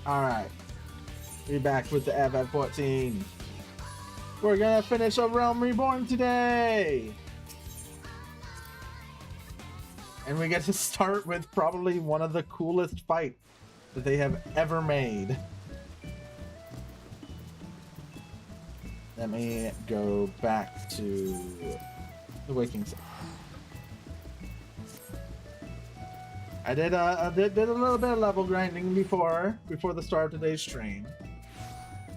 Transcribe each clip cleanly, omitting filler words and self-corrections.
Alright. We're back with the FF14. We're gonna finish a Realm Reborn today! And we get to start with probably one of the coolest fights that they have ever made. Let me go back to the Waking Sun. I did a little bit of level grinding before the start of today's stream,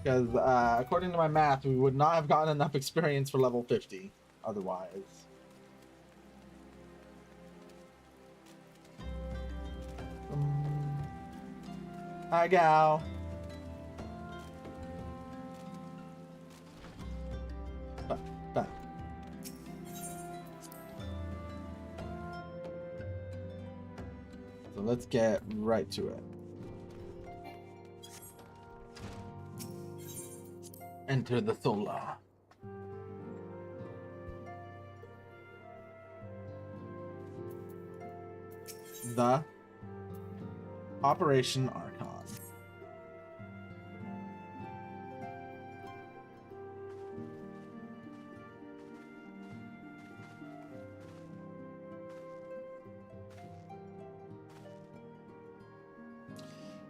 because according to my math, we would not have gotten enough experience for level 50 otherwise. Hi, gal. Back. So let's get right to it. Enter the Thola. The Operation Archon.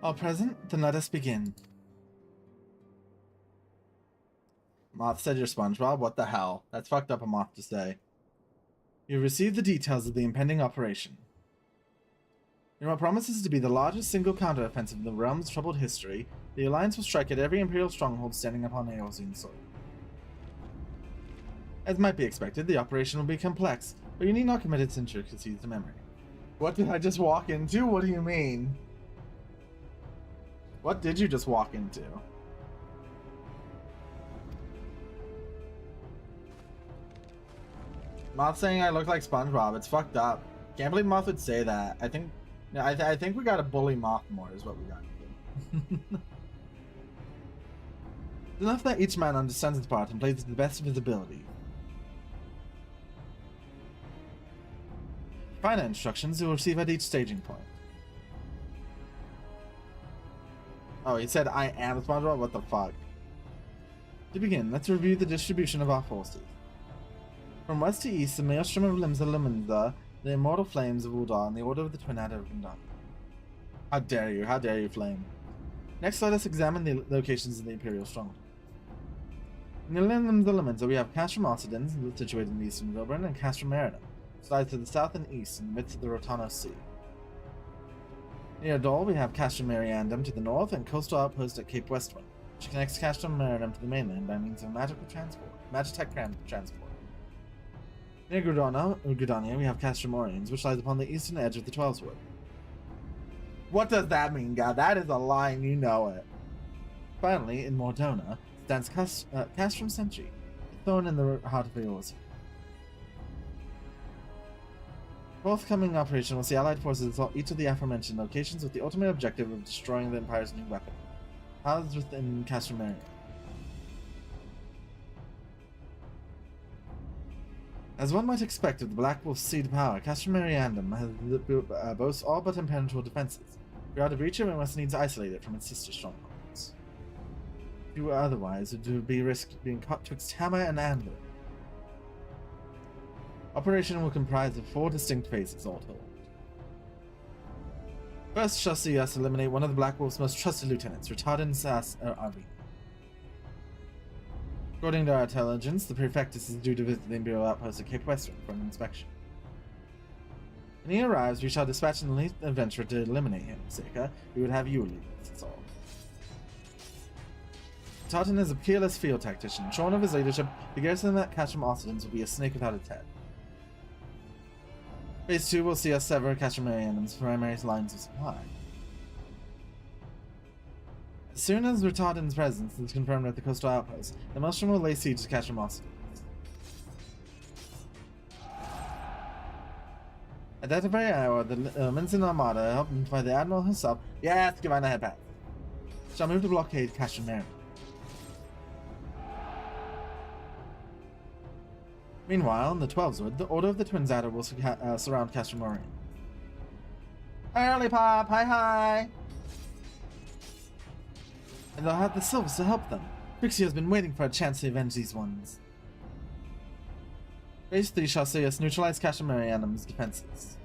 All present, then let us begin. Moth said you're SpongeBob? What the hell? That's fucked up a Moth to say. You've received the details of the impending operation. In what promises to be the largest single counteroffensive in the realm's troubled history, the Alliance will strike at every Imperial stronghold standing upon Eorzean soil. As might be expected, the operation will be complex, but you need not commit its intricacies to memory. What did I just walk into? What do you mean? What did you just walk into? Moth saying I look like SpongeBob. It's fucked up. Can't believe Moth would say that. I think we gotta bully Moth more is what we got to do. Enough that each man understands his part and plays to the best of his ability. Finer instructions you will receive at each staging point. Oh, he said I am SpongeBob? What the fuck? To begin, let's review the distribution of our forces. From west to east, the Maelstrom of Limsa Luminza, the Immortal Flames of Uldar, and the Order of the Twin Adder of Gundam. How dare you, Flame. Next, let us examine the locations of the Imperial Stronghold. In the Limsa Luminza, we have Castrum Occidens, situated in the eastern Vilbren, and Castrum Meridum, lies to the south and east in the midst of the Rotano Sea. Near Dol, we have Castrum Mariandum to the north and coastal outpost at Cape Westwind, which connects Castrum Meridum to the mainland by means of Magitech transport. Near Gridania, we have Castrum Oriens, which lies upon the eastern edge of the Twelveswood. What does that mean, God? That is a line, you know it. Finally, in Mordona, stands Castrum Sentry, a thorn in the heart of Eorzean. Forthcoming operation will see Allied forces assault each of the aforementioned locations with the ultimate objective of destroying the Empire's new weapon, housed within Castrum Meridum. As one might expect of the Black Wolf's seed power, Castrum Mariandum boasts all but impenetrable defenses. If we are to breach it, we must needs isolate it from its sister strongholds. If we were otherwise, it would be risk being caught twixt hammer and anvil. Operation will comprise of 4 distinct phases, all told. First shall see us eliminate one of the Black Wolf's most trusted lieutenants, Retardin Arvine. According to our intelligence, the Prefectus is due to visit the Imperial outpost at Cape Westwind for an inspection. When he arrives, we shall dispatch an elite adventurer to eliminate him. Seika, we would have you lead us, that's all. Tartan is a peerless field tactician. Shorn of his leadership, the garrison at Castrum Occidens will be a snake without its head. Phase 2 will see us sever Castrum Mariandum's primary lines of supply. As soon as Retardin's presence is confirmed at the coastal outpost, the Maelstrom will lay siege to Castrum Occidens. At that very hour, the Minson Armada, helped by the Admiral himself, yes, give on a head pass, shall move to blockade Castrum Meridum. Meanwhile, in the Twelveswood, the Order of the Twin Adder will surround Castrum Orient. Hi, Early Pop! Hi, hi! and they'll have the silvers to help them. Trixie has been waiting for a chance to avenge these ones. Phase 3 shall see us neutralize Kashamarianum's defenses.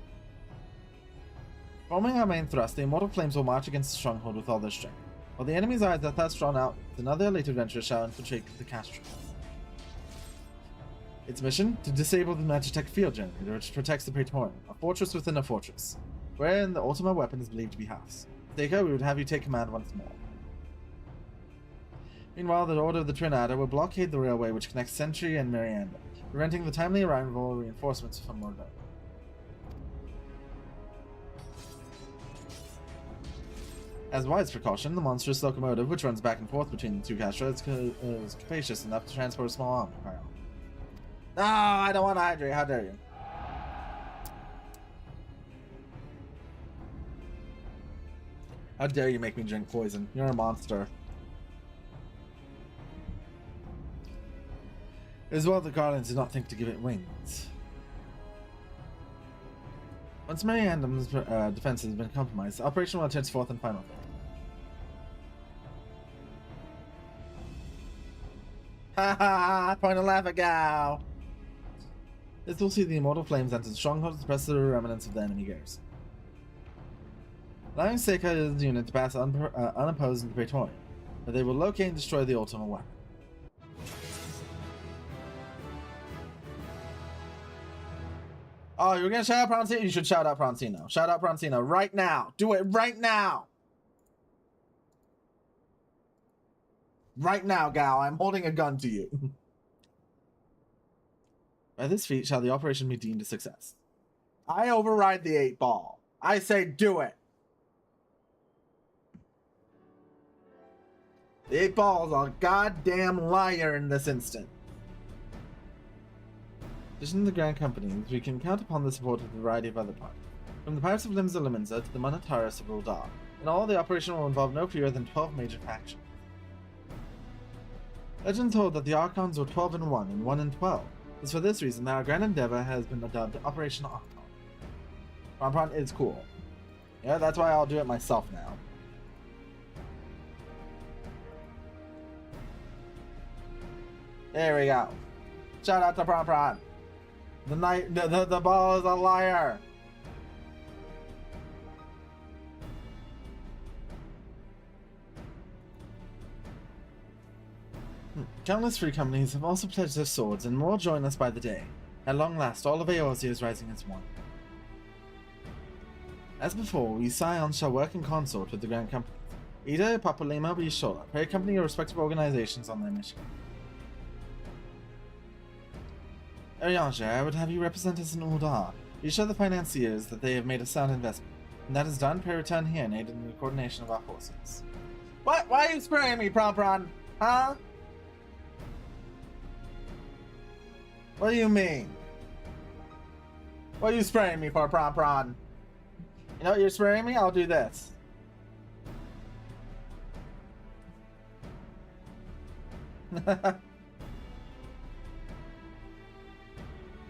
Forming our main thrust, the immortal flames will march against the stronghold with all their strength. While the enemy's eyes are thus drawn out, another elite adventurer shall infiltrate the Castro. Its mission? To disable the Magitech field generator, which protects the Praetorium, a fortress within a fortress, wherein the Ultima weapon is believed to be housed. Seika, we would have you take command once more. Meanwhile, the Order of the Trinada will blockade the railway which connects Sentry and Marianda, preventing the timely arrival of reinforcements from Mordor. As wise precaution, the monstrous locomotive, which runs back and forth between the two Castros, is capacious enough to transport a small army pile. No, I don't want to hydrate. How dare you? How dare you make me drink poison? You're a monster. As well, the Guardians did not think to give it wings. Once Mariandum's defense has been compromised, the operation will enter its fourth and final phase. Ha ha! Point and laugh at Gao! This will see the immortal flames enter the stronghold to suppress the remnants of the enemy garrison. Allowing Seika's unit to pass unopposed into Praetorium, where they will locate and destroy the Ultima weapon. Oh, you're gonna shout out Proncino? You should shout out Proncino. Shout out Proncino right now. Do it right now. Right now, Gal. I'm holding a gun to you. By this feat shall the operation be deemed a success. I override the 8-ball. I say do it. The 8-ball is a goddamn liar in this instant. In addition to the Grand Companies, we can count upon the support of a variety of other parties, from the Pirates of Limsa Limenza to the Monetaris of Uldar. In all, the operation will involve no fewer than 12 major factions. Legend told that the Archons were 12 in 1 and 1 in 12. It's for this reason that our grand endeavor has been dubbed Operation Archon. Ron is cool. Yeah, that's why I'll do it myself now. There we go. Shout out to Pron. The ball is a liar. Countless free companies have also pledged their swords, and more join us by the day. At long last, all of Eorzea is rising as one. As before, we Scions shall work in consort with the Grand Companies. Ida, Papalema, Bishola, pray accompany your respective organizations on their mission. Arianger, I would have you represent us in Uldar. You show the financiers that they have made a sound investment. When that is done, pray return here and aid in the coordination of our forces. What? Why are you spraying me, Pron? Huh? What do you mean? What are you spraying me for, Pron? You know what you're spraying me? I'll do this.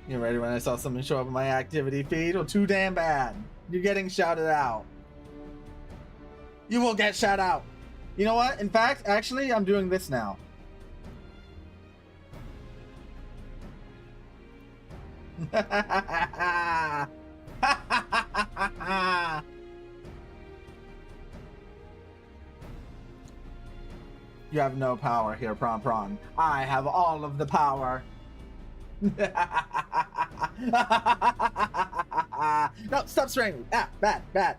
You ready when I saw something show up in my activity feed? Well, too damn bad. You're getting shouted out. You will get shouted out. You know what? In fact, actually, I'm doing this now. You have no power here, Pron. I have all of the power. No, stop spraying me. Ah, bad.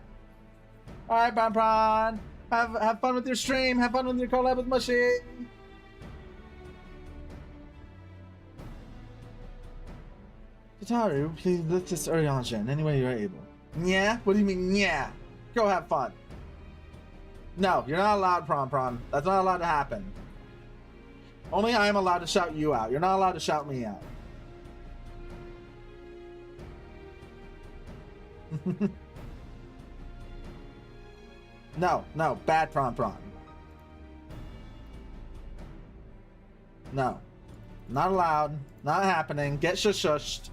Alright, Pron. Have fun with your stream. Have fun with your collab with Mushy. Tataru, please lift this Urianger in any way you're able. Yeah? What do you mean, yeah? Go have fun. No, you're not allowed, Pron. That's not allowed to happen. Only I am allowed to shout you out. You're not allowed to shout me out. No, bad Pron. No. Not allowed. Not happening. Get shushed.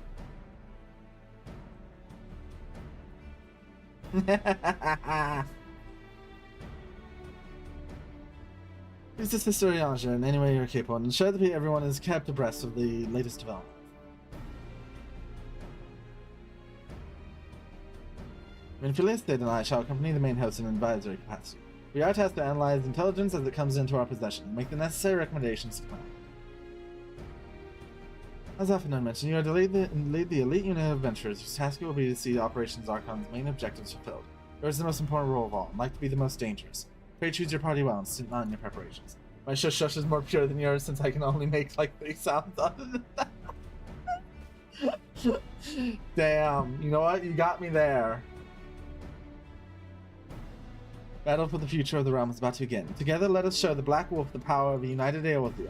Please assist Arianja in any way you're capable and ensure that everyone is kept abreast of the latest development. When Felicity and I shall accompany the main host in advisory capacity. We are tasked to analyze intelligence as it comes into our possession and make the necessary recommendations to plan. As often mentioned, you are to lead the elite unit of adventurers whose task will be to see Operations Archon's main objectives fulfilled. Yours is the most important role of all, and like to be the most dangerous. Pray choose your party well and sit on your preparations. My shush is more pure than yours since I can only make like 3 sounds other than that. Damn, you know what? You got me there. Battle for the future of the realm is about to begin. Together, let us show the Black Wolf the power of a united Ultima.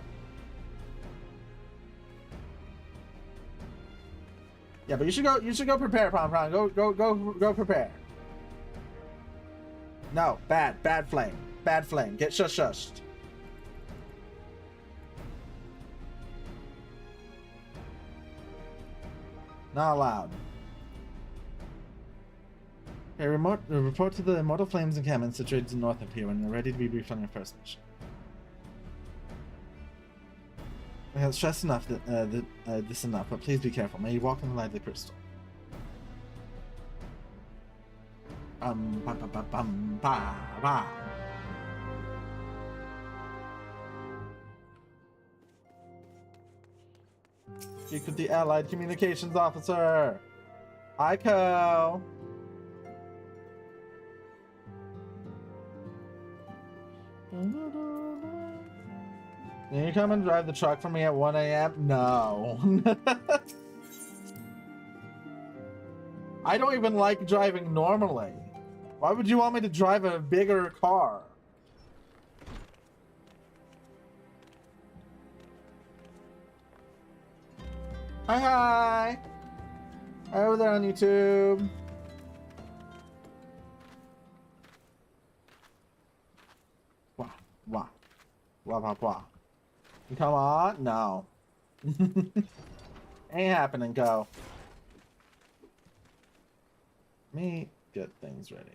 Yeah, but you should go prepare, Prom. Go prepare. No, bad flame. Bad flame. Get shushed. Not allowed. Okay, report to the Immortal Flames encampment situated north of here when you're ready to be briefed on your first mission. I have stressed enough this enough, but please be careful. May you walk in the lively crystal. Speak with the Allied Communications Officer. Aiko. Can you come and drive the truck for me at 1 a.m.? No. I don't even like driving normally. Why would you want me to drive a bigger car? Hi. Over there on YouTube. Wah. Come on, no. Ain't happening, go. Me get things ready.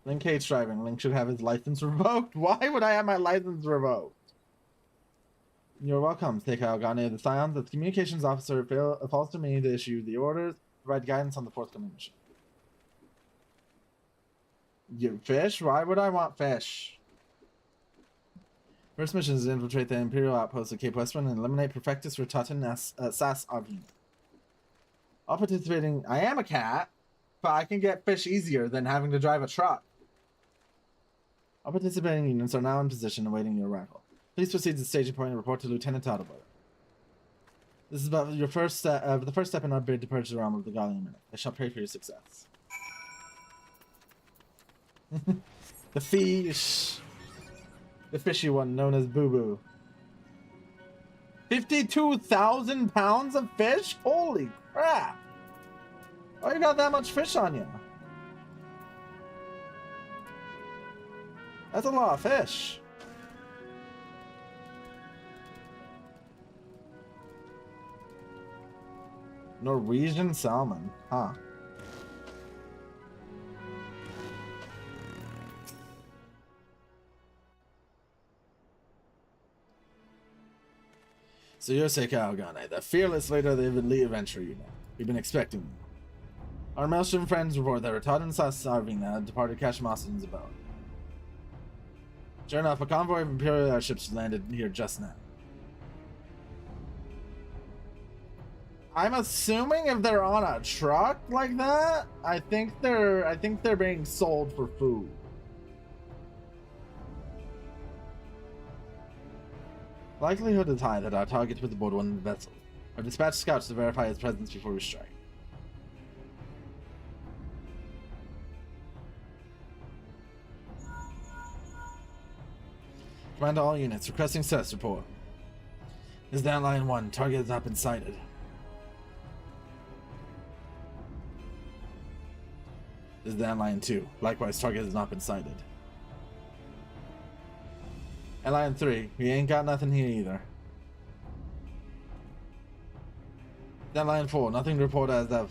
Link hates driving. Link should have his license revoked. Why would I have my license revoked? You're welcome, Seika Ogane of the Scions. As communications officer, it falls to me to issue the orders, provide guidance on the forthcoming mission. You fish? Why would I want fish? First mission is to infiltrate the Imperial outpost of Cape Westwind and eliminate Perfectus Rotatan Sas Arvina. All participating... I am a cat, but I can get fish easier than having to drive a truck. All participating units are now in position awaiting your arrival. Please proceed to the staging point and report to Lieutenant Autobot. This is about your first step, the first step in our bid to purge the realm of the Gallian Minute. I shall pray for your success. The fish. The fishy one, known as Boo Boo. 52,000 pounds of fish? Holy crap! Why you got that much fish on you? That's a lot of fish. Norwegian salmon, huh? So you're Seika Ogane, the fearless leader of the elite adventure unit. We've been expecting you. Our Maelstrom friends report that Rotatan Sas Arvina departed Kashmasin's abode. Sure enough, a convoy of Imperial airships landed here just now. I'm assuming if they're on a truck like that, I think they're being sold for food. Likelihood is high that our target was aboard one of the vessels. I've dispatched scouts to verify his presence before we strike. Command to all units, requesting CES report. This is down line 1, target has not been sighted. This is down line 2, likewise target has not been sighted. And line 3, we ain't got nothing here either. Then line 4, nothing to report as of.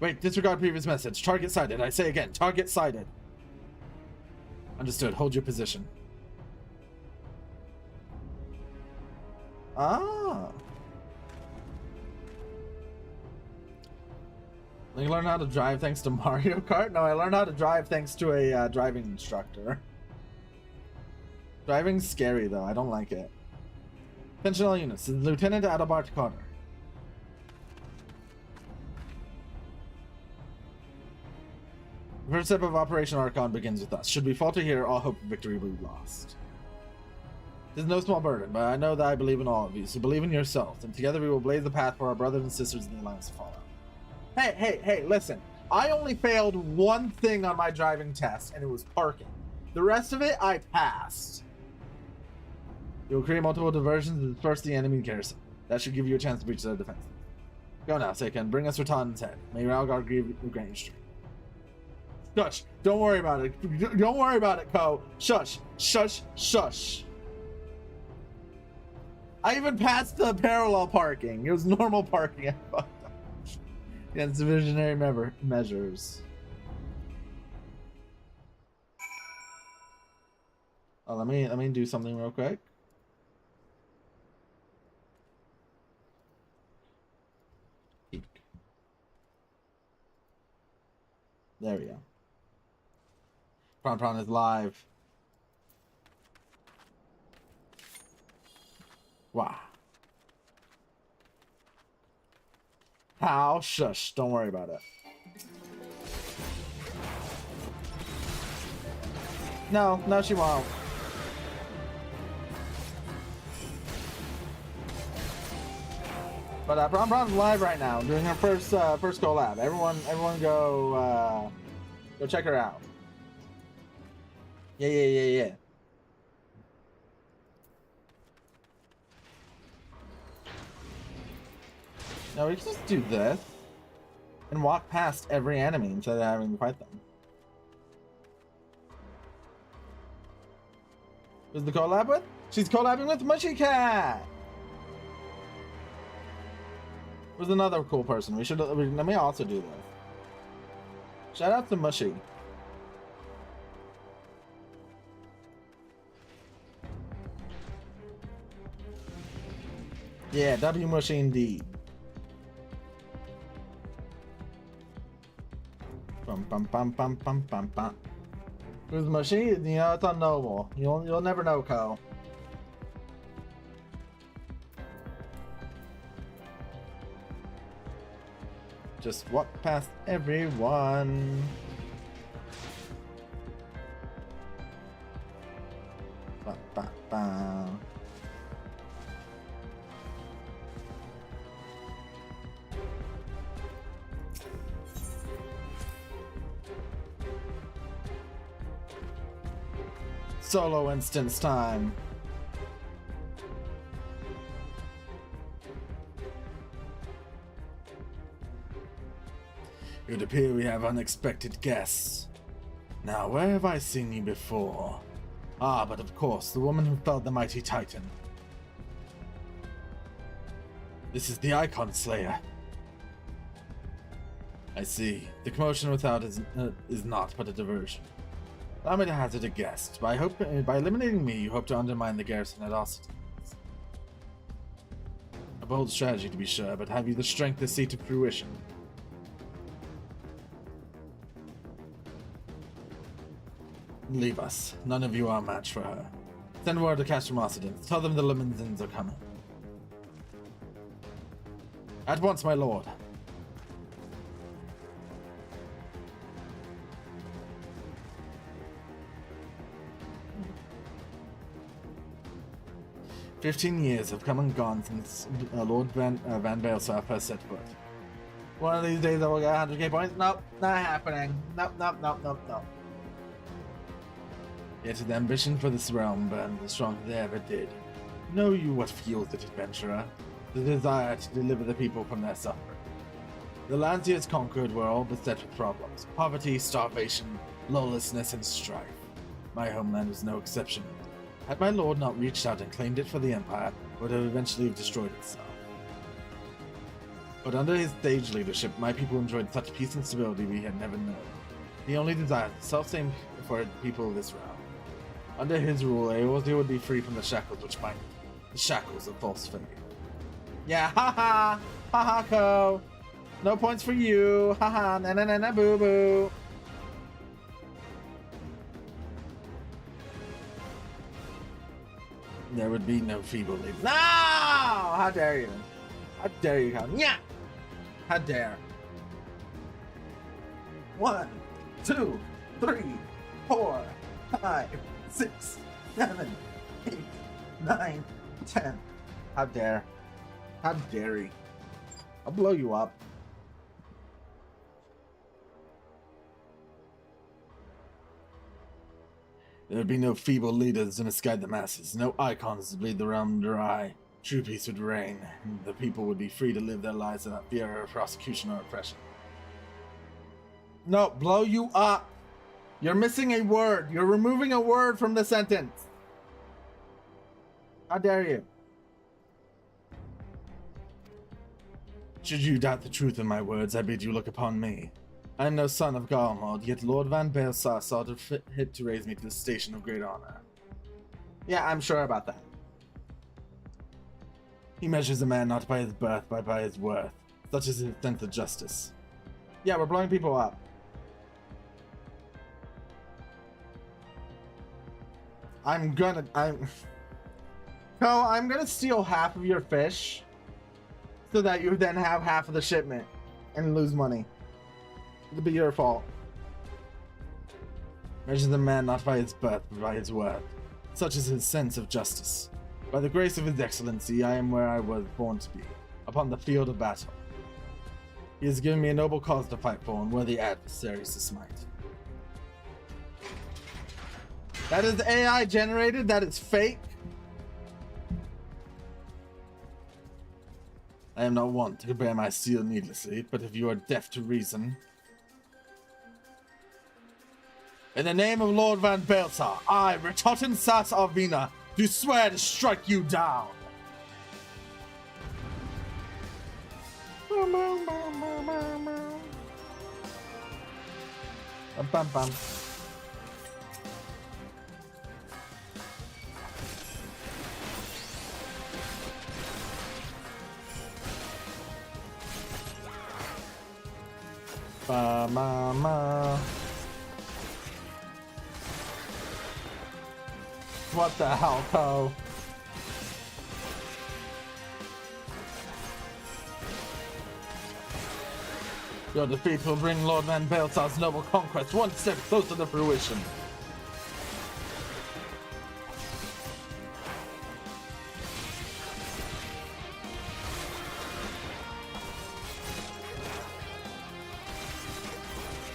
Wait, disregard previous message. Target sighted. I say again, target sighted. Understood. Hold your position. Ah. You learn how to drive thanks to Mario Kart? No, I learned how to drive thanks to a driving instructor. Driving's scary though, I don't like it. Attention all units, this is Lieutenant Adalbert Connor. The first step of Operation Archon begins with us. Should we falter here, all hope of victory will be lost. This is no small burden, but I know that I believe in all of you, so believe in yourselves, and together we will blaze the path for our brothers and sisters in the Alliance to follow. Hey, listen. I only failed one thing on my driving test, and it was parking. The rest of it, I passed. You'll create multiple diversions and disperse the enemy garrison. That should give you a chance to breach their defense. Go now, Seiken. Bring us Ratan's head. May Ralgar grant you strength. Shush. Don't worry about it. Don't worry about it, Ko. Shush. Shush. Shush. I even passed the parallel parking. It was normal parking. I fucked up. Against visionary measures. Oh, let me do something real quick. Peek. There we go. Prawn is live. Wow. How? Shush. Don't worry about it. No, she won't. But Prawn's live right now, doing her first collab. Everyone go check her out. Yeah. Now we can just do this and walk past every enemy instead of having to fight them. Who's the collab with? She's collabing with Mushy Cat. Who's another cool person? Let me also do this. Shout out to Mushy. Yeah, W Mushy indeed. Bum. Who's Mushy? You know, it's unknowable. You'll never know, Ko. Just walk past everyone. Ba. Solo instance time. It would appear we have unexpected guests. Now, where have I seen you before? Ah, but of course, the woman who felled the mighty Titan. This is the Icon Slayer. I see. The commotion without is not but a diversion. Allow me to hazard a guess. By eliminating me, you hope to undermine the garrison at Austin. A bold strategy, to be sure, but have you the strength to see to fruition? Leave us. None of you are a match for her. Send word to Castro Macedons. Tell them the limousines are coming. At once, my lord. "15 years have come and gone since Lord Van Baelsar first set foot. One of these days I will get 100k points. Nope, not happening. Nope. Yet the ambition for this realm burned as strong as they ever did. Know you what fuels it, adventurer? The desire to deliver the people from their suffering. The lands he has conquered were all beset with problems. Poverty, starvation, lawlessness, and strife. My homeland was no exception. Had my lord not reached out and claimed it for the Empire, it would have eventually destroyed itself. But under his sage leadership, my people enjoyed such peace and stability we had never known. He only desired the self-same for the people of this realm. Under his rule, Eorzea would be free from the shackles which bind it. the shackles of false faith. Yeah, haha! Haha, Ko! No points for you! Haha, na na na na boo boo! There would be no feeble leader. No! How dare you? How dare you come? Yeah! How dare? 1, 2, 3, 4, 5, 6, 7, 8, 9, 10. How dare? How dare you? I'll blow you up. There would be no feeble leaders to misguide the masses, no icons to bleed the realm dry. True peace would reign, and the people would be free to live their lives without fear of prosecution or oppression. No, blow you up! You're missing a word. You're removing a word from the sentence. How dare you? Should you doubt the truth of my words, I bid you look upon me. I am no son of Garmod, yet Lord Van Baelsar saw it fit to raise me to the station of great honor. Yeah, I'm sure about that. He measures a man not by his birth, but by his worth. Such is his sense of justice. Yeah, we're blowing people up. I'm gonna steal half of your fish so that you then have half of the shipment and lose money. It'll be your fault. Measures the man not by his birth, but by his worth. Such is his sense of justice. By the grace of his excellency, I am where I was born to be, upon the field of battle. He has given me a noble cause to fight for and worthy adversaries to smite. That is AI generated, that is fake. I am not wont to bear my seal needlessly, but if you are deaf to reason... In the name of Lord Van Baelsar, I, Retotten Sas Arvina, do swear to strike you down. Bam bam. Ba ma ma. What the hell, Ko? Your defeat will bring Lord Van Baelsar's noble conquest one step closer to fruition.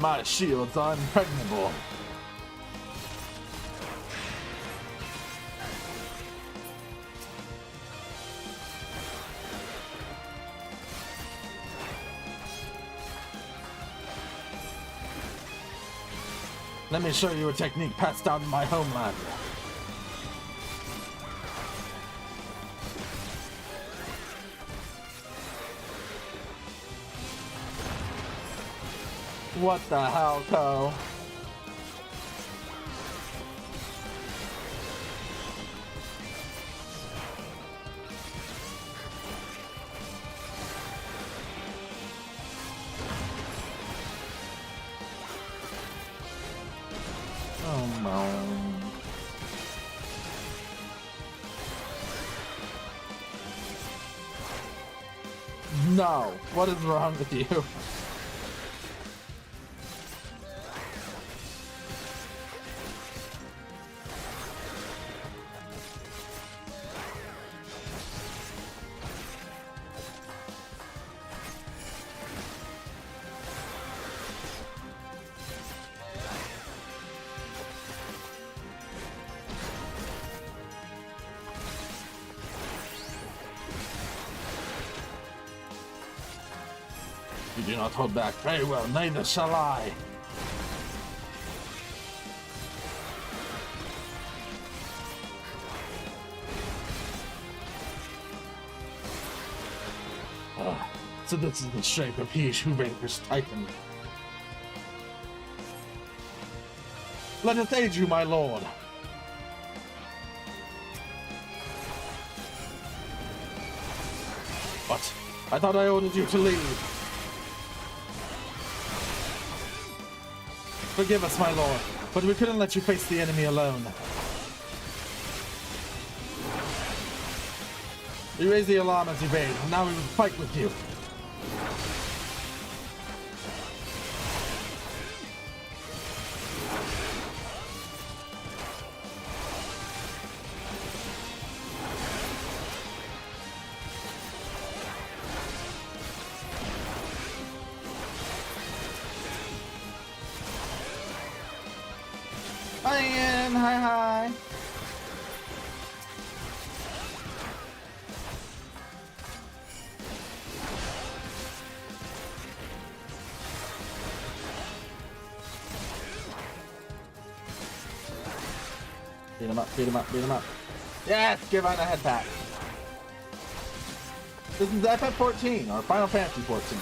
My shields are impregnable. Let me show you a technique passed down in my homeland. What the hell, Ko? Oh no. No. What is wrong with you? You do not hold back. Very well, neither shall I. So this is the shape of he who vanquished Titan. Let us aid you, my lord. I thought I ordered you to leave. Forgive us, my lord, but we couldn't let you face the enemy alone. You raised the alarm as you bade. Now we will fight with you. Hi, Ian. Hi. Beat him up. Yes, give out a head pat. This is FF 14, or Final Fantasy 14.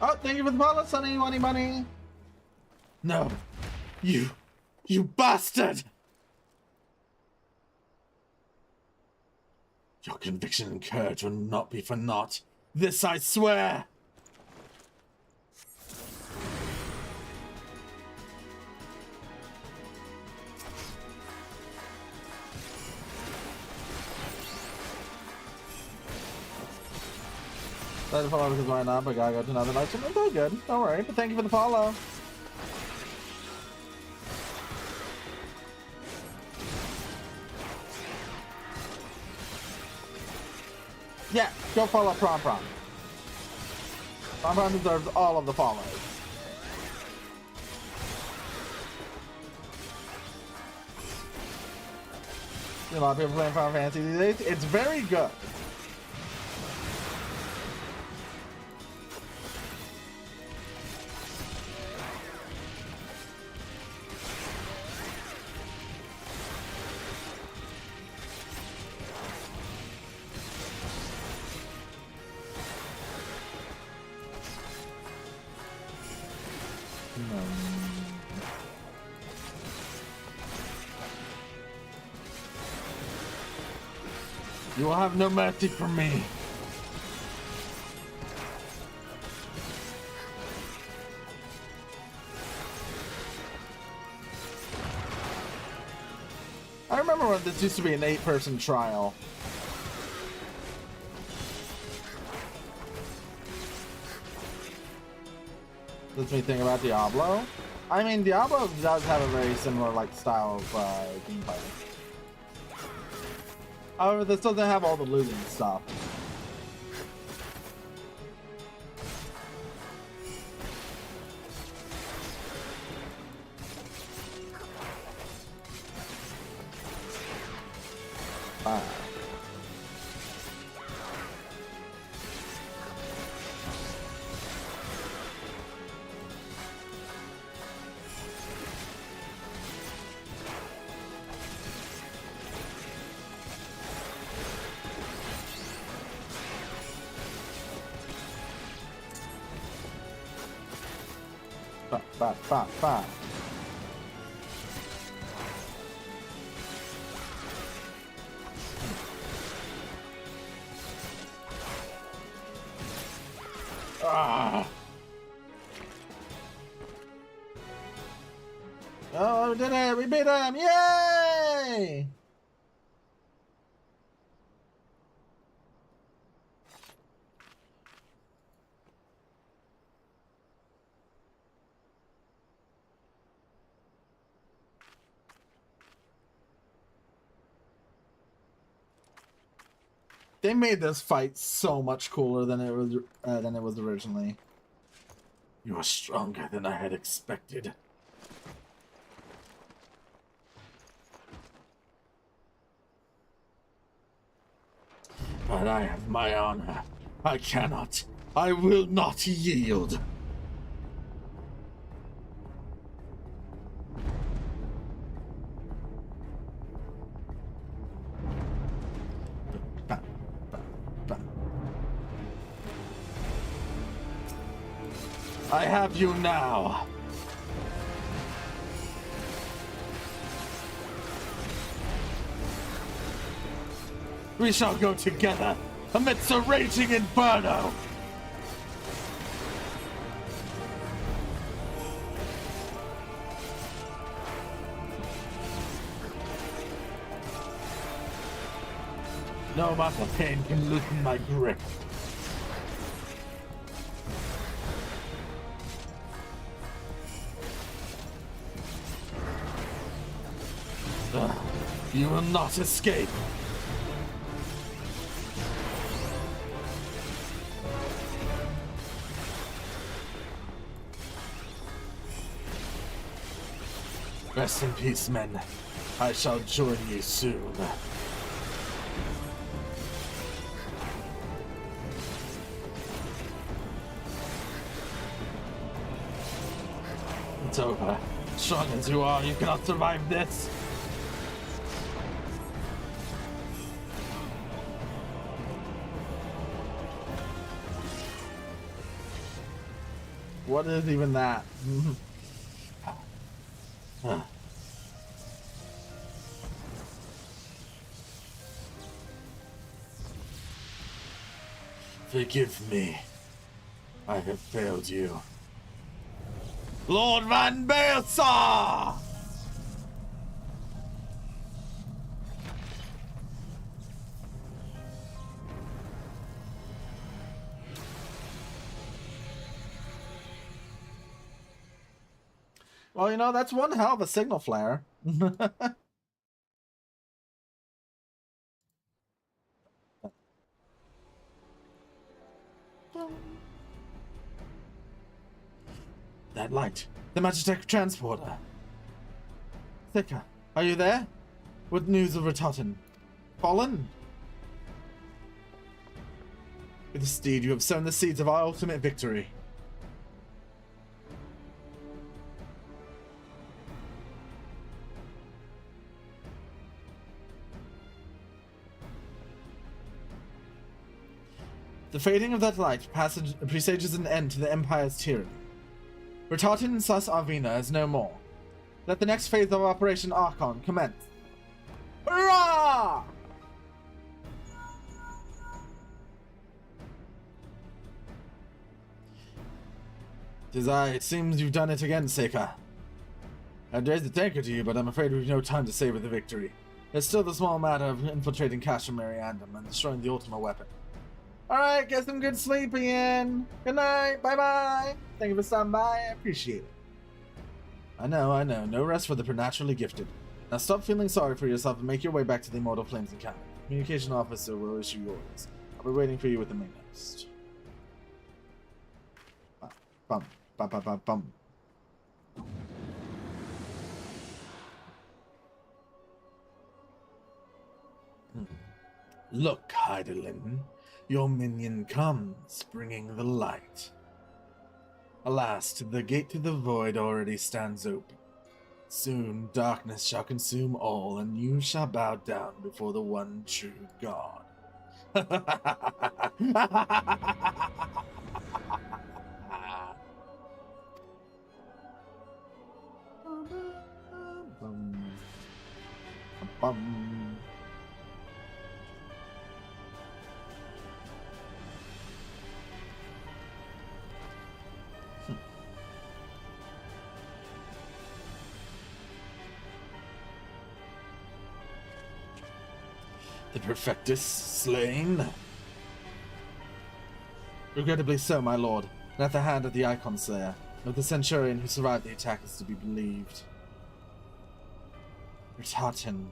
Oh, thank you for the follow, Sonny Money. No. You bastard! Your conviction and courage will not be for naught. This I swear! Sorry to follow because why not, but gotta go to another live stream. It's all good. Don't worry, but thank you for the follow. Yeah, go follow Prom. Prom deserves all of the follows. You know, a lot of people playing Final Fantasy these days. It's very good. You will have no mercy from me. I remember when this used to be an 8-person trial. Does me think about Diablo? I mean, Diablo does have a very similar like style of gameplay. However, this doesn't have all the looting stuff. Five. Ah. Oh, we did it! We beat him! Yay! They made this fight so much cooler than it was originally. You are stronger than I had expected. But I have my honor. I cannot. I will not yield. I have you now. We shall go together amidst a raging inferno. No amount of pain can loosen my grip. You will not escape. Rest in peace, men. I shall join you soon. It's over. Strong as you are, you cannot survive this. What is even that? Forgive me. I have failed you. Lord Van Baelsar! Well, you know, that's one hell of a signal flare. That light. The Magitech transporter. Thicka, are you there? What news of Ratotten? Fallen? With this deed, you have sown the seeds of our ultimate victory. The fading of that light presages an end to the Empire's tyranny. Ratotten sus Arvina is no more. Let the next phase of Operation Archon commence. Hurrah! Tis I. It seems you've done it again, Seika. I'd raise the tanker to you, but I'm afraid we've no time to savor the victory. There's still the small matter of infiltrating Castra Mariandum and destroying the Ultima weapon. Alright, get some good sleep, Ian. Good night. Bye-bye. Thank you for stopping by. I appreciate it. I know. No rest for the preternaturally gifted. Now stop feeling sorry for yourself and make your way back to the Immortal Flames encounter. The communication officer will issue yours. I'll be waiting for you with the main host. Bum. Bum. Look, Heidelin. Your minion comes, bringing the light. Alas, the gate to the void already stands open. Soon darkness shall consume all, and you shall bow down before the one true God. The Perfectus slain? Regrettably so, my lord, and at the hand of the Icon Slayer, of the Centurion who survived the attack is to be believed. Ratotten.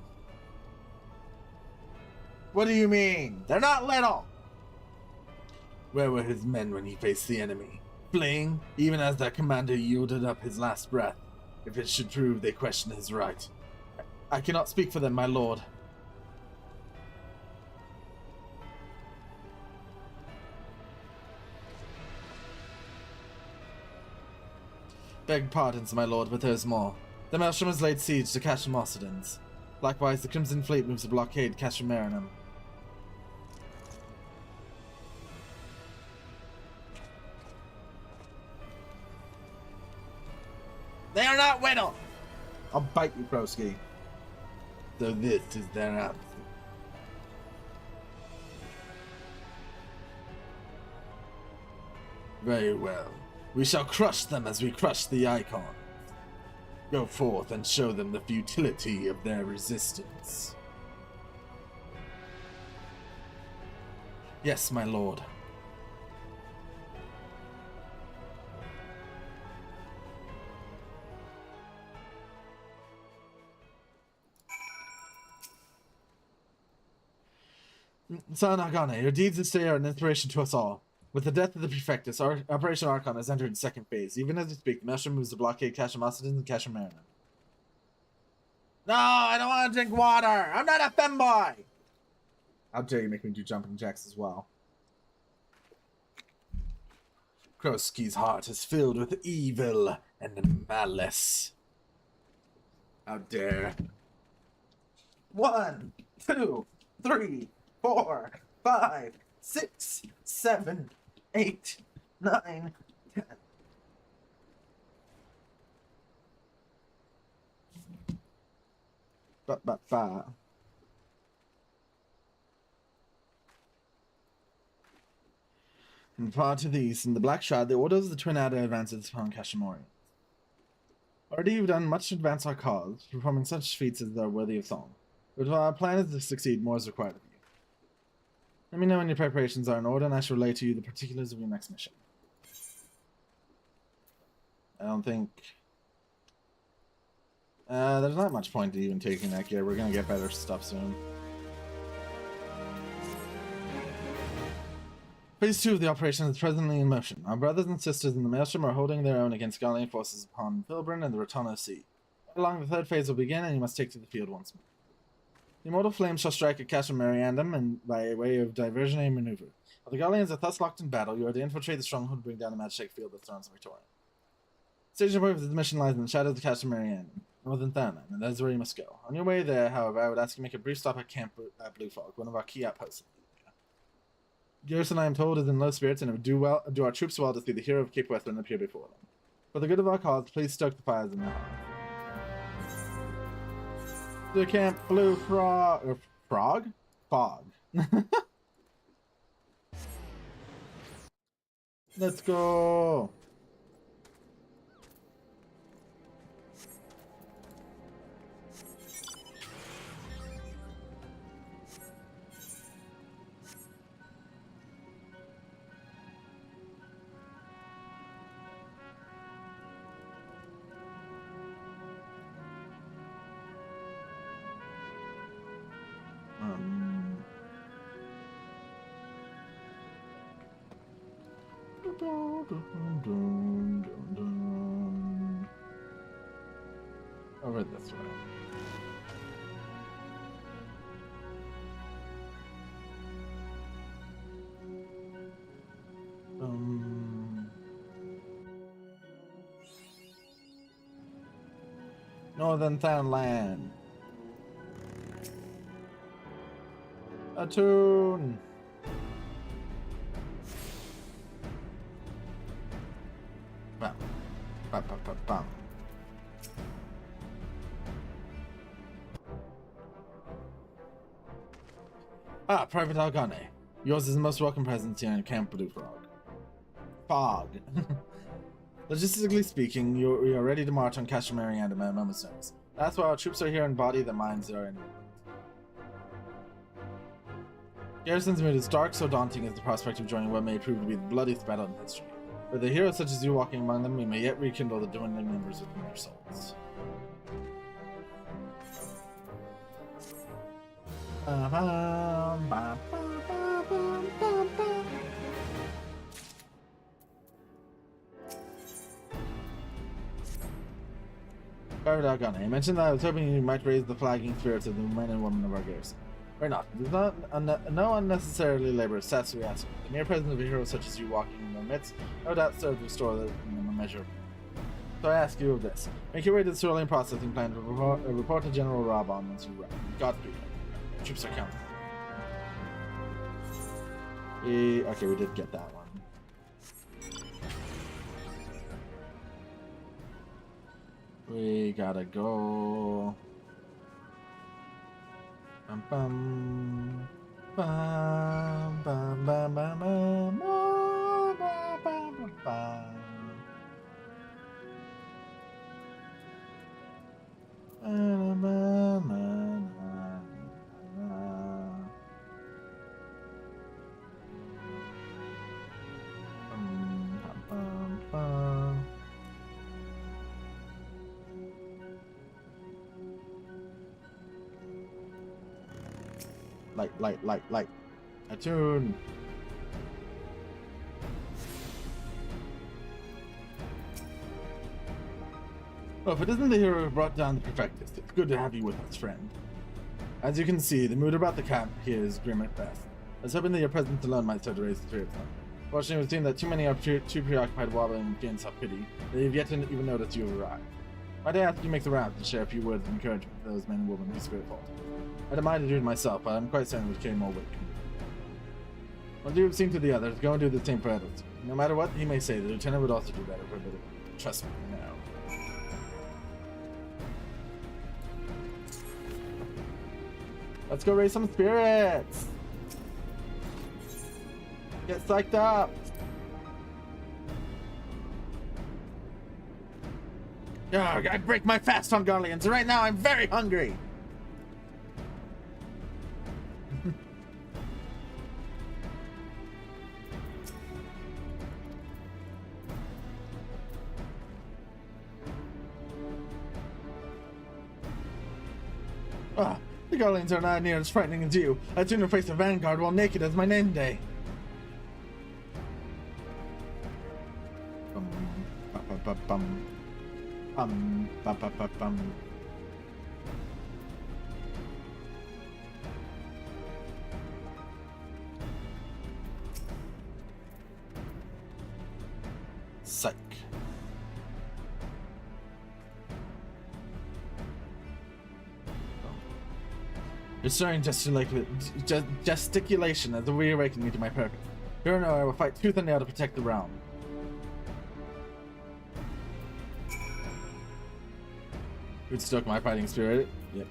What do you mean? They're not little! Where were his men when he faced the enemy? Fleeing, even as their commander yielded up his last breath, if it should prove they question his right. I cannot speak for them, my lord. Beg pardons, my lord, but there's more. The Maelstrom has laid siege to Castra Mossidans. Likewise, the Crimson Fleet moves to blockade Castra Marinum. They are not Whittle! I'll bite you, Broski. So this is their answer. Very well. We shall crush them as we crush the icon. Go forth and show them the futility of their resistance. Yes, my lord. Son Agane, your deeds this day are an inspiration to us all. With the death of the Prefectus, our Operation Archon has entered its second phase. Even as we speak, the Maelstrom moves to blockade Cashamocidans and Cashamarina. No, I don't want to drink water! I'm not a femboy! How dare you make me do jumping jacks as well. Krosky's heart is filled with evil and malice. How dare. 1, 2, 3, 4, 5, 6, 7, 8, 9, 10. Ba. And far to the east, in the Black Shroud, the orders of the Twin Adder advances upon Kashimori. Already you've done much to advance our cause, performing such feats as are worthy of song. But if our plan is to succeed, more is required of you. Let me know when your preparations are in order, and I shall relay to you the particulars of your next mission. I don't think... there's not much point to even taking that gear. We're gonna get better stuff soon. Phase 2 of the operation is presently in motion. Our brothers and sisters in the Maelstrom are holding their own against Gallian forces upon Filbrin and the Rotana Sea. Along the third phase will begin, and you must take to the field once more. The immortal flames shall strike at Castle Mariandum and by way of diversion and maneuver. While the Gallians are thus locked in battle, you are to infiltrate the stronghold and bring down the magic field that surrounds Victoria. The staging point of this mission lies in the shadows of Castle Mariandum, northern Thanalan, and that is where you must go. On your way there, however, I would ask you to make a brief stop at Camp Blue Fog, one of our key outposts. Garrison, I am told, is in low spirits, and it would do our troops well to see the hero of Cape Westland appear before them. For the good of our cause, please stoke the fires in their hearts. The Camp Blue Frog... Frog? Fog. Let's go! Over this way. Northern Thanalan. A tune. Bam. Bam, bam, bam, bam. Ah, Private Algane. Yours is the most welcome presence here in Camp Blue Frog. Fog. Logistically speaking, we are ready to march on Castle Mariandum at a moment's notice. That's why our troops are here in body, their minds are in movement. Garrison's mood is dark, so daunting is the prospect of joining what may prove to be the bloodiest battle in history. With a hero such as you walking among them, we may yet rekindle the dwindling numbers within their souls. Private Algane, I mentioned that I was hoping you might raise the flagging spirits of the men and women of our garrison. Or not. It is not no unnecessarily laborious task we ask. The mere presence of a hero such as you walking in their midst no doubt serves to restore them a measure of. So I ask you of this. Make your way to the Cerulean processing plant to report to General Rabon once you arrive. Godspeed. Troops are counting. Okay, we did get that one. We gotta go. Bum, bum, bum, bum, bum, bum, bum, bum, bum, bum. Light. Attune. Well, if it isn't the hero who brought down the Perfectist, it's good to have you with us, friend. As you can see, the mood about the camp here is grim at best. I was hoping that your presence alone might start to raise the spirits up. Fortunately, it would seem that too many are too preoccupied wobbling and feeling self-pity. They have yet to even notice you have arrived. Might I ask you make the rounds and share a few words of encouragement for those men and women who spirit fault? I don't mind to do it myself, but I'm quite certain it would carry more weight. What you have seen to the others, go and do the same for others. No matter what he may say, the lieutenant would also do better for a bit of it. Trust me, now. Let's go raise some spirits! Get psyched up! Ugh, I break my fast, Hungarians! Right now I'm very hungry! The Guardians are not near as frightening as you. I'd sooner face a vanguard while naked as my name day. Psych. You're stirring gesticulation as the reawaken me to my purpose. Here or no, I will fight tooth and nail to protect the realm. Who'd stoke my fighting spirit? Yep.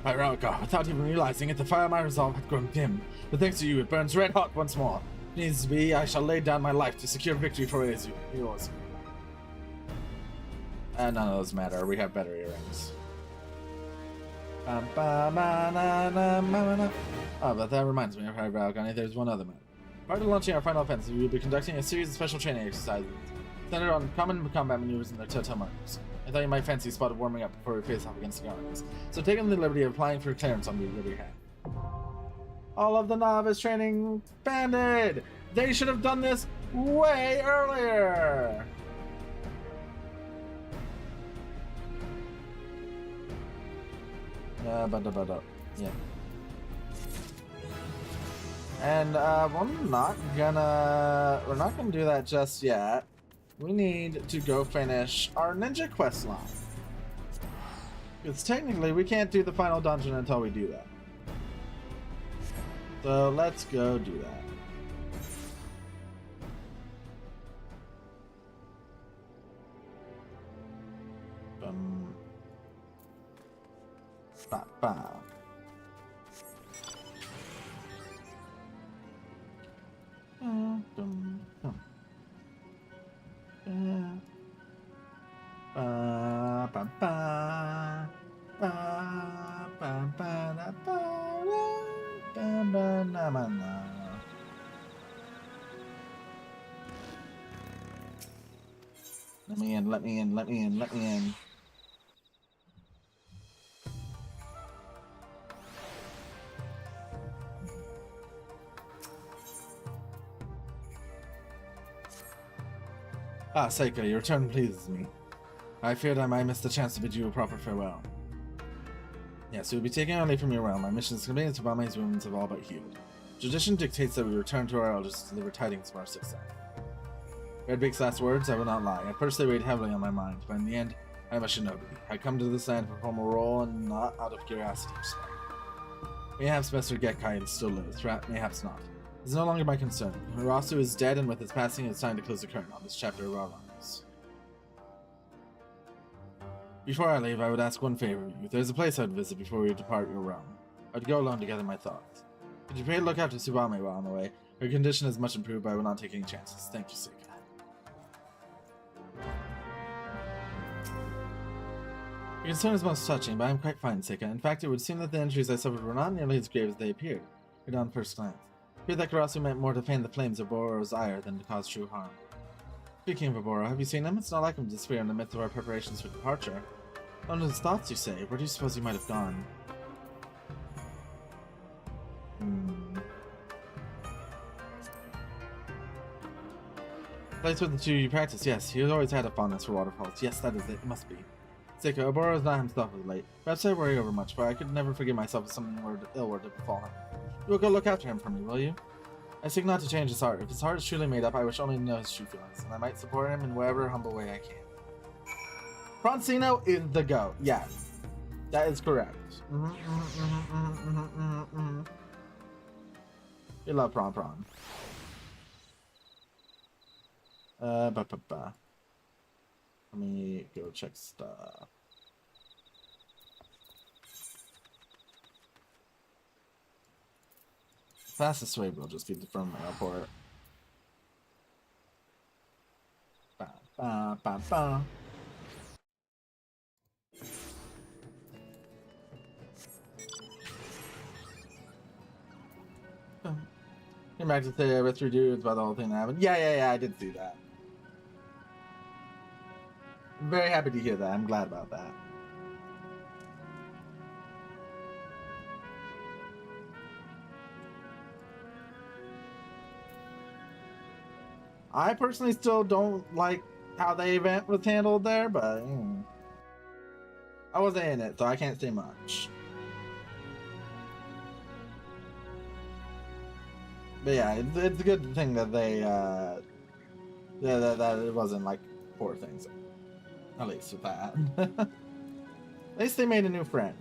Pyronica, without even realizing it, the fire of my resolve had grown dim. But thanks to you, it burns red hot once more. If needs to be, I shall lay down my life to secure victory for yours. None of those matter. We have better earrings. Oh, but that reminds me of Harry Valgani. There's one other matter. Prior to launching our final offensive, we will be conducting a series of special training exercises centered on common combat maneuvers and their totem markers. I thought you might fancy a spot of warming up before we face off against the Guardians. So taking the liberty of applying for clearance on your behalf. All of the novice training expanded! They should have done this way earlier! Yeah. And we're not gonna do that just yet. We need to go finish our ninja quest line. Because technically we can't do the final dungeon until we do that. So let's go do that. Ba. Let me in. Ah, Seika, your return pleases me. I feared I might miss the chance to bid you a proper farewell. Yes, we will be taking our leave from your realm. My mission is complete, and Tsubame's wounds have all but healed. Tradition dictates that we return to our elders to deliver tidings of our success. Red Beak's last words, I will not lie. I personally weighed heavily on my mind, but in the end, I am a shinobi. I come to this land to perform a role and not out of curiosity. Mayhaps Master Gekkai still lives, mayhaps not. It's no longer my concern. Hirasu is dead, and with his passing, it's time to close the curtain on this chapter of our lives. Before I leave, I would ask one favor of you. There's a place I'd visit before we depart your realm. I'd go alone to gather my thoughts. Could you pray to look after Tsubame while I'm away? Her condition is much improved, but I will not take any chances. Thank you, Seika. Your concern is most touching, but I am quite fine, Seika. In fact, it would seem that the injuries I suffered were not nearly as grave as they appeared. Read on first glance. I fear that Karasu meant more to fan the flames of Boro's ire than to cause true harm. Speaking of Boro, have you seen him? It's not like him to disappear in the midst of our preparations for departure. London's thoughts, you say? Where do you suppose you might have gone? Place with the two you practice, yes. He has always had a fondness for waterfalls. Yes, that is it. It must be. Seiko, Oboro is not himself of late. Perhaps I worry over much, but I could never forgive myself if something ill were to befall him. You will go look after him for me, will you? I seek not to change his heart. If his heart is truly made up, I wish only to know his true feelings, and I might support him in whatever humble way I can. Francino is the GOAT. Yes. That is correct. You love Prawn. Let me go check stuff. Fastest way will just be from the airport. Came back to say with 3 dudes about the whole thing that happened. Yeah, I did see that. I'm very happy to hear that. I'm glad about that. I personally still don't like how the event was handled there, but I wasn't in it, so I can't say much. But yeah, it's a good thing that they, that it wasn't like poor things. At least with that. At least they made a new friend.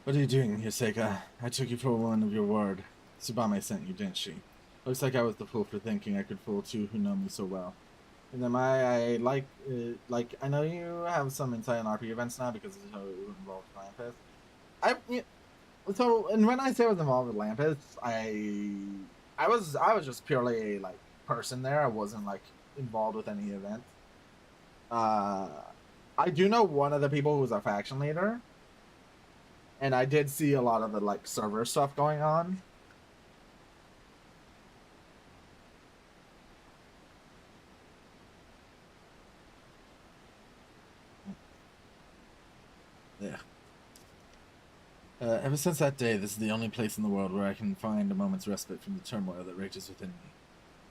What are you doing, Yoseka? I took you for a woman of your word. Tsubame sent you, didn't she? Looks like I was the fool for thinking I could fool two who know me so well. And then I like I know you have some insight on RP events now because of how it involved Lampus. So, and when I say I was involved with Lampus, I was just purely a like person there. I wasn't like involved with any event. I do know one of the people who was a faction leader. And I did see a lot of the like server stuff going on. Yeah. Ever since that day, this is the only place in the world where I can find a moment's respite from the turmoil that rages within me.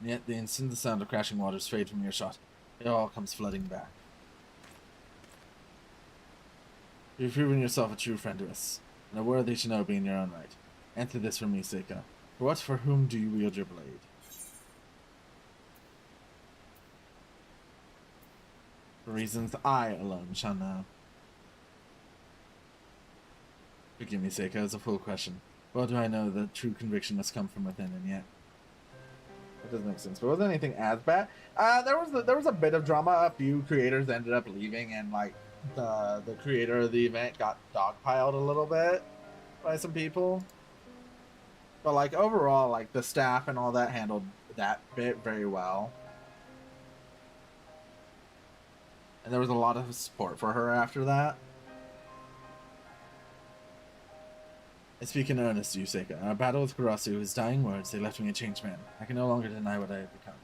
And yet, the instant the sound of crashing waters fade from earshot, it all comes flooding back. You've proven yourself a true friend to us, and a worthy shinobi in your own right. Answer this for me, Seika. For whom do you wield your blade? For reasons I alone shall know. Forgive me, Seika, it's a full question. Well do I know that true conviction must come from within, and yet... That doesn't make sense, but wasn't anything as bad. There was a bit of drama. A few creators ended up leaving, and like the creator of the event got dogpiled a little bit by some people. But like overall, like the staff and all that handled that bit very well. And there was a lot of support for her after that. I speak in earnest, Yuseka. Our battle with Kurasu, his dying words, they left me a changed man. I can no longer deny what I have become.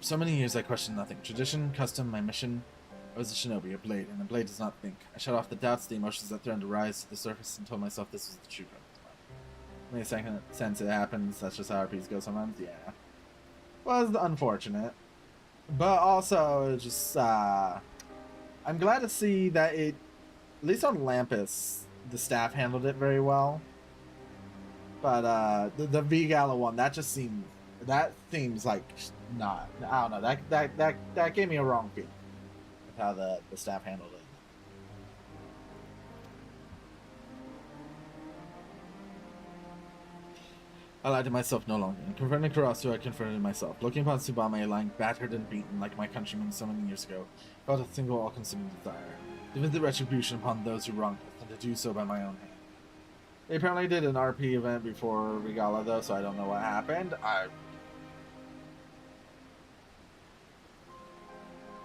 For so many years I questioned nothing. Tradition, custom, my mission. I was a shinobi, a blade, and a blade does not think. I shut off the doubts, the emotions that threatened to rise to the surface, and told myself this was the true purpose. In a second sense it happens, that's just how RPs go sometimes, yeah. Was unfortunate. But also, just, I'm glad to see that it, at least on Lampus, the staff handled it very well. But the V-Gala one, that seems like not, I don't know, that gave me a wrong feeling with how the staff handled it. I lied to myself no longer. In confronting Kurasu, I confronted myself. Looking upon Tsubame lying battered and beaten like my countrymen so many years ago, felt a single all-consuming desire. to visit retribution upon those who wronged us, and to do so by my own hand. They apparently did an RP event before Regala, though, so I don't know what happened. I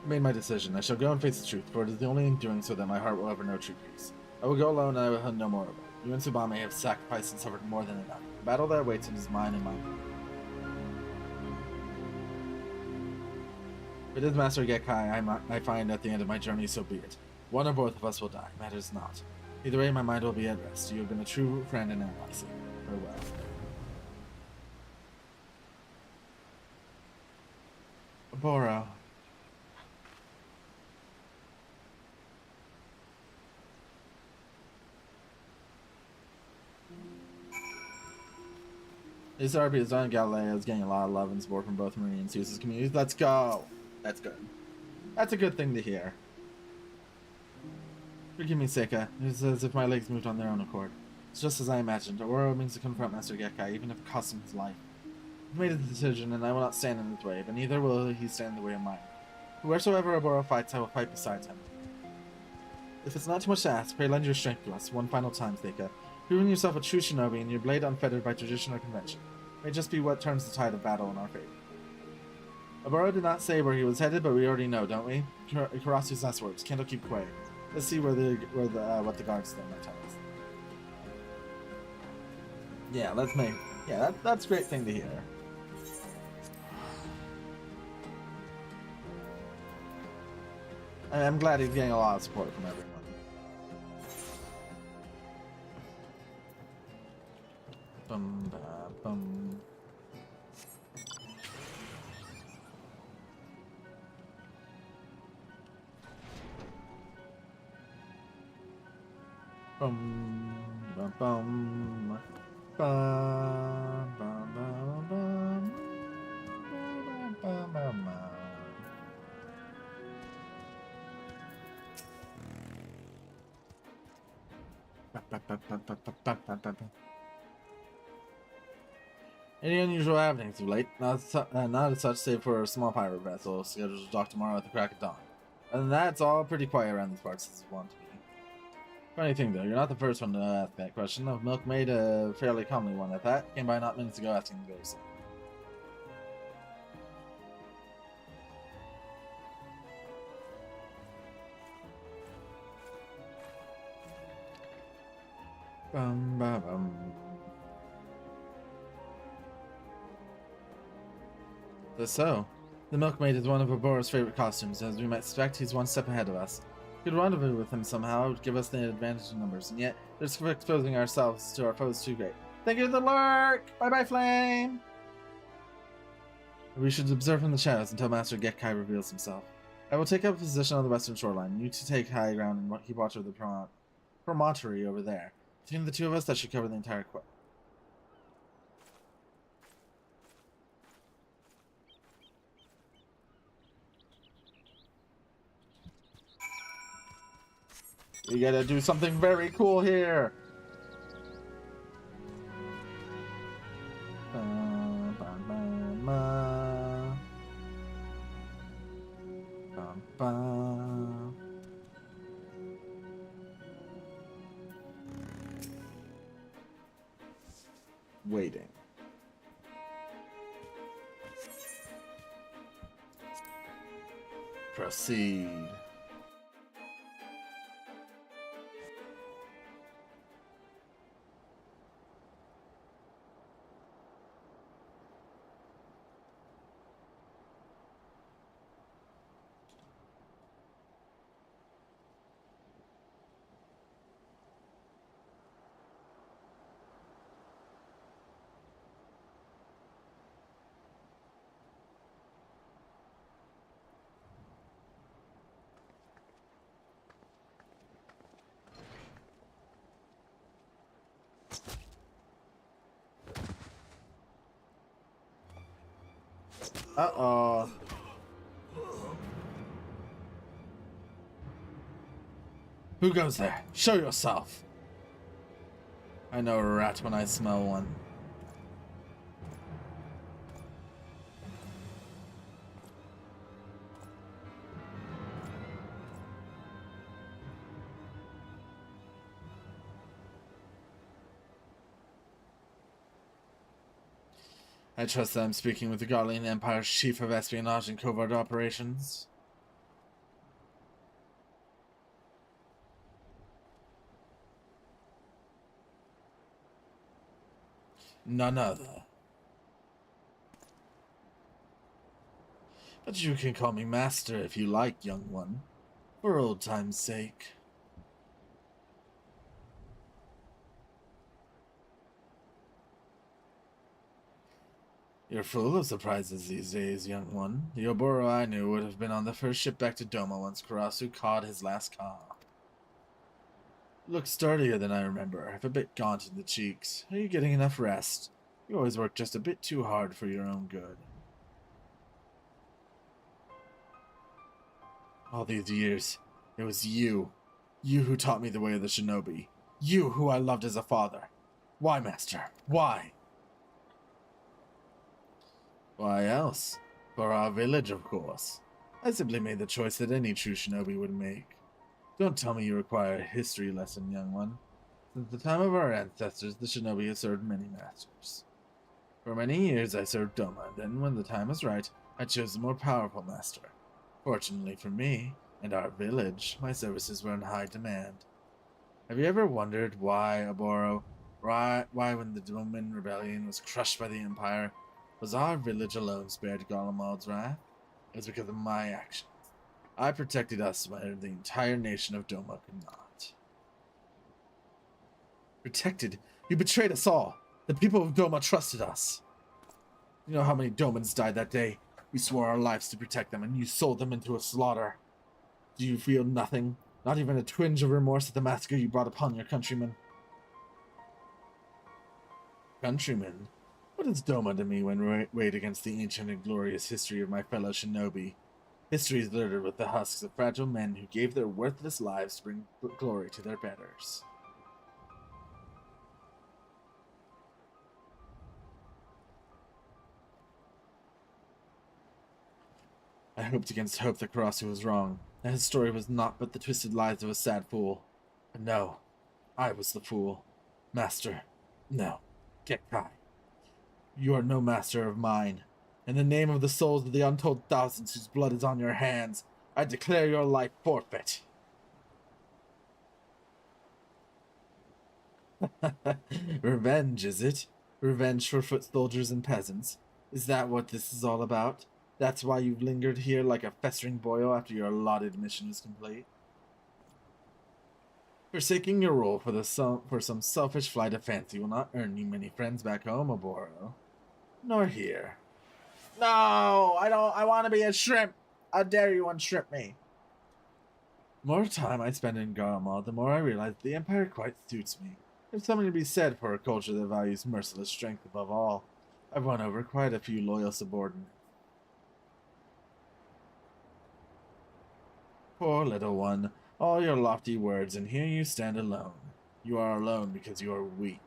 made my decision. I shall go and face the truth, for it is the only in doing so that my heart will ever know true peace. I will go alone, and I will have no more of it. You and Tsubame have sacrificed and suffered more than enough. The battle that awaits is mine and mine. If it is Master Gekkai I find at the end of my journey, so be it. One or both of us will die, matters not. Either way, my mind will be at rest. You have been a true friend and ally. Farewell. Boro. This RP is done. Galileo is getting a lot of love and support from both Marine and Zeus's communities. Let's go! That's good. That's a good thing to hear. Forgive me, Seika. It's as if my legs moved on their own accord. It's just as I imagined. Aurora means to confront Master Gekkai, even if it costs him his life. I've made a decision, and I will not stand in his way, but neither will he stand in the way of mine. Wheresoever Aurora fights, I will fight beside him. If it's not too much to ask, pray lend your strength to us one final time, Seika. Proving yourself a true shinobi and your blade unfettered by tradition or convention may just be what turns the tide of battle in our favor. Aurora did not say where he was headed, but we already know, don't we? Karasu's last words. Kendo keep quiet. Let's see what the guards think might tell us. Yeah, let's make. Yeah, that's a great thing to hear. I'm glad he's getting a lot of support from everyone. Bum ba bum. Bum bum bum bum bum bum bum bum. Any unusual happenings of late? Not as such, save for a small pirate vessel scheduled to dock tomorrow at the crack of dawn. Other than that, it's all pretty quiet around these parts as it's wont to be. Funny thing though, you're not the first one to ask that question. The milkmaid, a fairly comely one at that, came by not minutes ago asking the very same. Bum ba bum. So, the milkmaid is one of Abora's favorite costumes. As we might suspect, he's one step ahead of us. Could rendezvous with him somehow would give us the advantage in numbers, and yet risk of exposing ourselves to our foes too great. Thank you to the lurk! Bye-bye, Flame! We should observe from the shadows until Master Gekkai reveals himself. I will take up a position on the western shoreline. You two take high ground and keep watch of the promontory over there. Between the two of us, that should cover the entire quest. We gotta do something very cool here. Waiting. Proceed. Uh-oh. Who goes there? Show yourself. I know a rat when I smell one. I trust that I'm speaking with the Garlean Empire's Chief of Espionage and Covert Operations. None other. But you can call me Master if you like, young one, for old time's sake. You're full of surprises these days, young one. The Oboro I knew would have been on the first ship back to Doma once Karasu caught his last car. Looks sturdier than I remember, a bit gaunt in the cheeks. Are you getting enough rest? You always work just a bit too hard for your own good. All these years, it was you. You who taught me the way of the shinobi. You who I loved as a father. Why, Master? Why? Why else? For our village, of course. I simply made the choice that any true shinobi would make. Don't tell me you require a history lesson, young one. Since the time of our ancestors, the shinobi has served many masters. For many years I served Doma, then when the time was right, I chose the more powerful master. Fortunately for me, and our village, my services were in high demand. Have you ever wondered why, Oboro, why when the Doman rebellion was crushed by the Empire, was our village alone spared Garlemald's wrath? It was because of my actions. I protected us when the entire nation of Doma could not. Protected? You betrayed us all! The people of Doma trusted us! You know how many Domans died that day? We swore our lives to protect them, and you sold them into a slaughter. Do you feel nothing? Not even a twinge of remorse at the massacre you brought upon your countrymen? Countrymen? What is Doma to me when weighed against the ancient and glorious history of my fellow shinobi? History is littered with the husks of fragile men who gave their worthless lives to bring glory to their betters. I hoped against hope that Karasu was wrong, that his story was naught but the twisted lies of a sad fool. But no, I was the fool. Master, no, get Kai. You are no master of mine. In the name of the souls of the untold thousands whose blood is on your hands, I declare your life forfeit. Revenge, is it? Revenge for foot soldiers and peasants? Is that what this is all about? That's why you've lingered here like a festering boil after your allotted mission is complete? Forsaking your role for some selfish flight of fancy will not earn you many friends back home, Oboro. Nor here. No, I want to be a shrimp. How dare you unshrimp me? The more time I spend in Garlemald, the more I realize the Empire quite suits me. There's something to be said for a culture that values merciless strength above all. I've won over quite a few loyal subordinates. Poor little one, all your lofty words, and here you stand alone. You are alone because you are weak.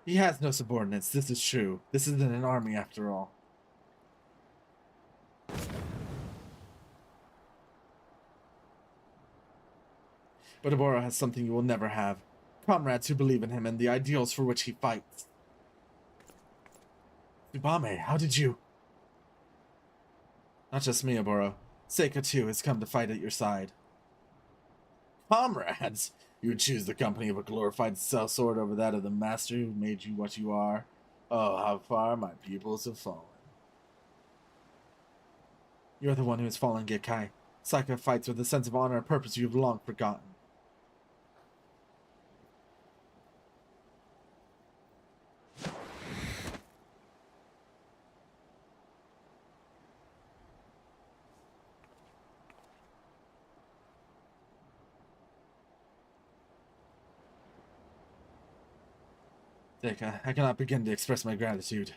He has no subordinates, this is true. This isn't an army after all. But Oboro has something you will never have. Comrades who believe in him and the ideals for which he fights. Tsubame, how did you... Not just me, Oboro. Seika, too, has come to fight at your side. Comrades? You would choose the company of a glorified sellsword over that of the master who made you what you are? Oh, how far my pupils have fallen. You're the one who has fallen, Gekkai. Seika fights with a sense of honor and purpose you have long forgotten. Seika, I cannot begin to express my gratitude.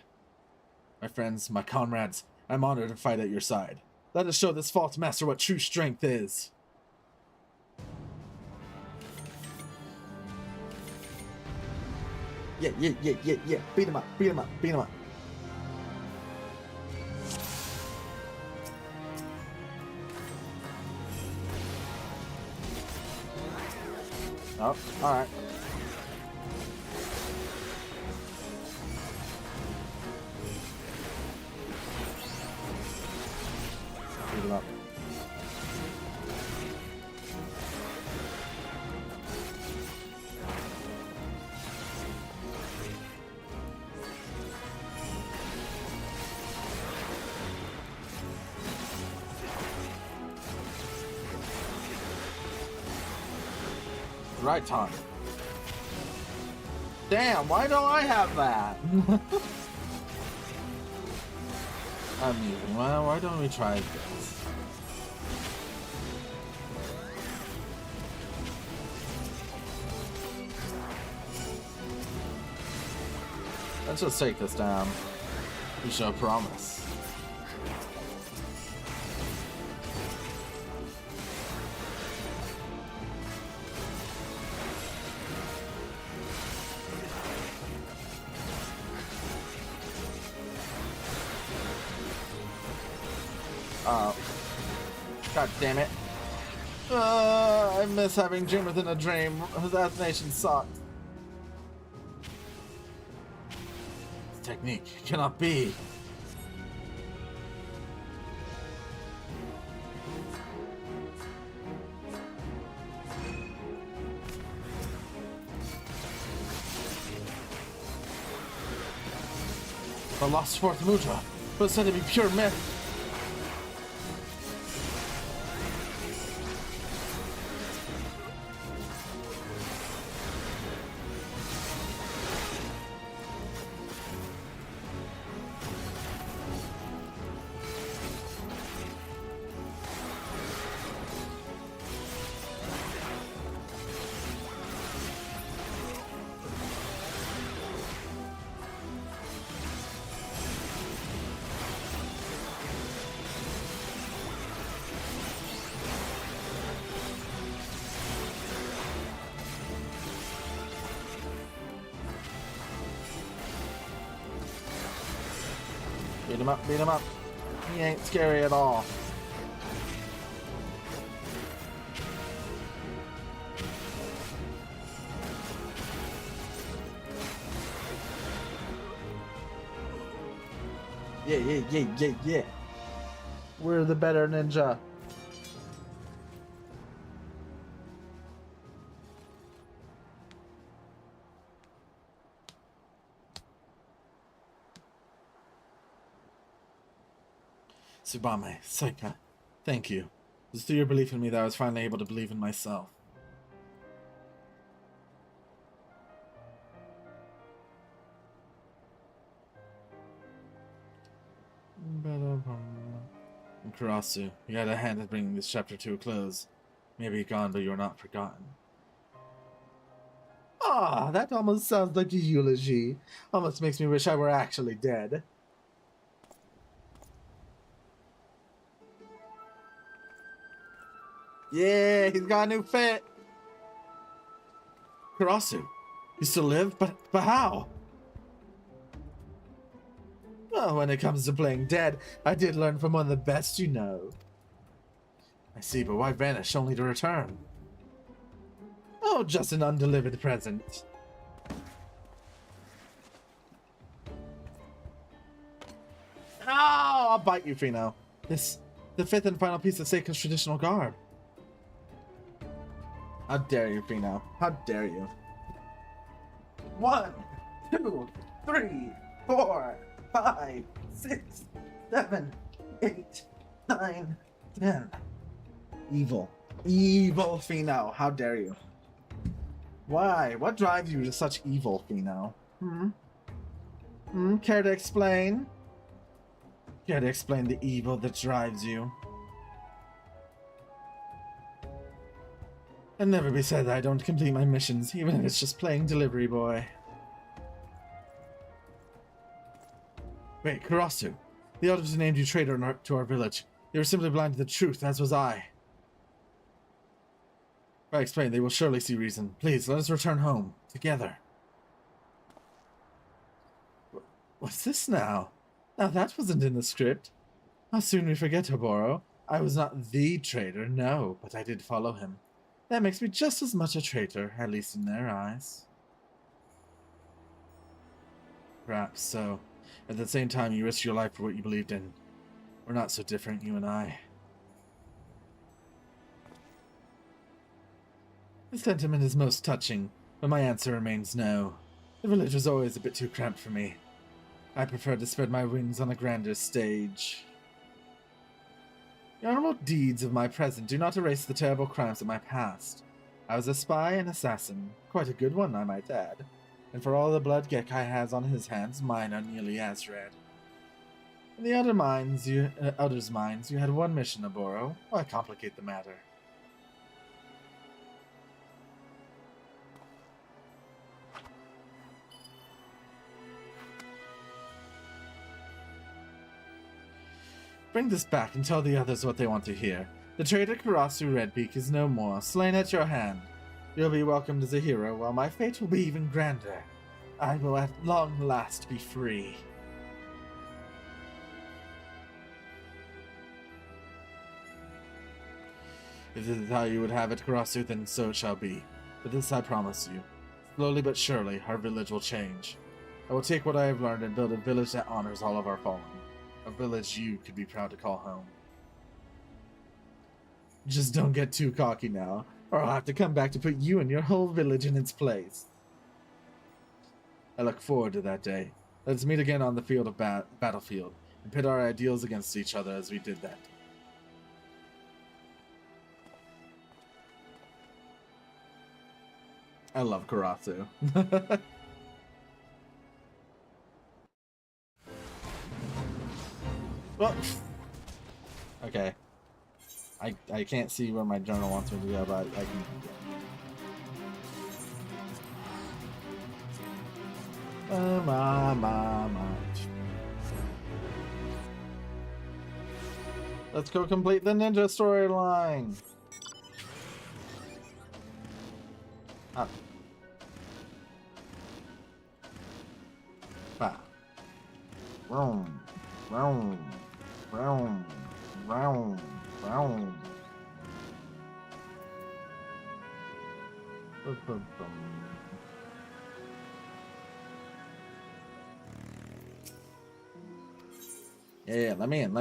My friends, my comrades, I'm honored to fight at your side. Let us show this false master what true strength is. Yeah. Beat him up. Oh, alright. right time. Damn, why don't I have that? Amusing. Well, why don't we try this? Let's just take this down. We show promise. God damn it. I miss having dream within a dream. Assassination sucks. This technique cannot be. The lost fourth mudra was said to be pure myth. Beat him up, beat him up. He ain't scary at all. Yeah. We're the better ninja. Tsubame, Saika, thank you. It was through your belief in me that I was finally able to believe in myself. And Kurasu, you had a hand in bringing this chapter to a close. Maybe gone, but you're not forgotten. Ah, that almost sounds like a eulogy. Almost makes me wish I were actually dead. Yeah, he's got a new fit. Kurasu, you still live? But how? Well, when it comes to playing dead, I did learn from one of the best you know. I see, but why vanish only to return? Oh, just an undelivered present. Oh, I'll bite you, Fino. The fifth and final piece of Seiko's traditional garb. How dare you, Fino? How dare you? 1, 2, 3, 4, 5, 6, 7, 8, 9, 10. Evil. Evil, Fino. How dare you? Why? What drives you to such evil, Fino? Care to explain? Care to explain the evil that drives you? It'll never be said that I don't complete my missions, even if it's just playing delivery boy. Wait, Kurasu. The elders named you traitor to our village. You were simply blind to the truth, as was I. If I explain, they will surely see reason. Please, let us return home, together. What's this now? Now that wasn't in the script. How soon we forget, Hoboro. I was not the traitor, no, but I did follow him. That makes me just as much a traitor, at least in their eyes. Perhaps so. At the same time, you risked your life for what you believed in. We're not so different, you and I. The sentiment is most touching, but my answer remains no. The village was always a bit too cramped for me. I prefer to spread my wings on a grander stage. The honorable deeds of my present do not erase the terrible crimes of my past. I was a spy and assassin, quite a good one, I might add. And for all the blood Gekkai has on his hands, mine are nearly as red. In the others' minds, you had one mission, Oboro. Why complicate the matter? Bring this back and tell the others what they want to hear. The traitor Karasu Redbeak is no more, slain at your hand. You'll be welcomed as a hero, while my fate will be even grander. I will at long last be free. If this is how you would have it, Karasu, then so it shall be. But this I promise you. Slowly but surely, our village will change. I will take what I have learned and build a village that honors all of our fallen. A village you could be proud to call home. Just don't get too cocky now, or I'll have to come back to put you and your whole village in its place. I look forward to that day. Let's meet again on the field of battlefield, and pit our ideals against each other as we did that. I love Karasu. Well, okay. I can't see where my journal wants me to go, but I can. Let's go complete the ninja storyline. Up. Bah. Vroom. Vroom. Vroom. Vroom. Vroom. Yeah, let me in.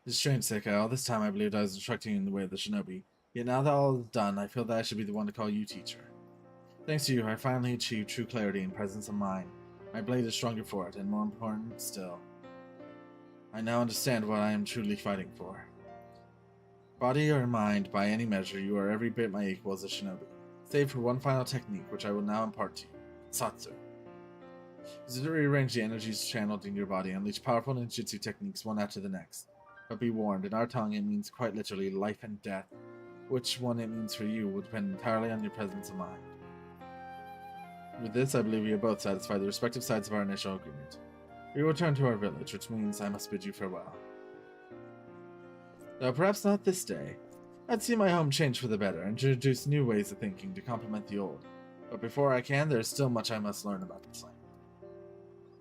It's strange, Sekai. All this time I believed I was instructing you in the way of the shinobi. Yet now that all is done, I feel that I should be the one to call you teacher. Thanks to you, I finally achieved true clarity and presence of mind. My blade is stronger for it, and more important still, I now understand what I am truly fighting for. Body or mind, by any measure, you are every bit my equal as a shinobi, save for one final technique which I will now impart to you, Satsu. Use it to rearrange the energies channeled in your body and unleash powerful ninjutsu techniques one after the next. But be warned, in our tongue it means quite literally life and death. Which one it means for you will depend entirely on your presence of mind. With this, I believe we are both satisfied the respective sides of our initial agreement. We will return to our village, which means I must bid you farewell. Though perhaps not this day. I'd see my home change for the better and introduce new ways of thinking to complement the old. But before I can, there is still much I must learn about this land.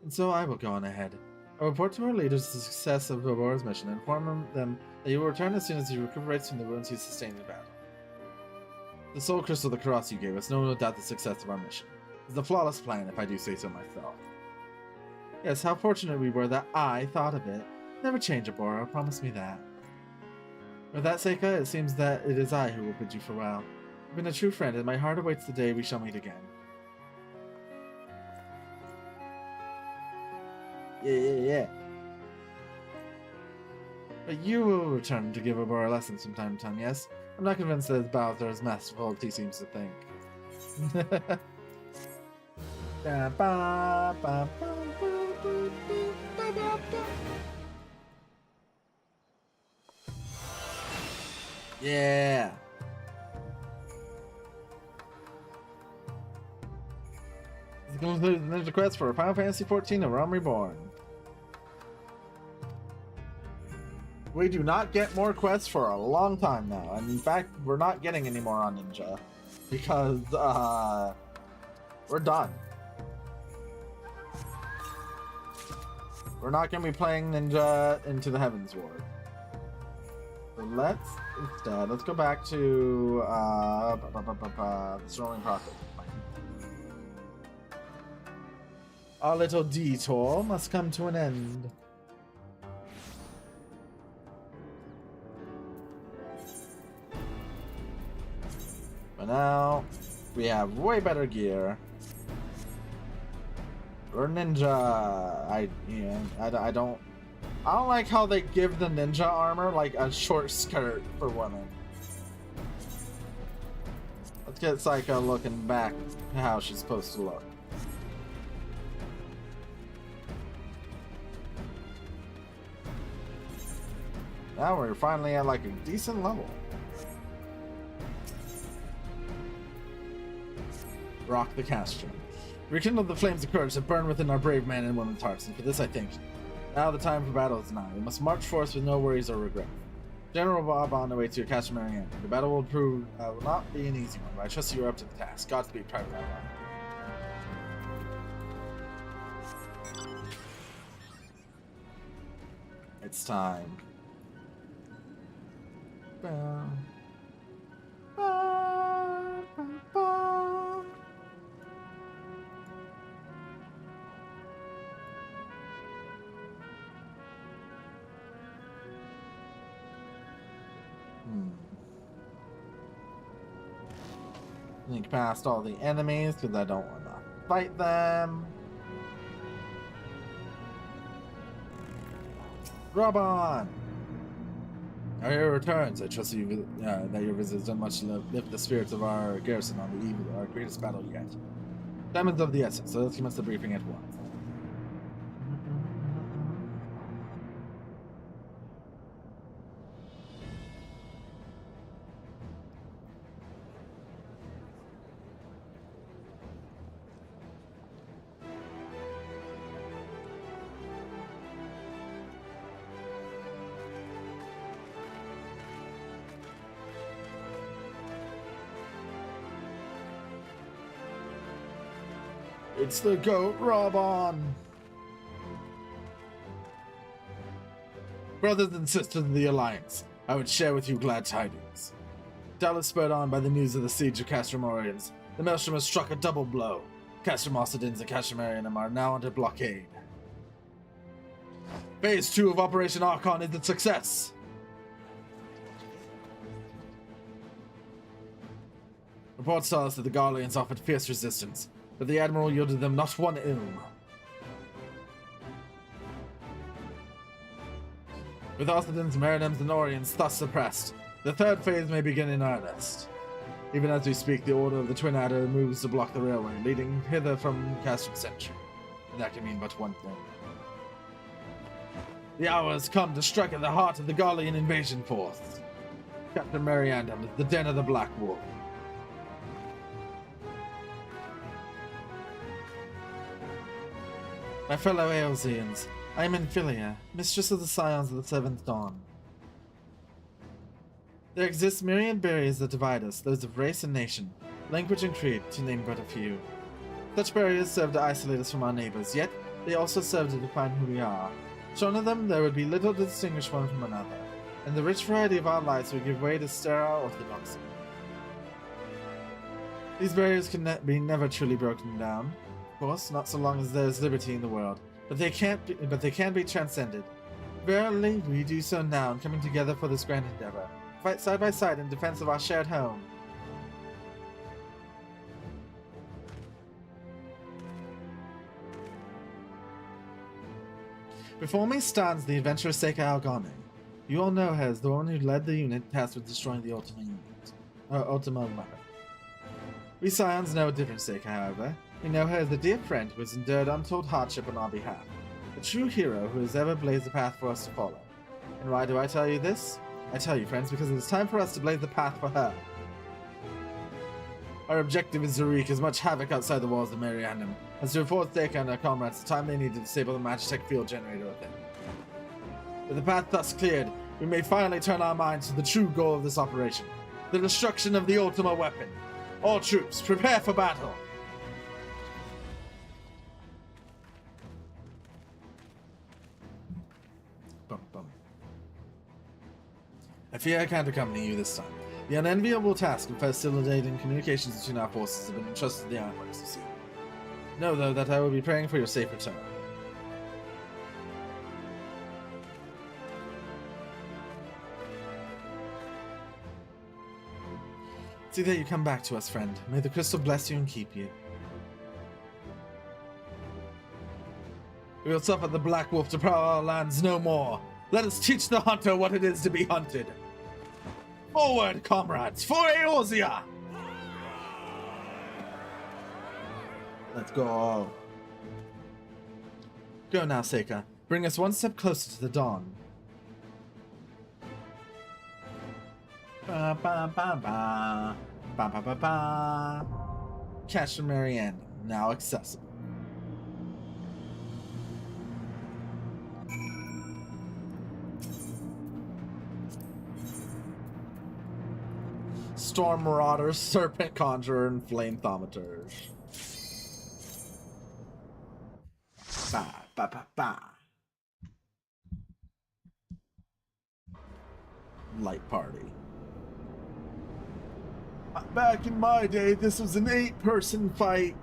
And so I will go on ahead. I'll report to our leaders the success of Oboro's mission and inform them that he will return as soon as he recuperates from the wounds he sustained in battle. The soul crystal the Karasu gave us no doubt the success of our mission. It's a flawless plan, if I do say so myself. Yes, how fortunate we were that I thought of it. Never change, Oboro, promise me that. With that, Seika, it seems that it is I who will bid you farewell. You've been a true friend, and my heart awaits the day we shall meet again. Yeah. But you will return to give Oboro lessons from time to time, yes? I'm not convinced that his bows are as masterful as he seems to think. Yeah. This concludes the Ninja Quest for Final Fantasy XIV: A Realm Reborn. We do not get more quests for a long time now, and in fact, we're not getting any more on Ninja because we're done. We're not going to be playing Ninja Into the Heavens Ward. So let's go back to the Storming Prophet. Our little detour must come to an end. For now, We have way better gear. Or ninja. I don't like how they give the ninja armor like a short skirt for women. Let's get Psycho looking back to how she's supposed to look. Now we're finally at like a decent level. Rock the Castrum. Rekindle the flames of courage that burn within our brave men and women's hearts, and for this I thank you. Now the time for battle is nigh. We must march forth with no worries or regret. General Bob on the way to your Castle Marianne. The battle will not be an easy one, but I trust you are up to the task. Godspeed, Private Ally. It's time. Sneak past all the enemies because I don't want to fight them. Robon! Our hero returns. I trust you that your visit has done much to lift the spirits of our garrison on the eve of our greatest battle yet. Diamonds of the essence, so let's commence the briefing at once. It's the GOAT, Robon! Brothers and sisters of the Alliance, I would share with you glad tidings. Doubtless spurred on by the news of the siege of Castrum Oriens, the Maelstrom has struck a double blow. Castrum Occidens and Castrum Arianum are now under blockade. Phase 2 of Operation Archon is a success! Reports tell us that the Garleans offered fierce resistance, but the Admiral yielded them not one ilm. With Occidens, Marinems, and Orients thus suppressed, the third phase may begin in earnest. Even as we speak, the Order of the Twin Adder moves to block the railway, leading hither from Castrum Century. And that can mean but one thing. The hour has come to strike at the heart of the Garlean invasion force. Captain Mariandam is the den of the Black Wolf. My fellow Eosians, I am Infilia, mistress of the scions of the Seventh Dawn. There exist myriad barriers that divide us, those of race and nation, language and creed, to name but a few. Such barriers serve to isolate us from our neighbors, yet they also serve to define who we are. Shorn of them, there would be little to distinguish one from another, and the rich variety of our lives would give way to sterile orthodoxy. These barriers can be never truly broken down. Of course, not so long as there is liberty in the world, but they can be transcended. Verily, we do so now in coming together for this grand endeavor, fight side by side in defense of our shared home. Before me stands the adventurous Seika Algone. You all know her as the one who led the unit tasked with destroying the Ultima weapon. We Scions know a different Seika, however. We know her as the dear friend who has endured untold hardship on our behalf, a true hero who has ever blazed the path for us to follow. And why do I tell you this? I tell you, friends, because it is time for us to blaze the path for her. Our objective is to wreak as much havoc outside the walls of Marianum as to afford Seika and her comrades the time they need to disable the Magitech field generator within. With the path thus cleared, we may finally turn our minds to the true goal of this operation, the destruction of the Ultima weapon. All troops, prepare for battle! I fear I can't accompany you this time. The unenviable task of facilitating communications between our forces has been entrusted to the Ironworks, you see. Know, though, that I will be praying for your safe return. See that you come back to us, friend. May the crystal bless you and keep you. We will suffer the Black Wolf to prowl our lands no more. Let us teach the hunter what it is to be hunted. Forward, comrades, for Eorzea! Let's go. Go now, Seika. Bring us one step closer to the dawn. Ba ba ba ba. Ba ba ba ba. Catch the Marianne, now accessible. Storm Marauders, Serpent Conjurer, and Flame Thaumaturs. Ba ba ba ba. Light party. Back in my day, this was an 8-person fight.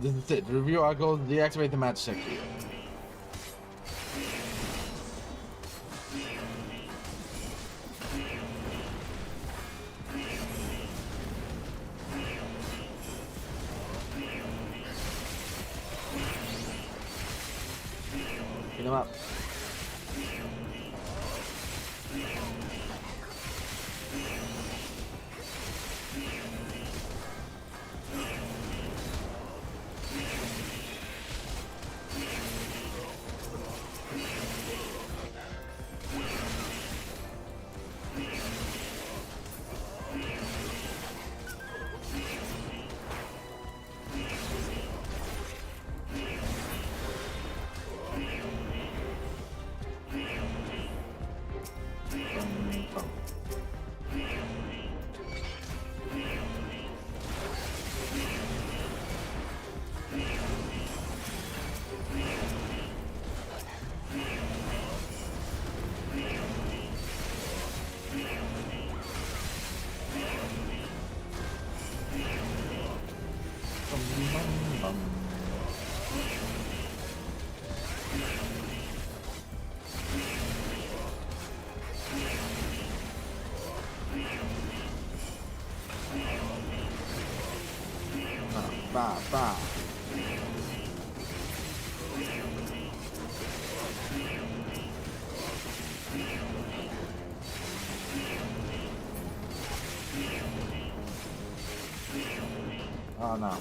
This is it. Review our goal, deactivate the match check here. Beat him up. Ba, ba. Oh no.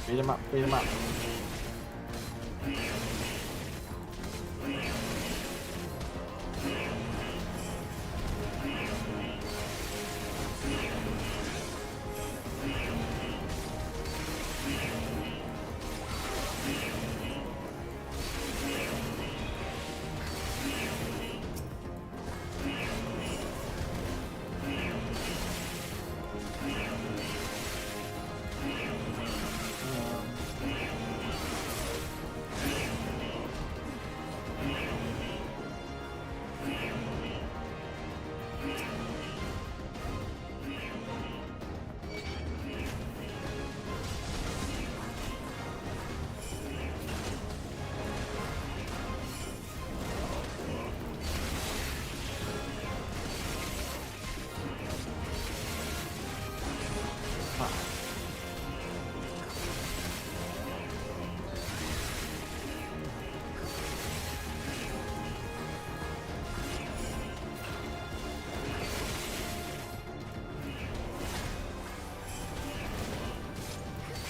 Beat him up, beat him up.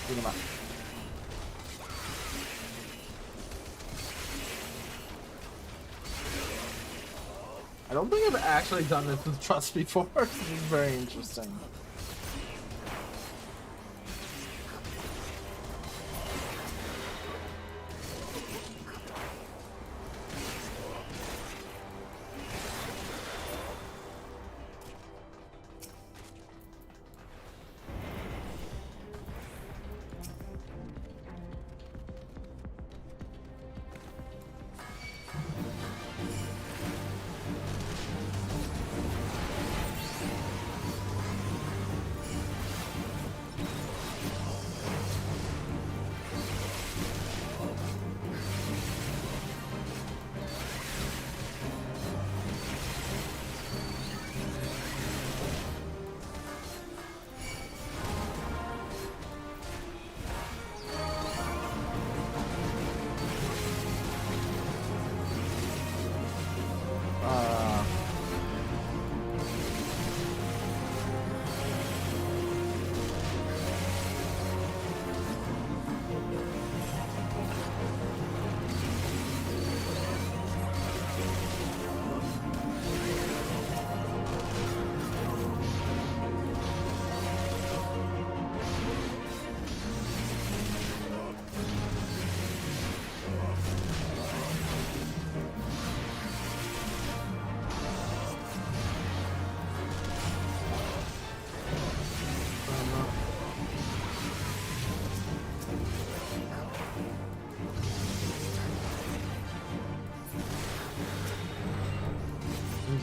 Beat him up. I don't think I've actually done this with Trust before. This is very interesting.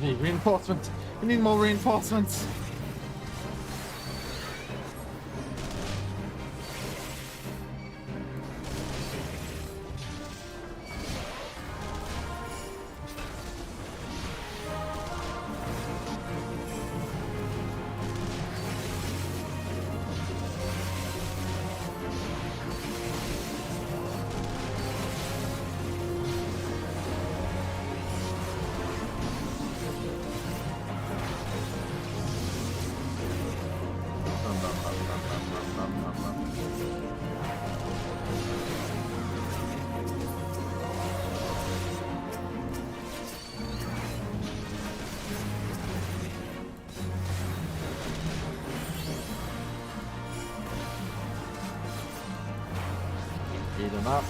need reinforcements. We need more reinforcements. Eat them up.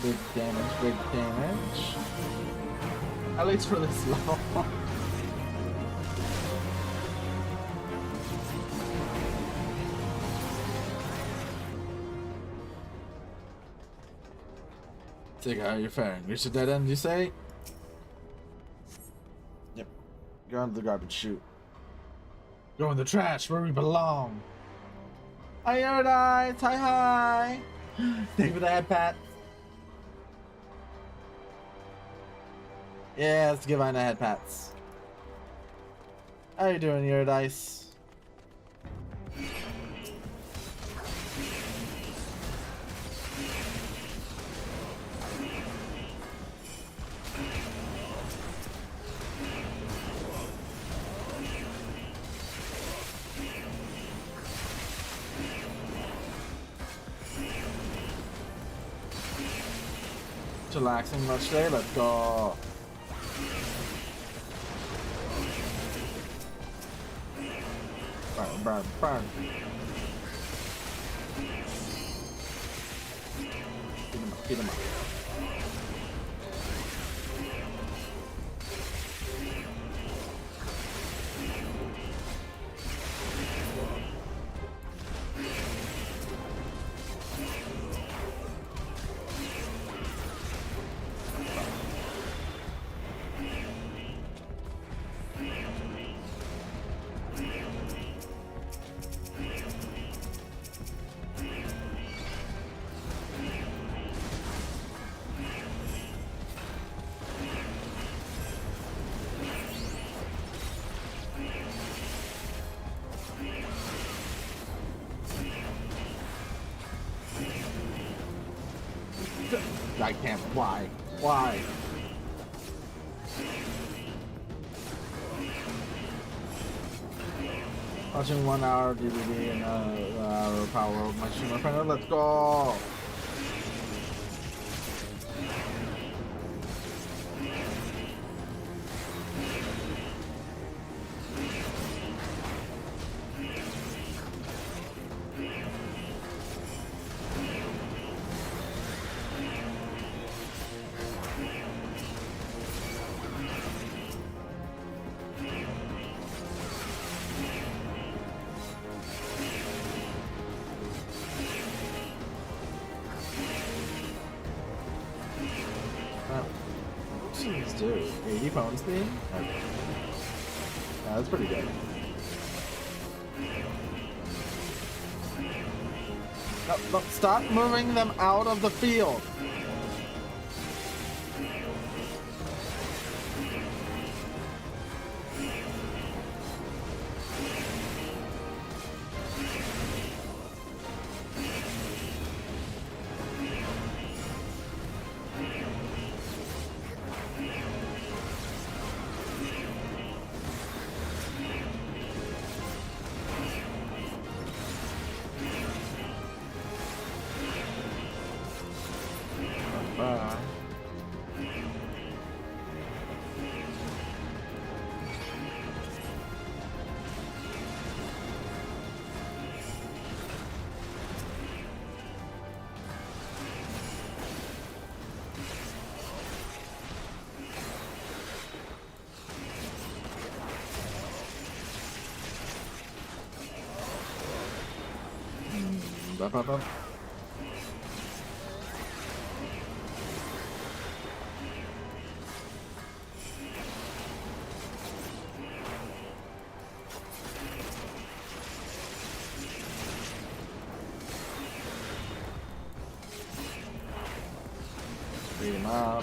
Big damage, big damage. At least for this level. Take how you're faring. Reach a dead end, you say? Yep. Go into the garbage chute. Go in the trash where we belong. Hi, Eurydice! Hi, hi! Thank you for the head pat. Yeah, let's give Ina head pats. How you doing, Eurydice? Chillaxing much today? Let's go. Burn, burn, burn. Beat him up, beat him up. I can't. Why? Why? Watching 1 hour DVD and hour power of my streamer friend. Let's go! Do 80 phone speed? Okay. That's pretty good. No, stop moving them out of the field. Ba-ba-ba. Beat him up.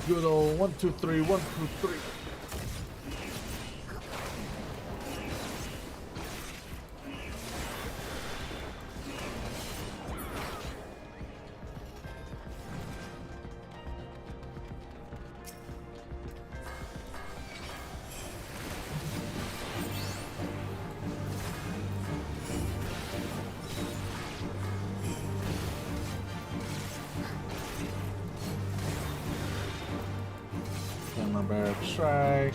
Good old 1, 2, 3, 1, 2, 3. Barrack strike.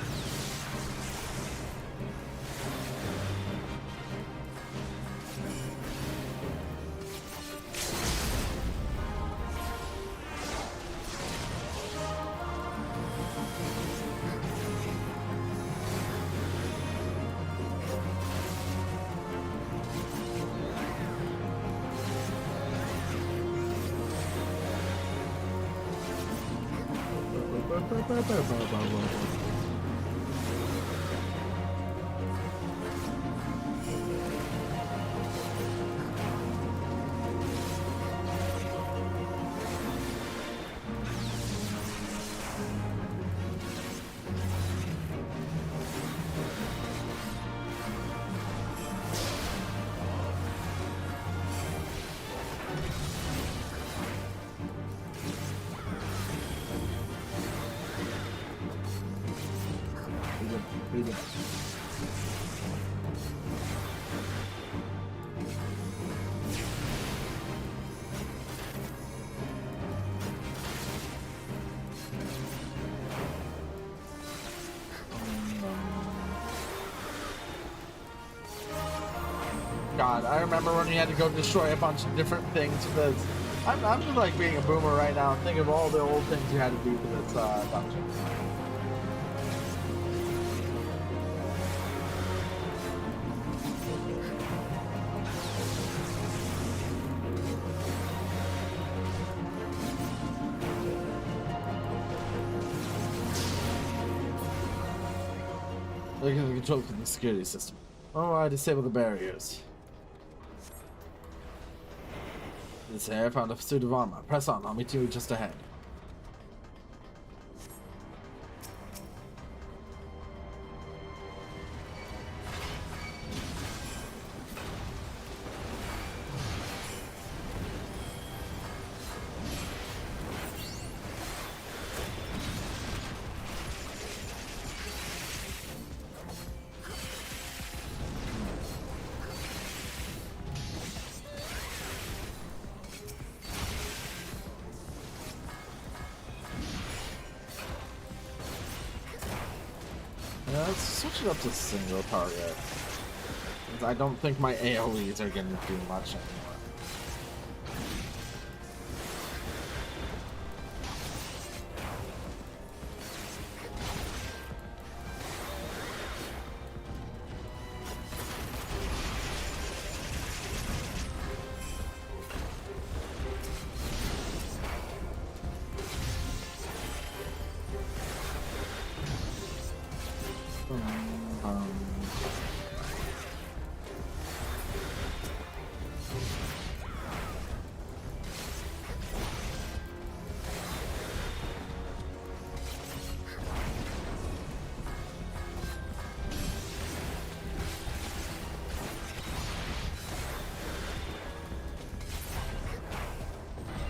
God, I remember when you had to go destroy a bunch of different things for this. I'm just like being a boomer right now and think of all the old things you had to do for this dungeon. Look at the control from the security system. Oh, I disable the barriers. This here, I found a suit of armor. Press on, I'll meet you just ahead. Let's switch it up to single target. I don't think my AoEs are going to do much anymore.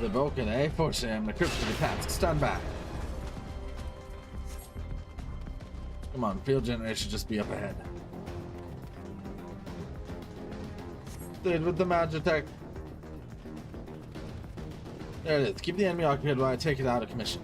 The Vulcan, eh? Fortunately, I'm equipped for the task. Stand back. Come on, field generation should just be up ahead. Stayed with the Magitech. There it is. Keep the enemy occupied while I take it out of commission.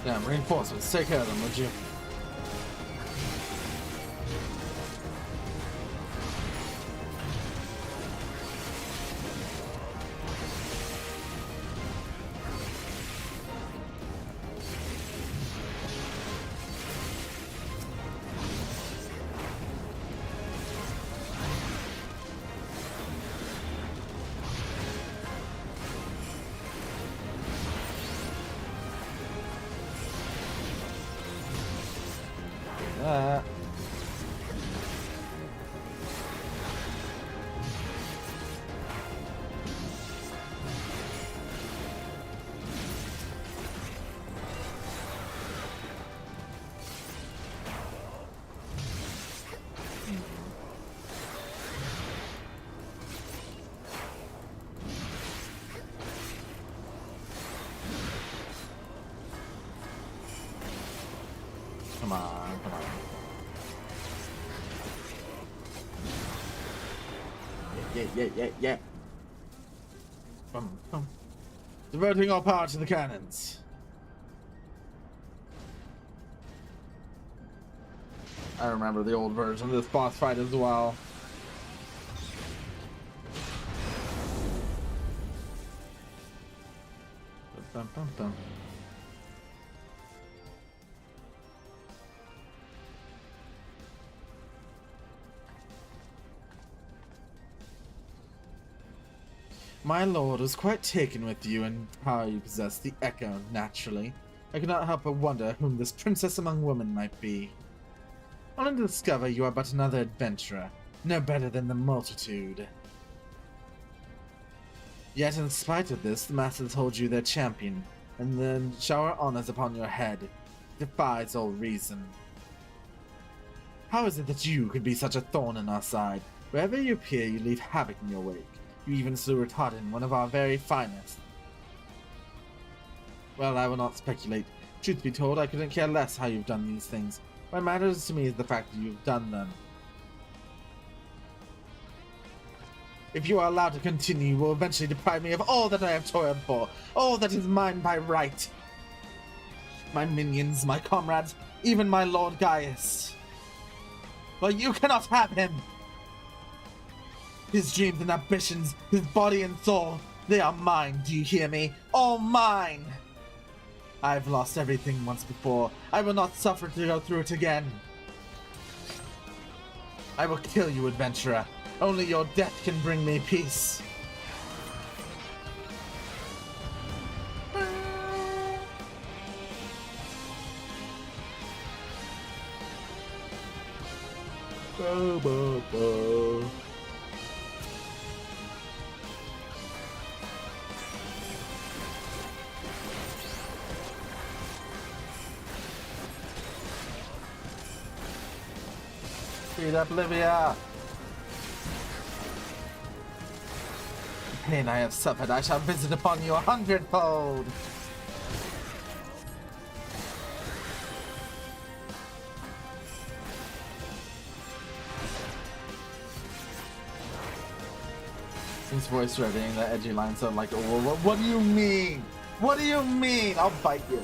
Damn, reinforcements, take care of them, would you? Come on, come on. Yeah. Come. Diverting all power to the cannons. I remember the old version of this boss fight as well. Bum, bum, bum. My lord was quite taken with you and how you possess the echo, naturally. I could not help but wonder whom this princess among women might be. Only to discover you are but another adventurer, no better than the multitude. Yet in spite of this, the masses hold you their champion, and then shower honors upon your head. Defies all reason. How is it that you could be such a thorn in our side? Wherever you appear, you leave havoc in your wake. You even slew Retardin, one of our very finest. Well, I will not speculate. Truth be told, I couldn't care less how you've done these things. What matters to me is the fact that you've done them. If you are allowed to continue, you will eventually deprive me of all that I have toiled for, all that is mine by right. My minions, my comrades, even my Lord Gaius. But you cannot have him! His dreams and ambitions, his body and soul, they are mine, do you hear me? All mine! I've lost everything once before. I will not suffer to go through it again. I will kill you, adventurer. Only your death can bring me peace. Bo, bo, bo. Speed up, Livia! The pain I have suffered, I shall visit upon you 100-fold! Since voice reading, that edgy line sound like, oh, what do you mean? What do you mean? I'll bite you.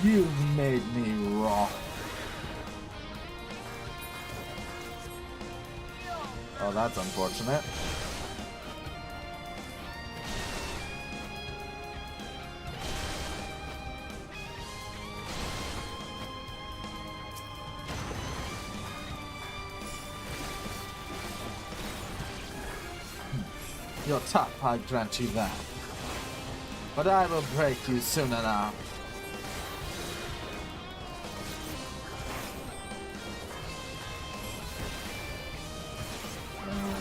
You've made me raw. Oh, that's unfortunate. You're tough, I grant you that. But I will break you soon enough.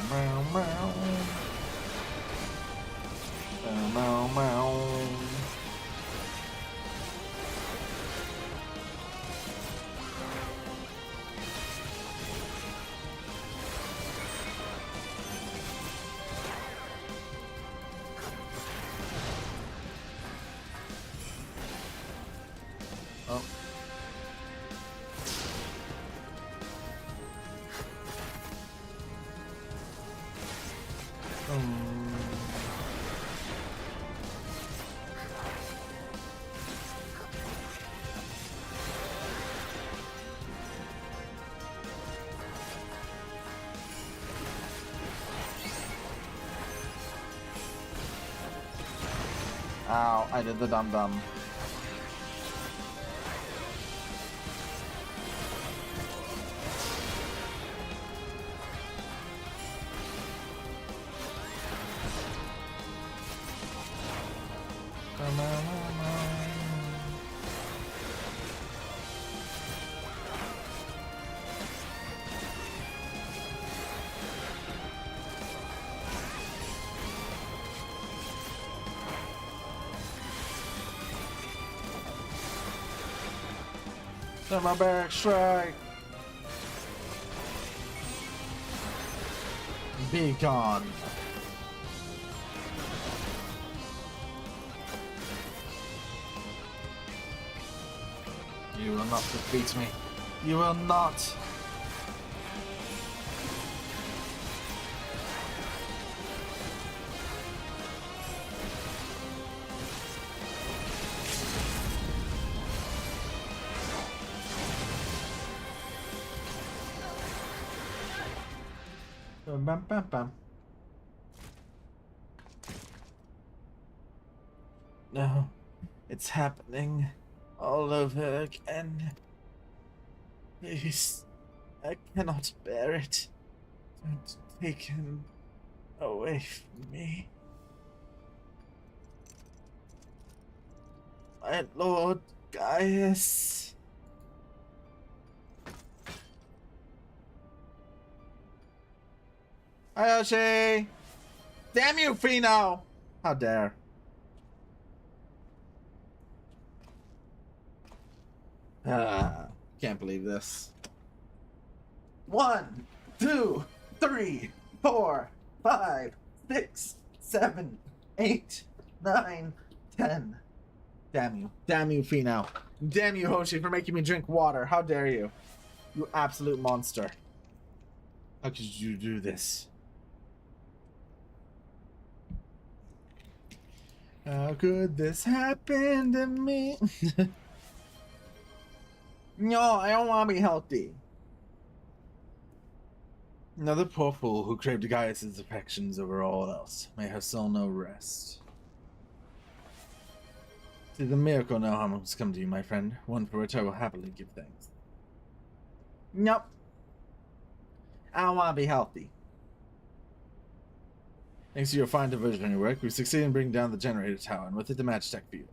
Meow, meow. Meow, meow, meow. Ow, I did the dum-dum. Barbaric strike. Be gone. You will not defeat me. You will not. Bam, bam, bam. No, it's happening all over again. Please, I cannot bear it. Don't take him away from me. My Lord Gaius. Hi, Yoshi! Damn you, Fino! How dare. Can't believe this. 1, 2, 3, 4, 5, 6, 7, 8, 9, 10. Damn you. Damn you, Fino. Damn you, Hoshi, for making me drink water. How dare you? You absolute monster. How could you do this? How could this happen to me? No, I don't want to be healthy. Another poor fool who craved Gaius' affections over all else. May her soul know rest. See, the miracle now has come to you, my friend. One for which I will happily give thanks. Nope. I don't want to be healthy. Thanks to your fine diversionary work, we succeeded in bringing down the generator tower, and with it the Magitech field.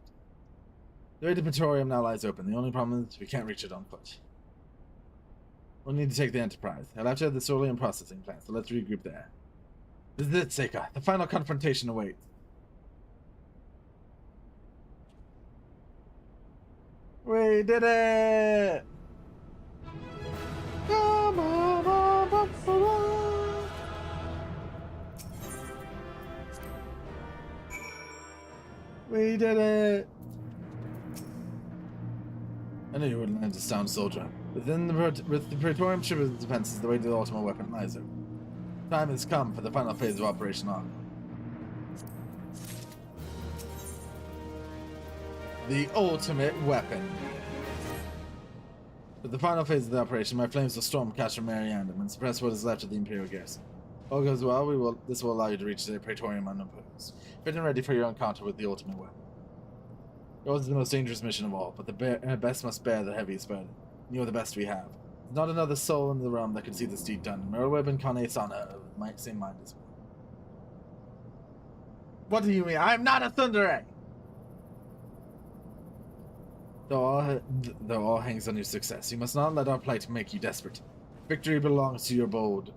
The way to Praetorium now lies open. The only problem is we can't reach it on foot. We'll need to take the Enterprise. I'll have to have the Cerulean processing plant, so let's regroup there. This is it, Seika. The final confrontation awaits. We did it! We did it! I knew you wouldn't land a sound soldier. With the Praetorium ship of defenses, the way to the Ultima weapon lies open. Time has come for the final phase of Operation Arc. The ultimate weapon. With the final phase of the operation, my flames will storm Castle Mariandum and suppress what is left of the Imperial garrison. All goes well, this will allow you to reach the Praetorium unopposed. Fit and ready for your encounter with the ultimate weapon. Yours is the most dangerous mission of all, but the best must bear the heaviest burden. You are the best we have. There's not another soul in the realm that can see this deed done. Merweb and Kane Sana of same mind as me. What do you mean? I am not a Thundere! Though all hangs on your success, you must not let our plight make you desperate. Victory belongs to the bold,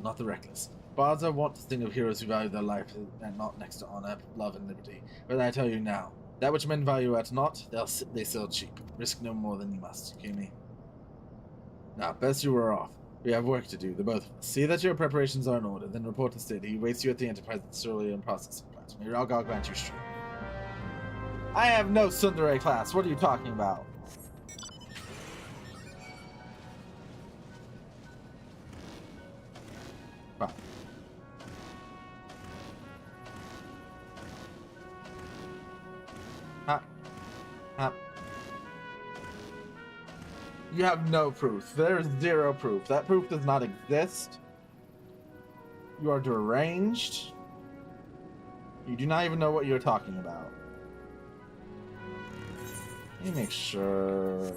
not the reckless. Bards are wont to think of heroes who value their life and not next to honor, love, and liberty. But I tell you now, that which men value at naught, they sell cheap. Risk no more than you must, you hear me? Now, best you were off. We have work to do, the both of us. See that your preparations are in order, then report to Sid. He waits you at the Enterprise at the Cerulean processing plant. May Ralgar grant you strength. I have no Tsundere class. What are you talking about? Fine. You have no proof. There is zero proof. That proof does not exist. You are deranged. You do not even know what you're talking about. Let me make sure.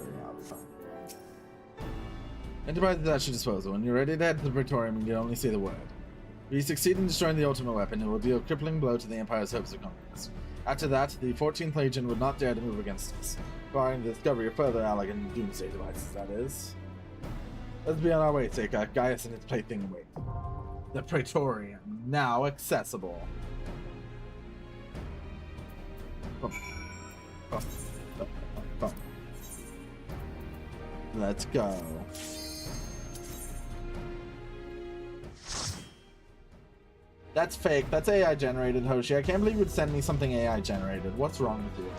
Enterprise is at your disposal. When you're ready to head to the Praetorium, you can only say the word. If you succeed in destroying the Ultima weapon, it will deal a crippling blow to the Empire's hopes of conquest. After that, the 14th Legion would not dare to move against us, barring the discovery of further Allagan doomsday devices, that is. Let's be on our way, Seika. Gaius and his plaything wait. The Praetorium, now accessible. Let's go. That's fake. That's AI generated, Hoshi. I can't believe you'd send me something AI generated. What's wrong with you?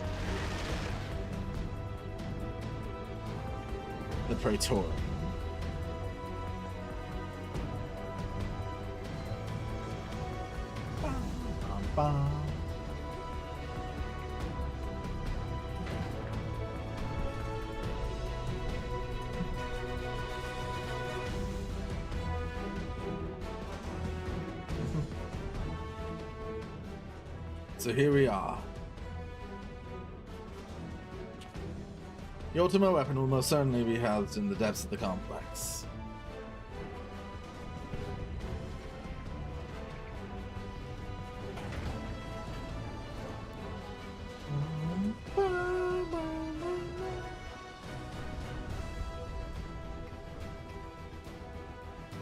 The Praetorium. So here we are. The Ultima weapon will most certainly be housed in the depths of the complex.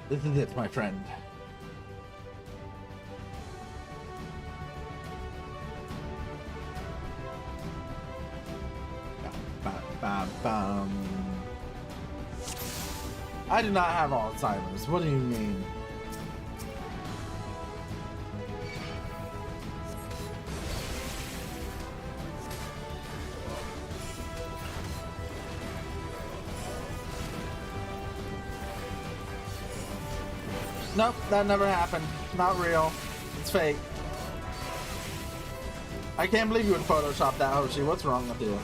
This is it, my friend. I do not have Alzheimer's. What do you mean? Nope, that never happened. Not real. It's fake. I can't believe you would Photoshop that, Hoshi. What's wrong with you?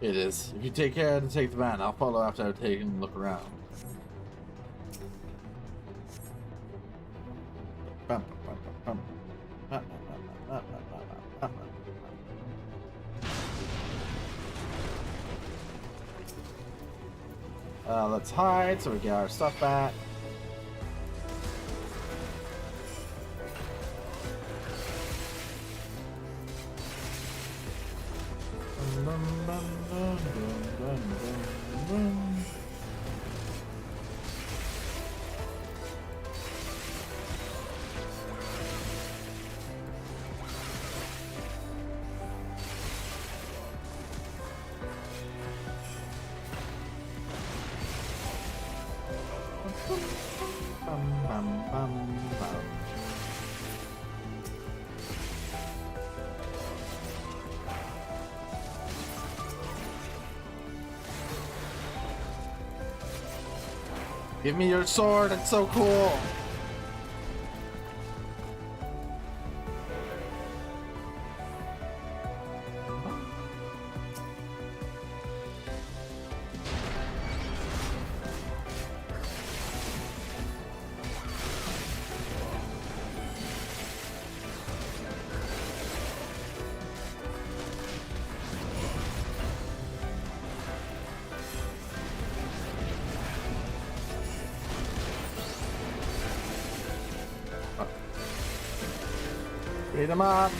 It is. If you take care to take the van, I'll follow after I've taken a look around. Let's hide so we get our stuff back. Give me your sword, it's so cool. Beat him up.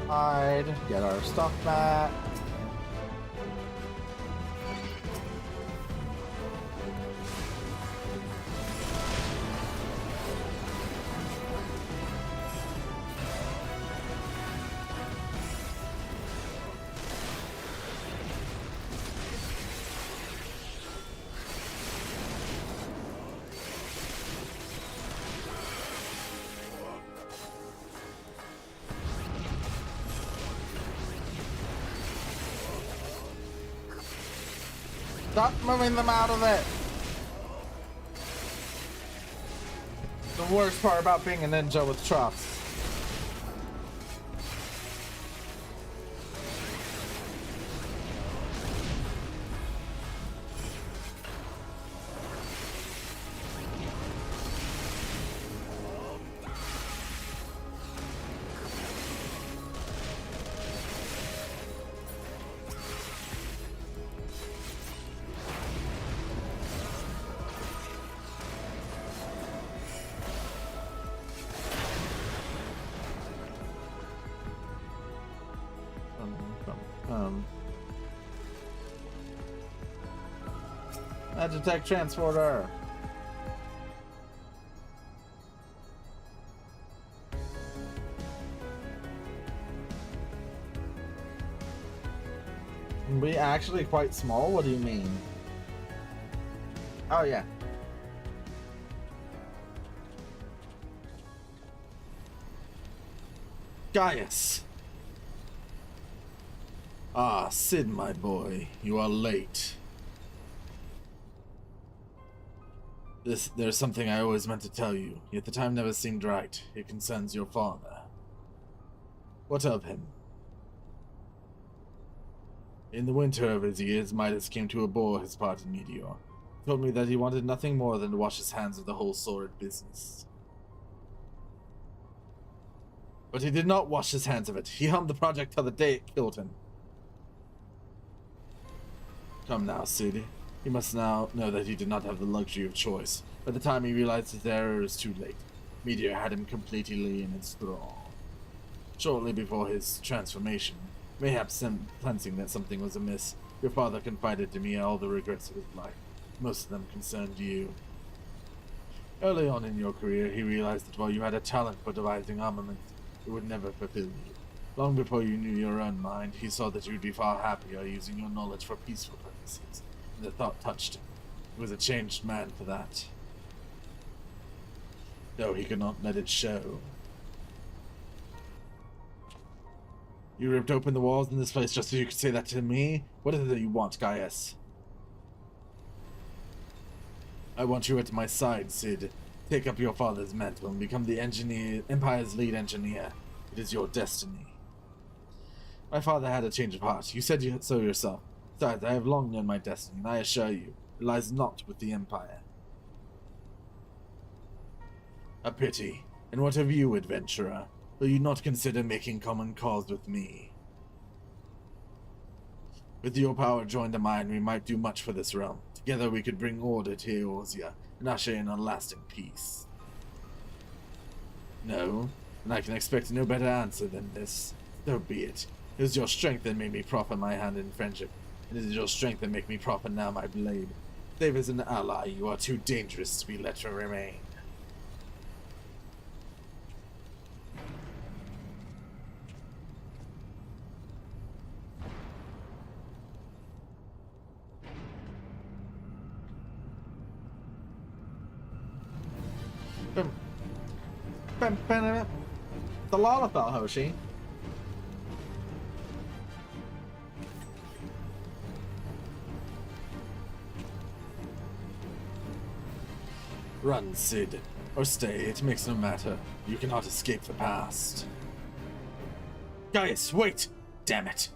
Hide, get our stuff back. Stop moving them out of it! The worst part about being a ninja with trust. Agitech transporter. We actually quite small? What do you mean? Oh yeah. Gaius. Ah, Sid, my boy, you are late. There's something I always meant to tell you, yet the time never seemed right. It concerns your father. What of him? In the winter of his years, Midas came to abhor his part in Meteor. He told me that he wanted nothing more than to wash his hands of the whole sordid business. But he did not wash his hands of it. He helmed the project till the day it killed him. Come now, Sid. He must now know that he did not have the luxury of choice. By the time he realized his error, it was too late. Meteor had him completely in its thrall. Shortly before his transformation, mayhap sensing that something was amiss, your father confided to me all the regrets of his life. Most of them concerned you. Early on in your career, he realized that while you had a talent for devising armaments, it would never fulfill you. Long before you knew your own mind, he saw that you would be far happier using your knowledge for peaceful purposes. The thought touched him. He was a changed man for that. Though he could not let it show. You ripped open the walls in this place just so you could say that to me? What is it that you want, Gaius? I want you at my side, Sid. Take up your father's mantle and become the Empire's lead engineer. It is your destiny. My father had a change of heart. You said so yourself. Besides, I have long known my destiny, and I assure you, it lies not with the Empire. A pity. And what of you, adventurer? Will you not consider making common cause with me? With your power joined to mine, we might do much for this realm. Together we could bring order to Eorzea and usher in a lasting peace. No, and I can expect no better answer than this. So be it. It was your strength that made me proffer my hand in friendship. It is your strength that make me proffer now my blade. Save as an ally, you are too dangerous to be let to remain. The Lalafell, Hoshi. Run, Sid. Or stay, it makes no matter. You cannot escape the past. Gaius, wait! Damn it!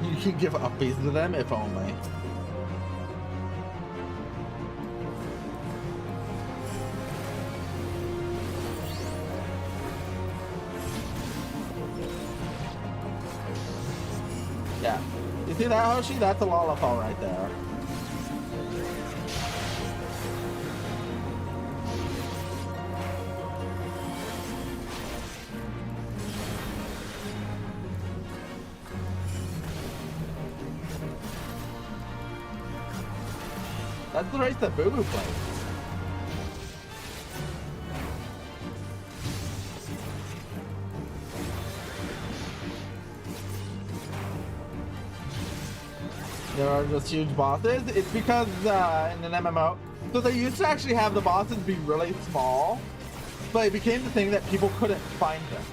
You can give upbeats to them, if only. Yeah. You see that, Hoshi? That's a Lalafell right there. That's the race that Boo Boo plays. There are just huge bosses. It's because in an MMO, so they used to actually have the bosses be really small, but it became the thing that people couldn't find them.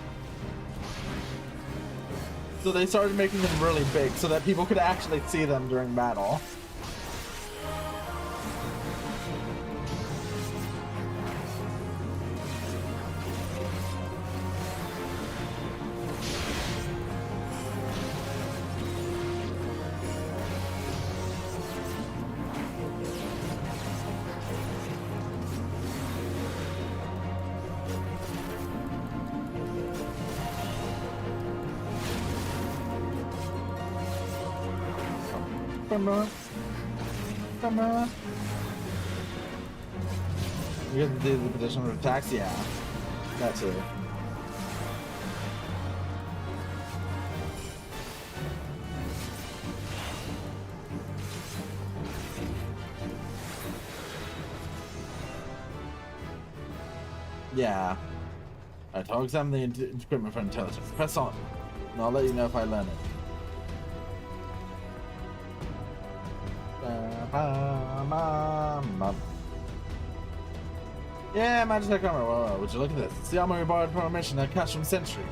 So they started making them really big so that people could actually see them during battle. Come on. You have to do the position of attacks, yeah. That too. Yeah. Alright, I'll examine the equipment for intelligence. Press on. And I'll let you know if I learn it. Yeah, Magitech armor. Whoa, would you look at this? It's the armor we borrowed from our mission at Cashroom Century.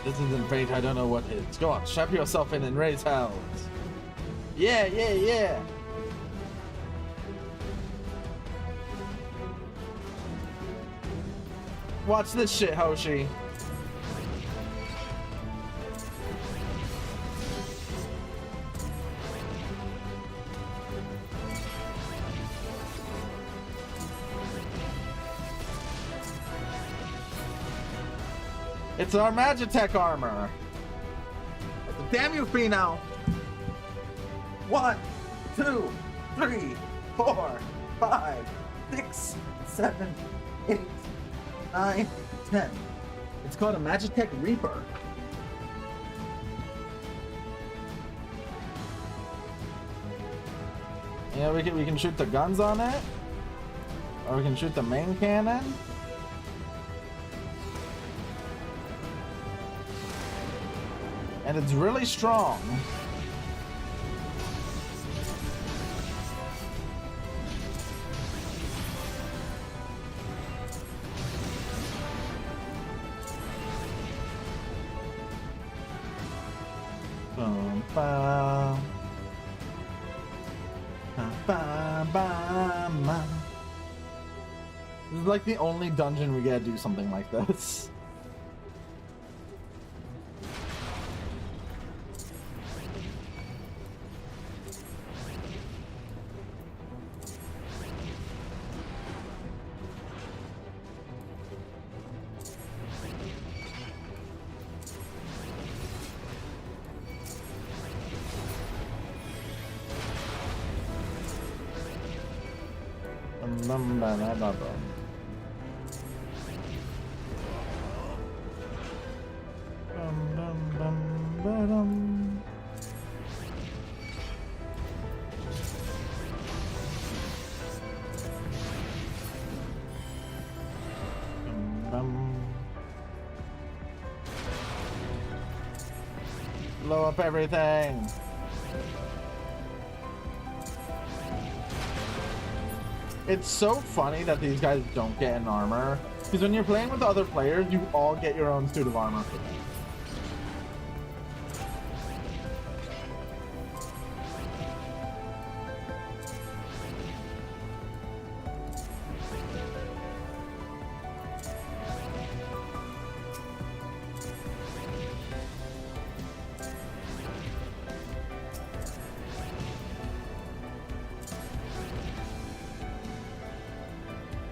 This isn't fate, I don't know what is. Go on, strap yourself in and raise hells. Yeah, yeah, yeah. Watch this shit, Hoshi. It's our Magitech armor. Damn you, Fino. 1, 2, 3, 4, 5, 6, 7, 8, 9, 10. It's called a Magitech Reaper. Yeah, we can shoot the guns on it, or we can shoot the main cannon. And it's really strong. This is like the only dungeon we gotta do something like this. Blow up everything. It's so funny that these guys don't get an armor, because when you're playing with other players, you all get your own suit of armor.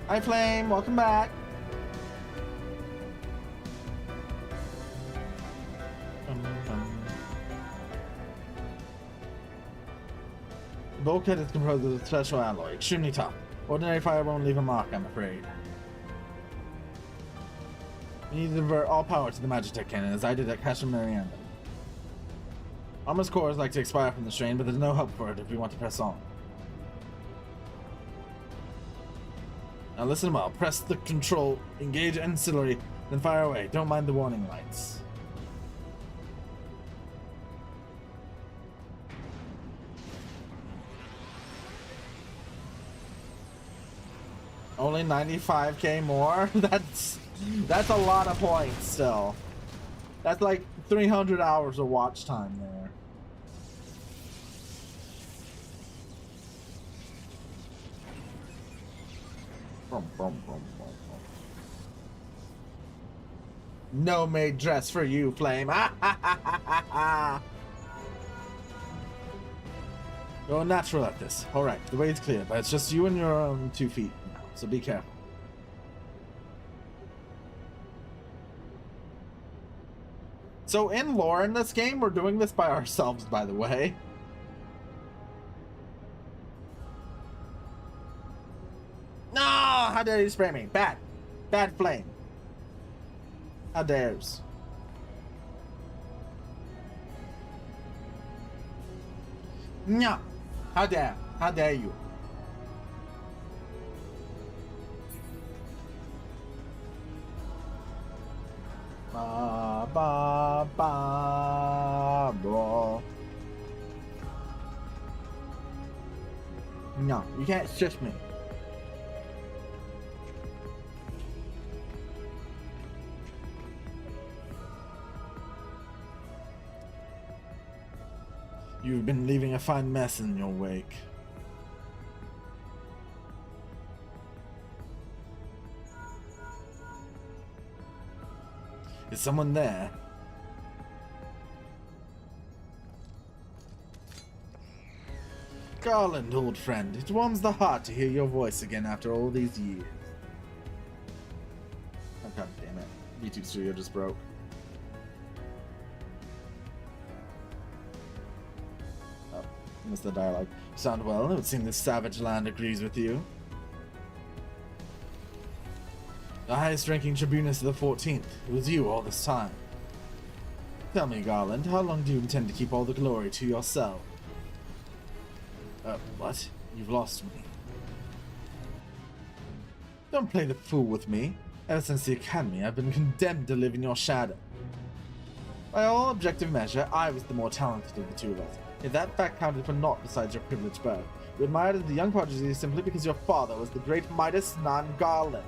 Hi Flame, welcome back. The bulkhead is composed of a special alloy, extremely tough. Ordinary fire won't leave a mark, I'm afraid. We need to divert all power to the Magitech cannon, as I did at Castle Mariana. Armor's cores like to expire from the strain, but there's no help for it if we want to press on. Now listen well, press the control, engage ancillary, then fire away. Don't mind the warning lights. Only 95k more? That's a lot of points still. That's like 300 hours of watch time there. No made dress for you, Flame. You're natural at this. Alright, the way's clear, but it's just you and your own 2 feet now, so be careful. So in lore in this game, we're doing this by ourselves, by the way. No! How dare you spray me? Bad. Bad Flame. How dares. No. How dare. How dare you. Ba ba ba bro. No, you can't shush me. You've been leaving a fine mess in your wake. Is someone there? Garland, old friend, it warms the heart to hear your voice again after all these years. Oh, god damn it. YouTube Studio just broke. Missed the dialogue. You sound well. It would seem this savage land agrees with you. The highest ranking tribunus of the 14th. It was you all this time. Tell me, Garland, how long do you intend to keep all the glory to yourself? What? You've lost me. Don't play the fool with me. Ever since the academy, I've been condemned to live in your shadow. By all objective measure, I was the more talented of the two of us. If that fact counted for naught besides your privileged birth, you admired the young prodigy simply because your father was the great Midas non-Garland.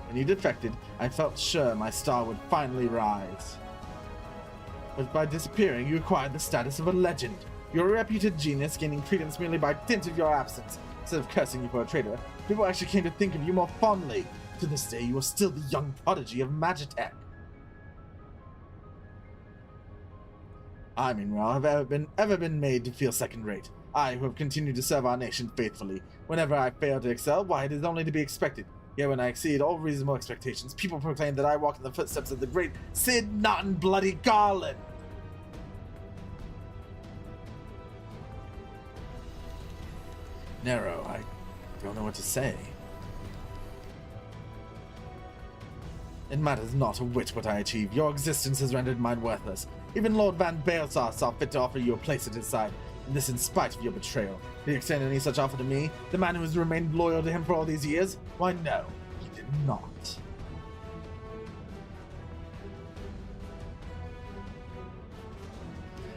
When you defected, I felt sure my star would finally rise. But by disappearing, you acquired the status of a legend. You're a reputed genius, gaining credence merely by dint of your absence. Instead of cursing you for a traitor, people actually came to think of you more fondly. To this day, you are still the young prodigy of Magitech. I, meanwhile, have ever been made to feel second-rate. I, who have continued to serve our nation faithfully. Whenever I fail to excel, why, it is only to be expected. Yet when I exceed all reasonable expectations, people proclaim that I walk in the footsteps of the great Sid Naughton Bloody Garland. Nero, I don't know what to say. It matters not a whit what I achieve. Your existence has rendered mine worthless. Even Lord Van Baelsar saw fit to offer you a place at his side, and this in spite of your betrayal. Did he extend any such offer to me, the man who has remained loyal to him for all these years? Why, no, he did not.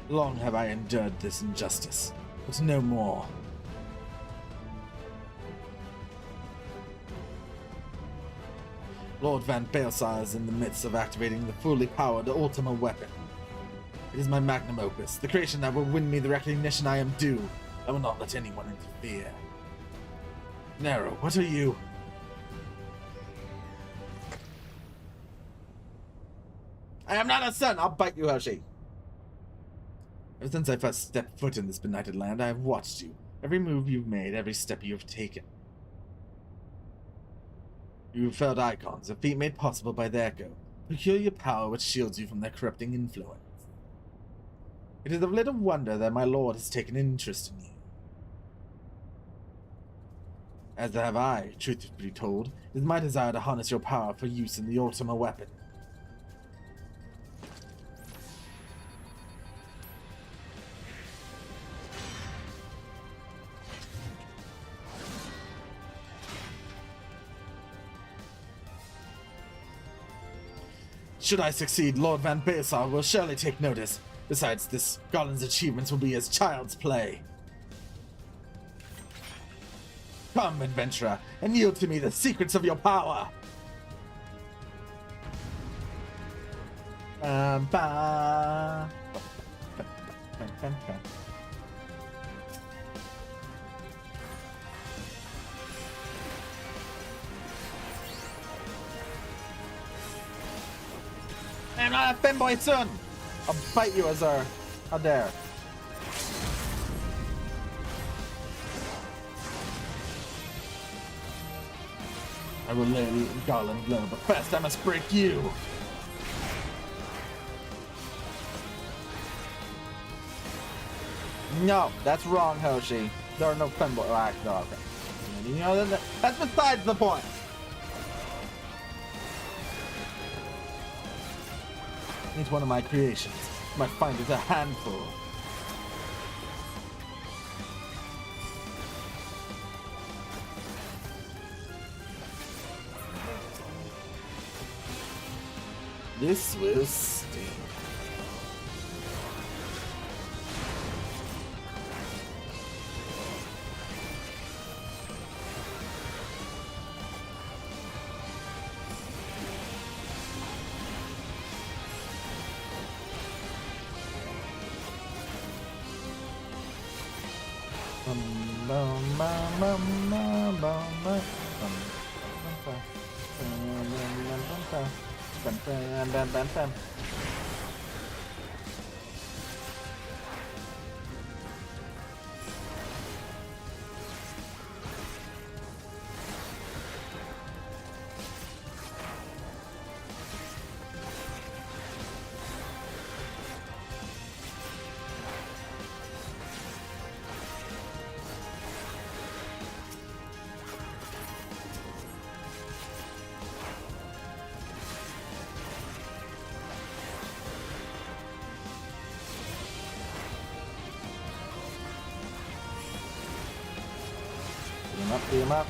Long have I endured this injustice, but no more. Lord Van Baelsar is in the midst of activating the fully powered Ultima weapon. It is my magnum opus, the creation that will win me the recognition I am due. I will not let anyone interfere. Nero, what are you? I am not a son! I'll bite you, Hershey! Ever since I first stepped foot in this benighted land, I have watched you. Every move you've made, every step you have taken. You have felt icons, a feat made possible by the Echo, a peculiar power which shields you from their corrupting influence. It is of little wonder that my lord has taken interest in you. As have I, truth to be told. It is my desire to harness your power for use in the Ultima weapon. Should I succeed, Lord Van Baelsar will surely take notice. Besides, this Garland's achievements will be as child's play. Come, adventurer, and yield to me the secrets of your power. Ba. I'm not a femboy son! I'll bite you, Azar. How dare. I will lay Garland low, but first I must break you! No, that's wrong, Hoshi. There are no femboy. Oh, actually, no, okay. You know, that's besides the point! Each one of my creations you might find is a handful. This will sting. Bam. Beat him up.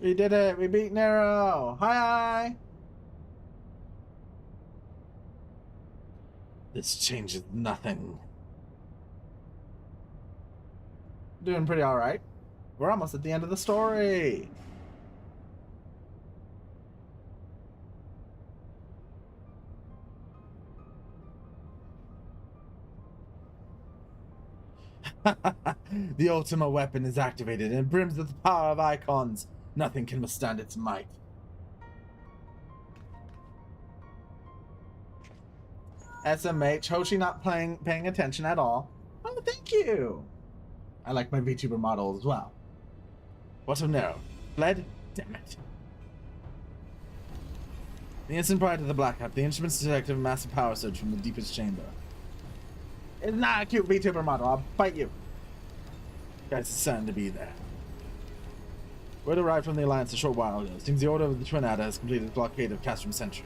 We did it! We beat Nero! Hi! This changes nothing. Doing pretty alright. We're almost at the end of the story. The Ultima weapon is activated and brims with the power of icons. Nothing can withstand its might. SMH, Hoshi not paying attention at all. Oh, thank you. I like my VTuber model as well. What of Nero? Fled? Damn it. The instant prior to the blackout, the instruments detected a massive power surge from the deepest chamber. It's not a cute VTuber model. I'll bite you. Guys, it's certain to be there. Word arrived from the Alliance a short while ago. Seems the Order of the Twin Adder has completed the blockade of Castrum Sentry.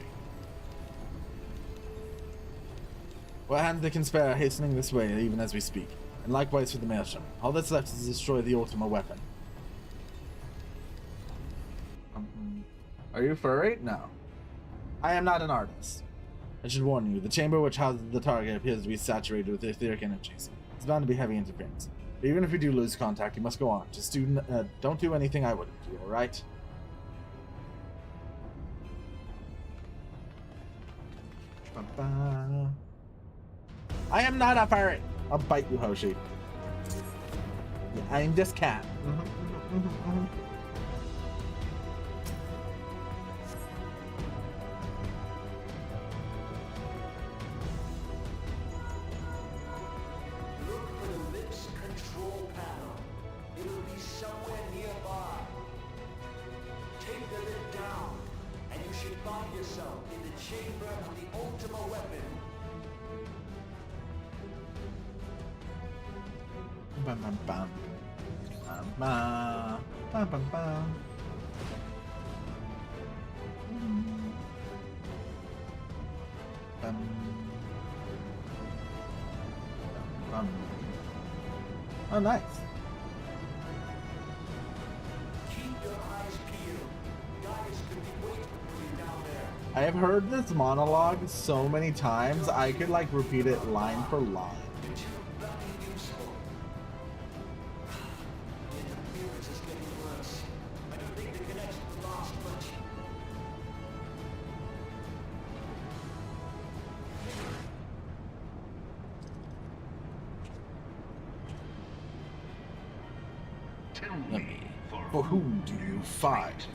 What hands they can spare are hastening this way even as we speak, and likewise for the Maelstrom. All that's left is to destroy the Ultima weapon. Are you furry? No. I am not an artist. I should warn you, the chamber which houses the target appears to be saturated with etheric energies. It's bound to be heavy interference. But even if we do lose contact, you must go on. Just don't do anything I wouldn't do, alright? I am not a furry! I'll bite you, Hoshi. Yeah, I'm just cat. Bum, bum, bum. Bum, bum. Bum, bum, bum. Bum. Bum. Oh, nice. Keep I have heard this monologue so many times, I could like repeat it line for line. Let me, for whom do you fight?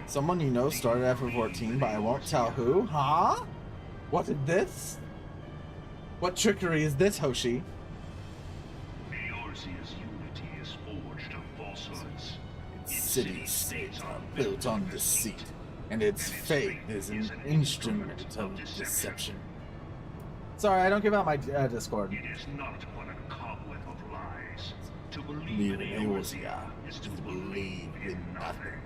Someone you know started after 14, but I won't tell who? Huh? What is this? What trickery is this, Hoshi? Eorzea's unity is forged of falsehoods. Its city-states are built on deceit, and its faith is an instrument of deception. Sorry, I don't give out my Discord. It is not but a cobweb of lies. To believe in Eorzea is to believe in nothing.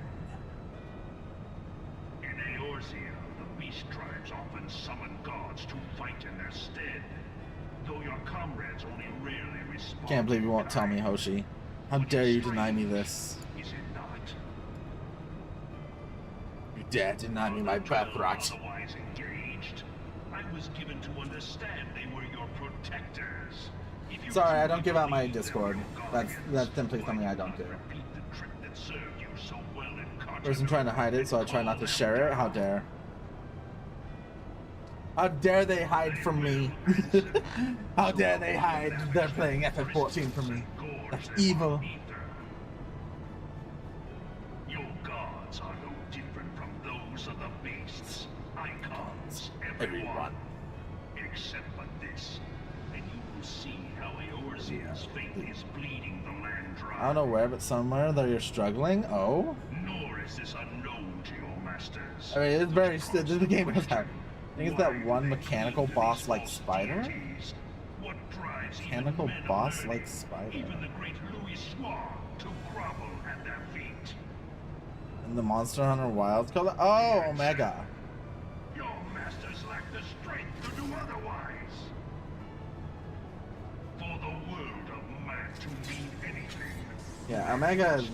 In Eorzea, the beast tribes often summon gods to fight in their stead, though your comrades only rarely respond. Can't believe you won't tell me, Hoshi. How dare you deny me this? Is it not? You dare deny me my birthright. Otherwise engaged. I was given to understand they were your protectors. If you Sorry, I don't give out my Discord. That's simply something I don't do. repeat the trick that served you so well in Person trying to hide it, so I try not to share it. How dare? How dare they hide from me? How dare they hide? They're playing FF14 from me. That's evil. Your gods are no different from those of the beasts. Icons, everyone. Except for this. And you will see how Eorzea's fate is bleeding the land dry. I don't know where, but somewhere that you're struggling. Oh? Nor is this unknown to your masters. I mean, it's very. The game knows that. I think it's that one mechanical boss like spider? What drives Mechanical boss like spider. even the great Louis Swar to grovel at their feet? And the Monster Hunter Wilds color. Oh, Omega. Your masters lack the strength to do otherwise. For the world of man to mean anything. Yeah, Omega's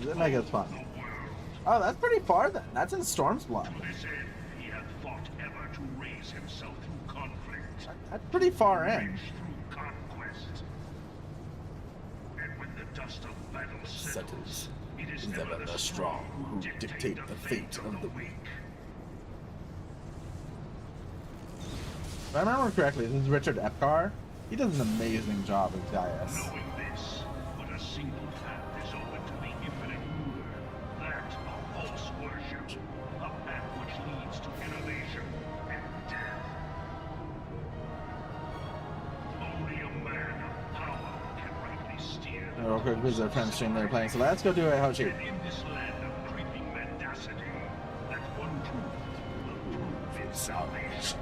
fun. The world. Oh, that's pretty far then. That's in Storm's Blood. To this end, he hath fought ever to raise himself through conflict. That's pretty far in. Rich through conquest. And when the dust of battle settles, it is never the strong who dictate the fate of the weak. If I remember correctly, this is Richard Epcar. He does an amazing job as Gaius. Knowing this, but a single path is open to the infinite ruler. That of false worship. A path which leads to innovation and death. Only a man of power can rightly steer. Real quick, this is our friend stream they're playing, so let's go do it, Hoshi. And in this land of creeping mendacity, that one truth will prove its salvation.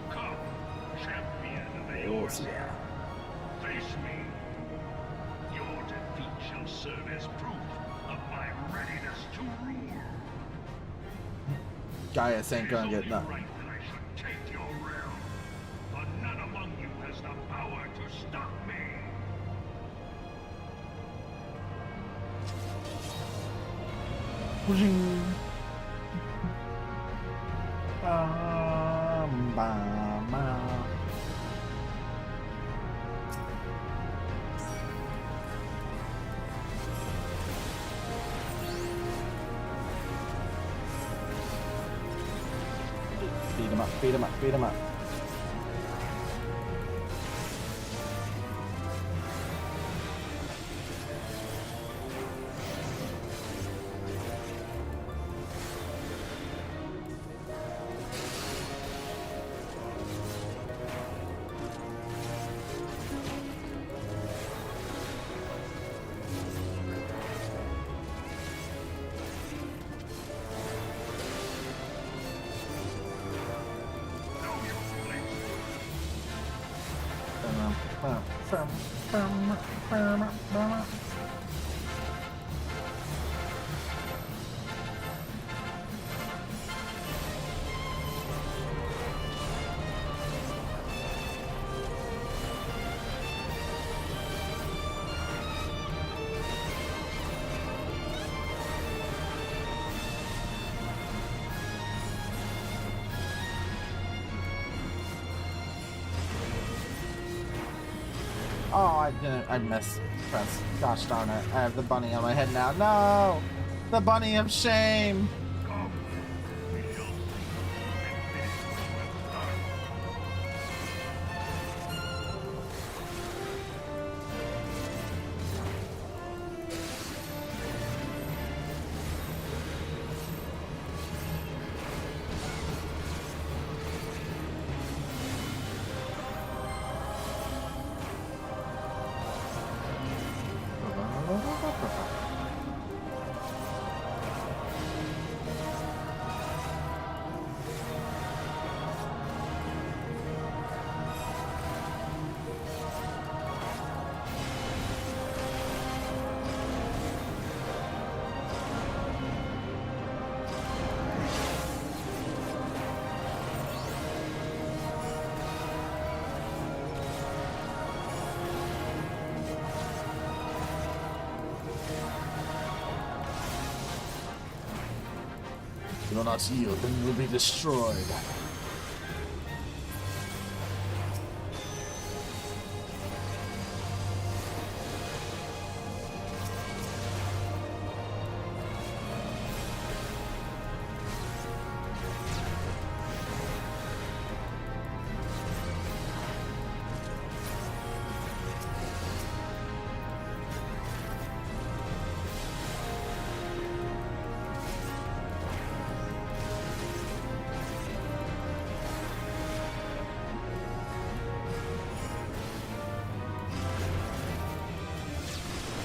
Come, champion of Eorzea. Face me. Your defeat shall serve as proof of my readiness to rule. Gaius ain't gonna get It is only nothing. right that I should take your realm, but none among you has the power to stop me. Beat him up, beat him up, beat him up. Oh, I didn't. I missed. Press. Gosh darn it. I have the bunny on my head now. No! The bunny of shame! Come, we shall see and finish what was done. You will not yield, then you will be destroyed.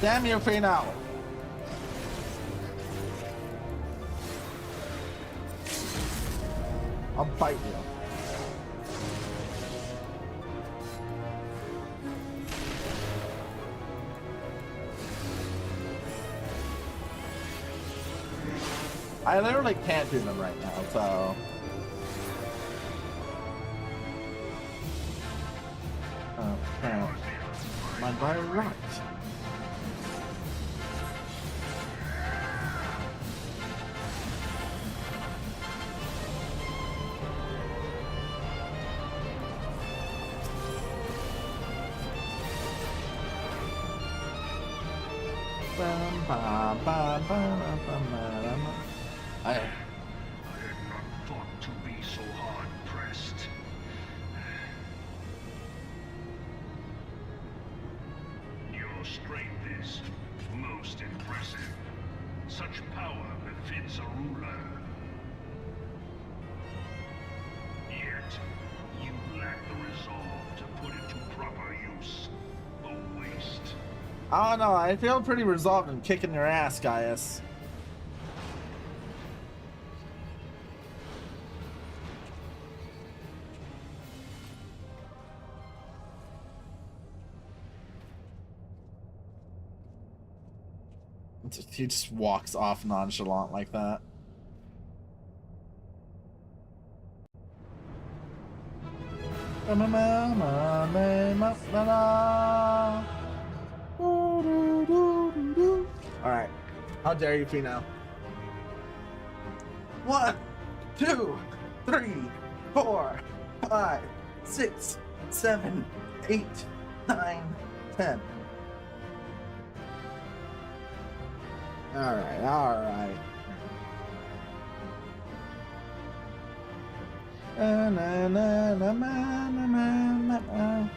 Damn you, Fino! I'll bite you. I literally can't do them right now, so... Okay. My body rocks. I had not thought to be so hard pressed. Your strength is most impressive. Such power befits a ruler. Yet, you lack the resolve to put it to proper use. A waste. I don't know, I feel pretty resolved in kicking your ass, Gaius. He just walks off nonchalant like that. Alright. How dare you, Fino? 1, 2, 3, 4, 5, 6, 7, 8, 9, 10. Alright, alright. Na na na na na na na na.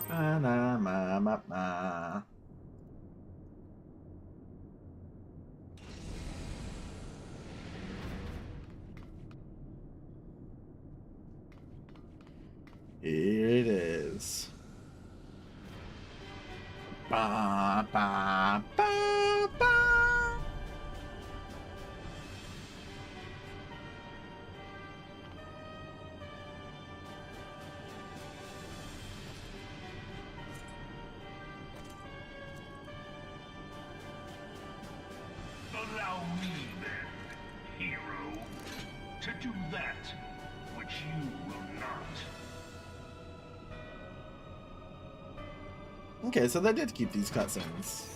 Na na ma ma ma. Here it is. Ba ba ba ba. Allow me then, hero, to do that which you will not. Okay, so they did keep these cutscenes.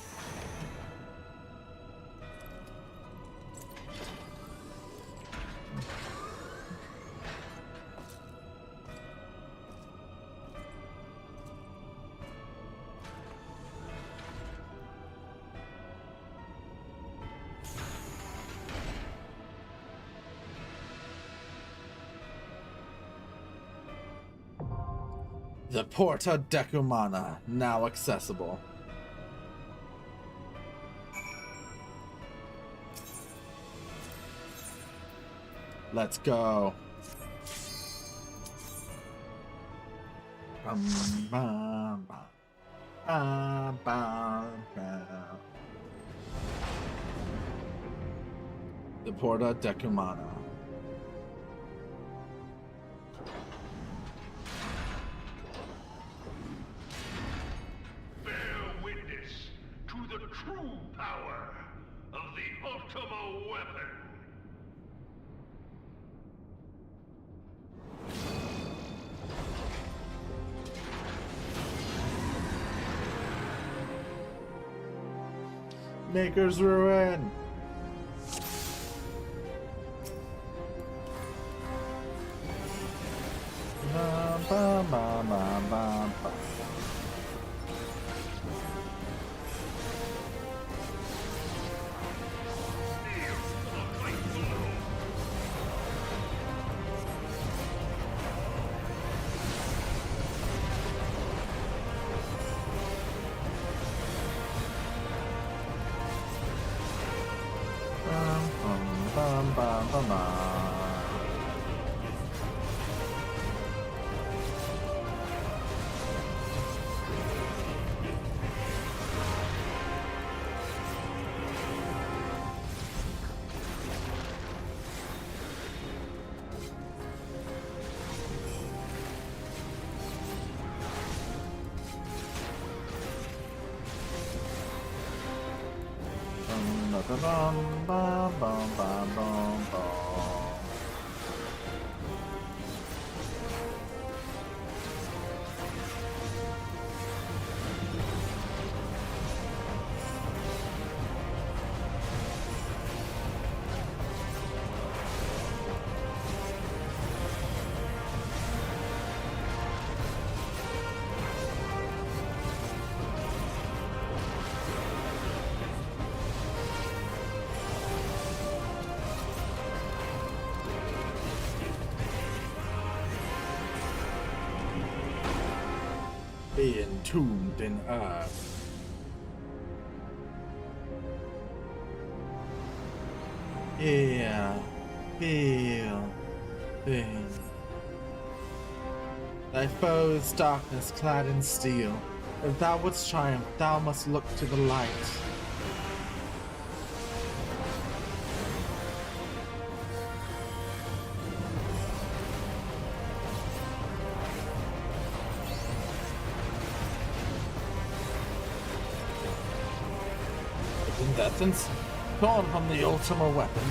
The Porta Decumana, now accessible. Let's go. Bum, bum, bum. Bum, bum, bum. The Porta Decumana. Bear witness to the true power of the Ultima weapon. Maker's Ruin. Bum, bum, bum, bum, bum, bum. Bum, bum, bum, bum. Bum, bum, bum, bum, bum, bum, bum. Be entombed in earth. Hear, feel, think. Thy foe's darkness clad in steel. If thou wouldst triumph, thou must look to the light. Incandescence, torn from the Ultima weapon.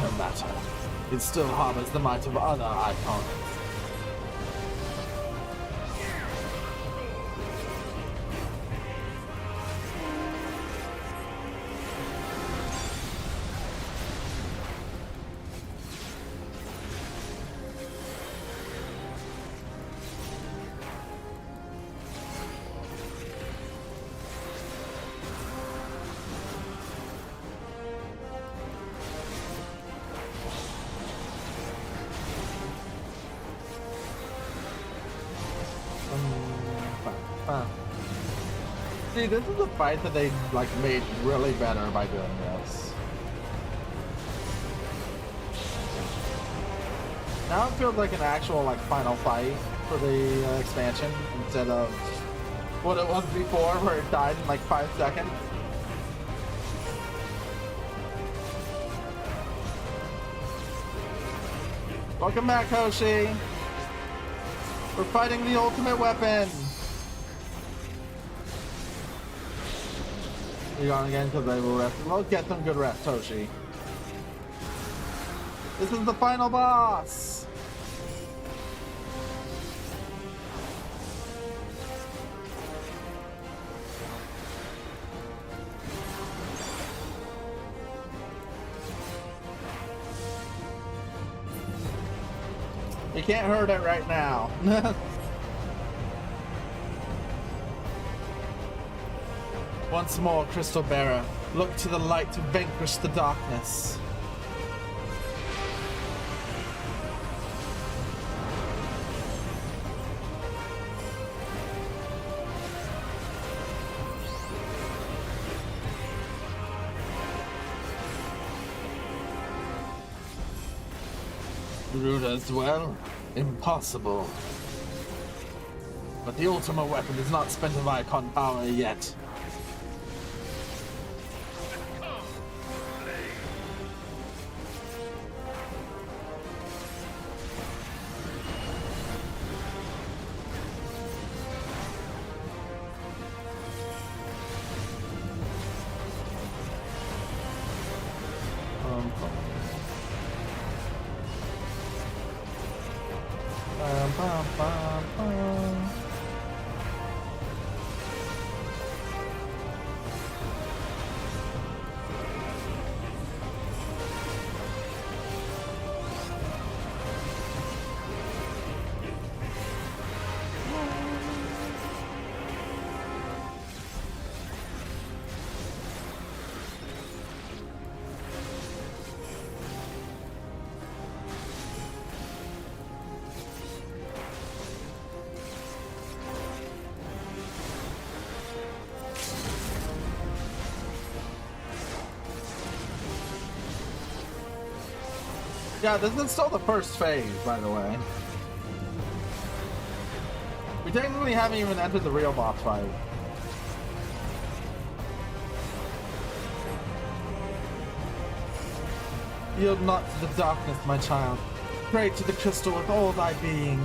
No matter, it still harbors the might of other icons. See, this is a fight that they like made really better by doing this. Now it feels like an actual like final fight for the expansion instead of what it was before, where it died in like 5 seconds. Welcome back, Hoshi. We're fighting the ultimate weapon. You gone again because they will rest. We'll get some good rest, Hoshi. This is the final boss. You can't hurt it right now. Once more, Crystal Bearer, look to the light to vanquish the darkness. route as well? Impossible. But the Ultima weapon is not spent of icon power yet. Yeah, this is still the first phase, by the way. We technically haven't even entered the real boss fight. Yield not to the darkness, my child. Pray to the crystal with all thy being.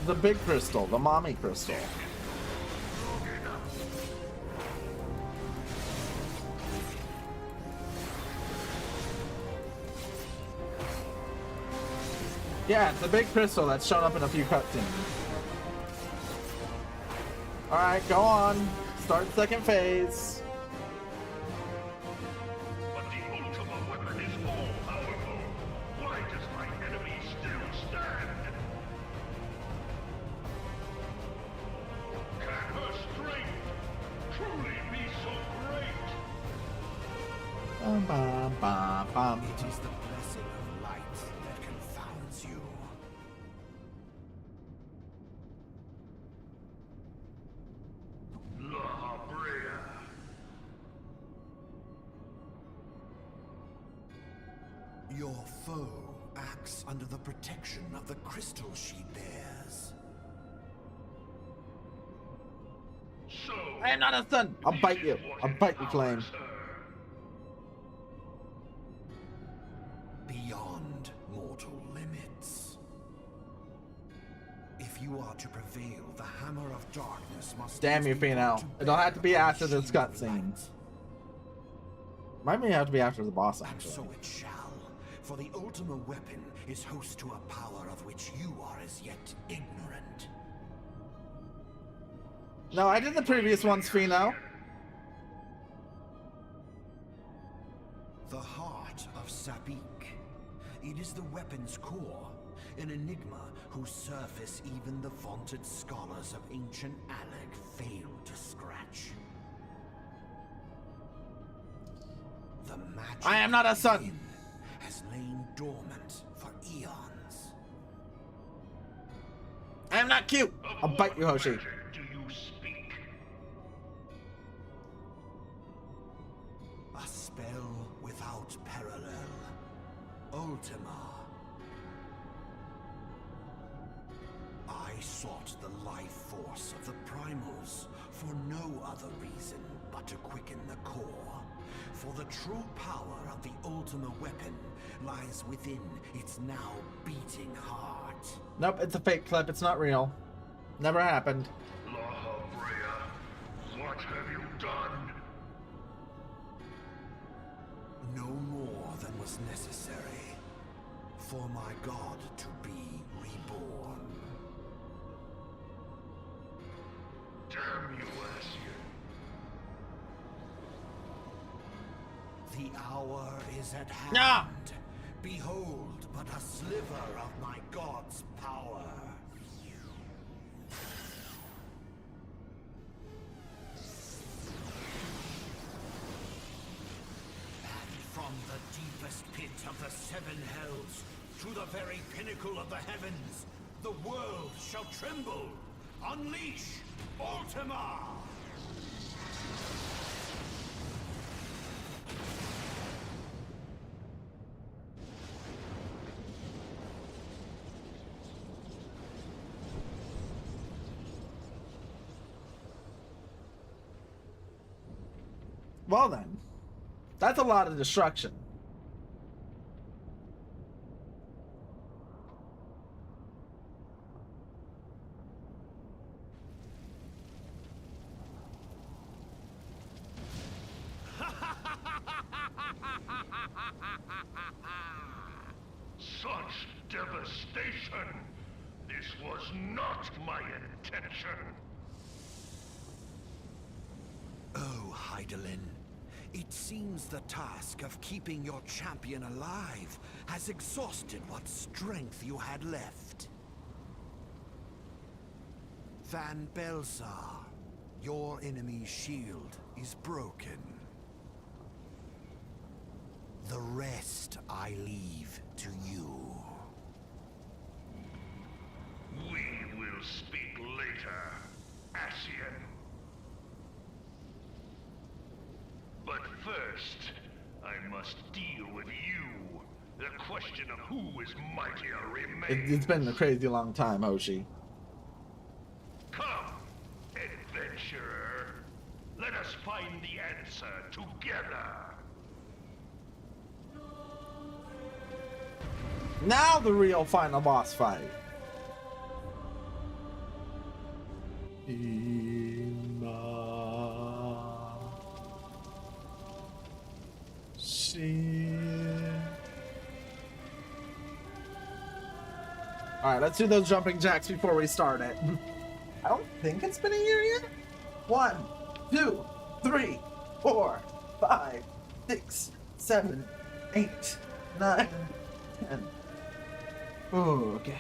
The big crystal, the mommy crystal. Yeah, it's the big crystal that's shown up in a few cutscenes. Alright, go on. Start second phase. But the Ultima weapon is all powerful. Why does my enemy still stand? Can her strength truly be so great? Bum, bum, bum, bum. It is the blessing of light that confounds you. La Brea. Your foe acts under the protection of the crystal she bears. So I am not a son. I'll bite you. I'll bite you, Flame. Beyond mortal limits. If you are to prevail, the hammer of darkness must. Damn you, be Fino. brought to It'll have to be bear on after the this shield of cutscene. light. Might may have to be after the boss, And actually. so it shall. For the Ultima weapon is host to a power of which you are as yet ignorant. No, I did the previous ones, Fino. The heart of Sabik. It is the weapon's core, an enigma whose surface even the vaunted scholars of ancient Alec failed to scratch. The magic I am not a son. within has lain dormant for eons. I am not cute. I'll bite you, Hoshi. Do you speak? A spell without parallel. Ultima. I sought the life force of the primals for no other reason but to quicken the core. For the true power of the Ultima weapon lies within its now beating heart. Nope, it's a fake clip. It's not real. Never happened. La Brea, what have you done? No more than was necessary for my god to be reborn. Damn you, Asien. The hour is at hand. No! Behold but a sliver of my god's power. And from the deepest pit of the seven hells, to the very pinnacle of the heavens, The world shall tremble. Unleash Ultima! Well then, that's a lot of destruction. Such devastation! This was not my intention! Oh, Heidelin. It seems the task of keeping your champion alive has exhausted what strength you had left. Van Belsar, your enemy's shield is broken. The rest I leave to you. We will speak later, Ascian. But first, I must deal with you. The question of who is mightier remains. It's been a crazy long time, Hoshi. Come, adventurer. Let us find the answer together. Now the real final boss fight. Alright, let's do those jumping jacks before we start it. I don't think it's been a year yet. 1, 2, 3, 4, 5, 6, 7, 8, 9, 10. Oh, okay.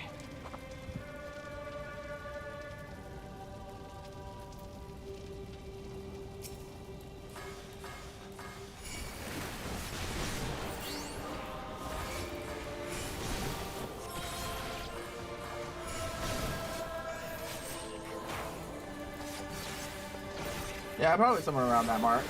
Yeah, probably somewhere around that mark.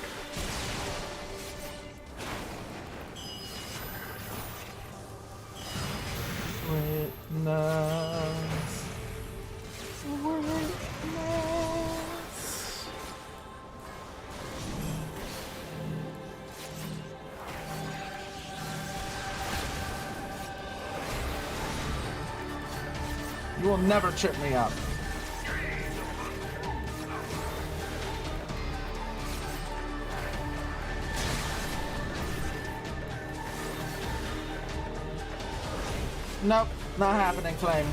Witness. You will never trip me up. Nope, not happening, Flame.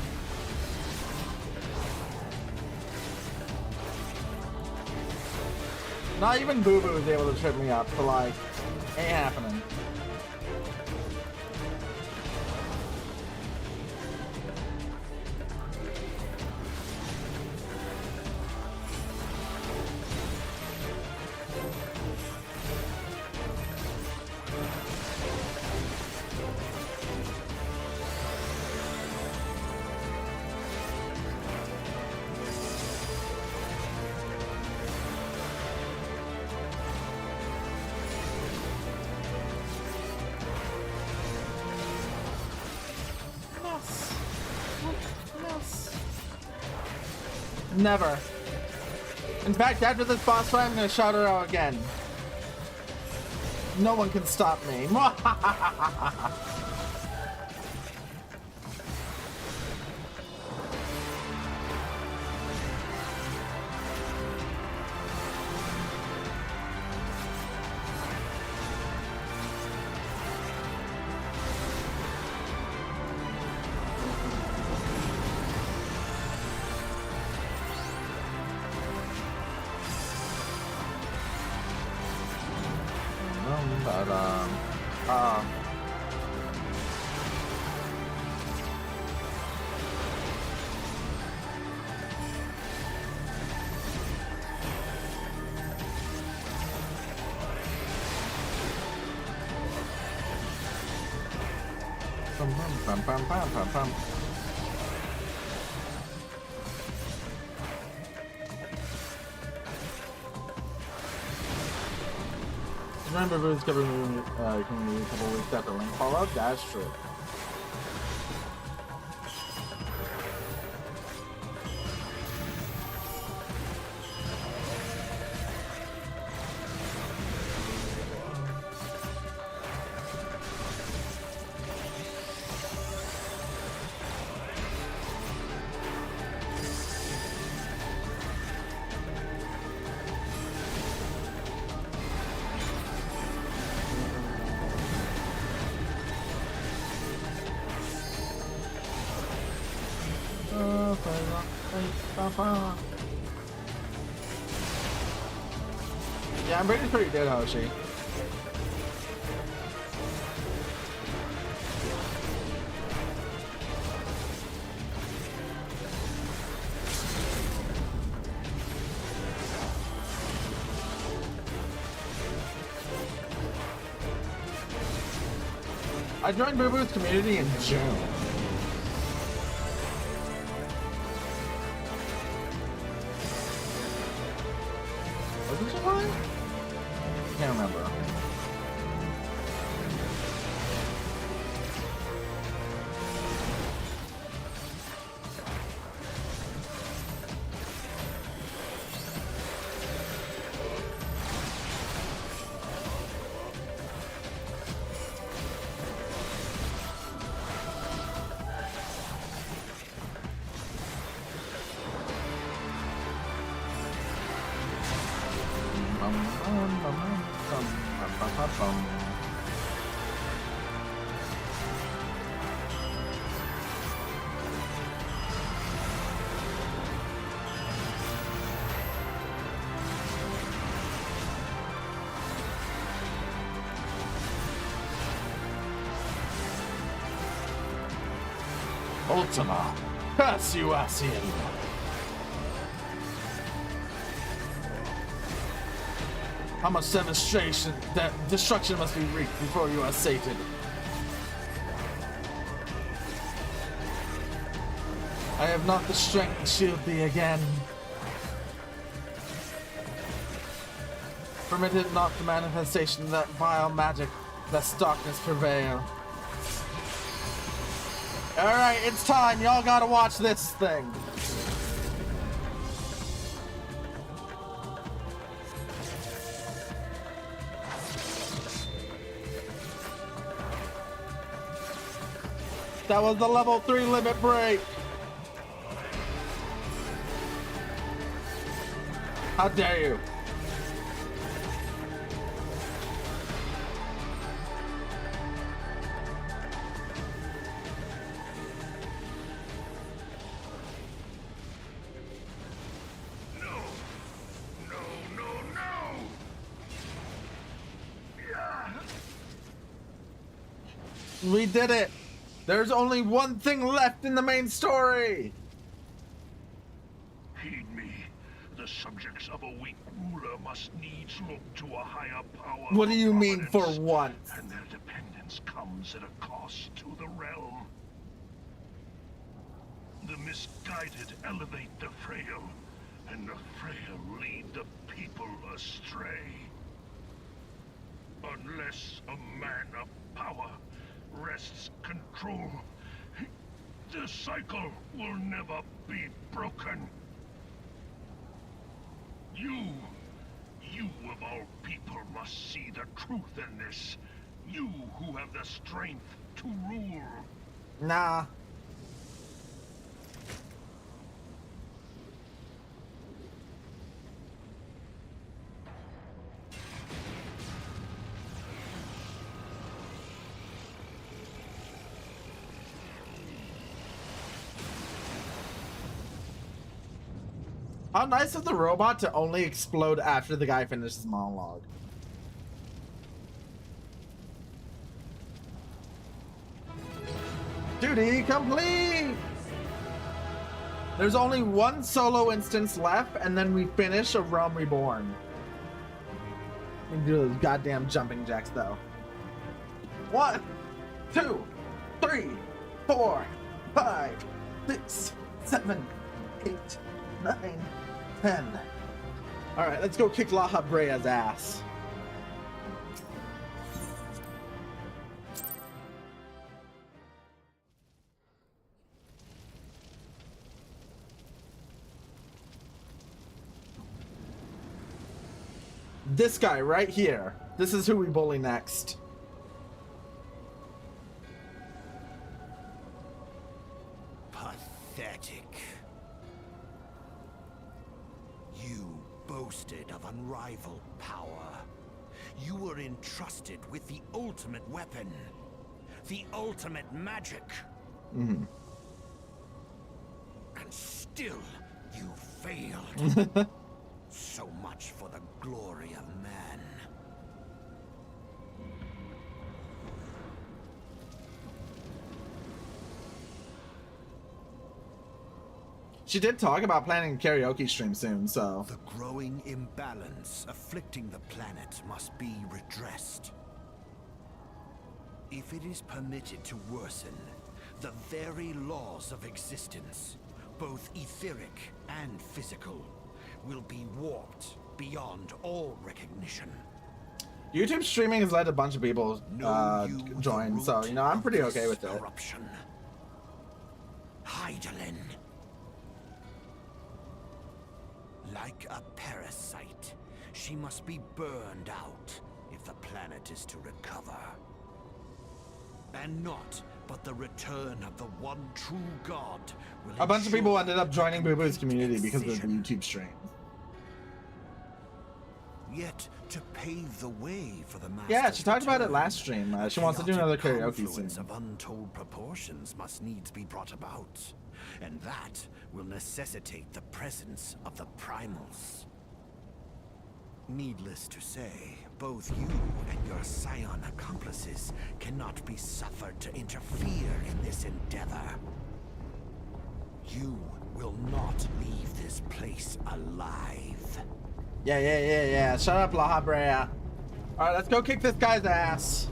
Not even Boo Boo is able to trip me up, so like, ain't happening. Never. In fact, after this boss fight, I'm gonna shout her out again. No one can stop me. Remember, it was covering community a couple weeks after Link Fallout? That's true. Yeah, I'm pretty dead, Hoshi. I joined Boo Boo's community in June. Was it July? Can't remember. Ultima, curse you, Asian. How much demonstration that destruction must be wreaked before you are sated? I have not the strength to shield thee again. Permitted not the manifestation of that vile magic, lest darkness prevail. Alright, it's time. Y'all gotta watch this thing. That was the level 3 limit break. How dare you? We did it! There's only one thing left in the main story! Heed me. The subjects of a weak ruler must needs look to a higher power. What do you mean for prominence, once? And their dependence comes at a cost to the realm. The misguided elevate the frail, and the frail lead the people astray. Unless a man of power wrests control, the cycle will never be broken. You of all people must see the truth in this. You who have the strength to rule. Nah. How nice of the robot to only explode after the guy finishes monologue. Duty complete! There's only one solo instance left, and then we finish a Realm Reborn. We can do those goddamn jumping jacks, though. 1, 2, 3, 4, 5, 6, 7, 8, 9, 10. Alright, let's go kick La Habrea's ass. This guy right here. This is who we bully next. Pathetic. You boasted of unrivaled power. You were entrusted with the ultimate weapon. The ultimate magic. Mm-hmm. And still, you failed. So much for the glory of man. She did talk about planning a karaoke stream soon, so. The growing imbalance afflicting the planet must be redressed. If it is permitted to worsen, the very laws of existence, both etheric and physical, will be warped beyond all recognition. YouTube streaming has led a bunch of people join, so you know I'm pretty okay with it. Corruption. Hydaelyn. Like a parasite, she must be burned out if the planet is to recover. And not but the return of the one true God will A bunch of people ensure ended up joining Boo Boo's community because of the excision. YouTube stream. Yet to pave the way for the master's Yeah, she talked about it return, last stream. She the wants to do another chaotic karaoke soon. confluence of untold proportions must needs be brought about, and that will necessitate the presence of the primals. Needless to say, both you and your scion accomplices cannot be suffered to interfere in this endeavor. You will not leave this place alive. Yeah. Shut up, La Habrea. Alright, let's go kick this guy's ass.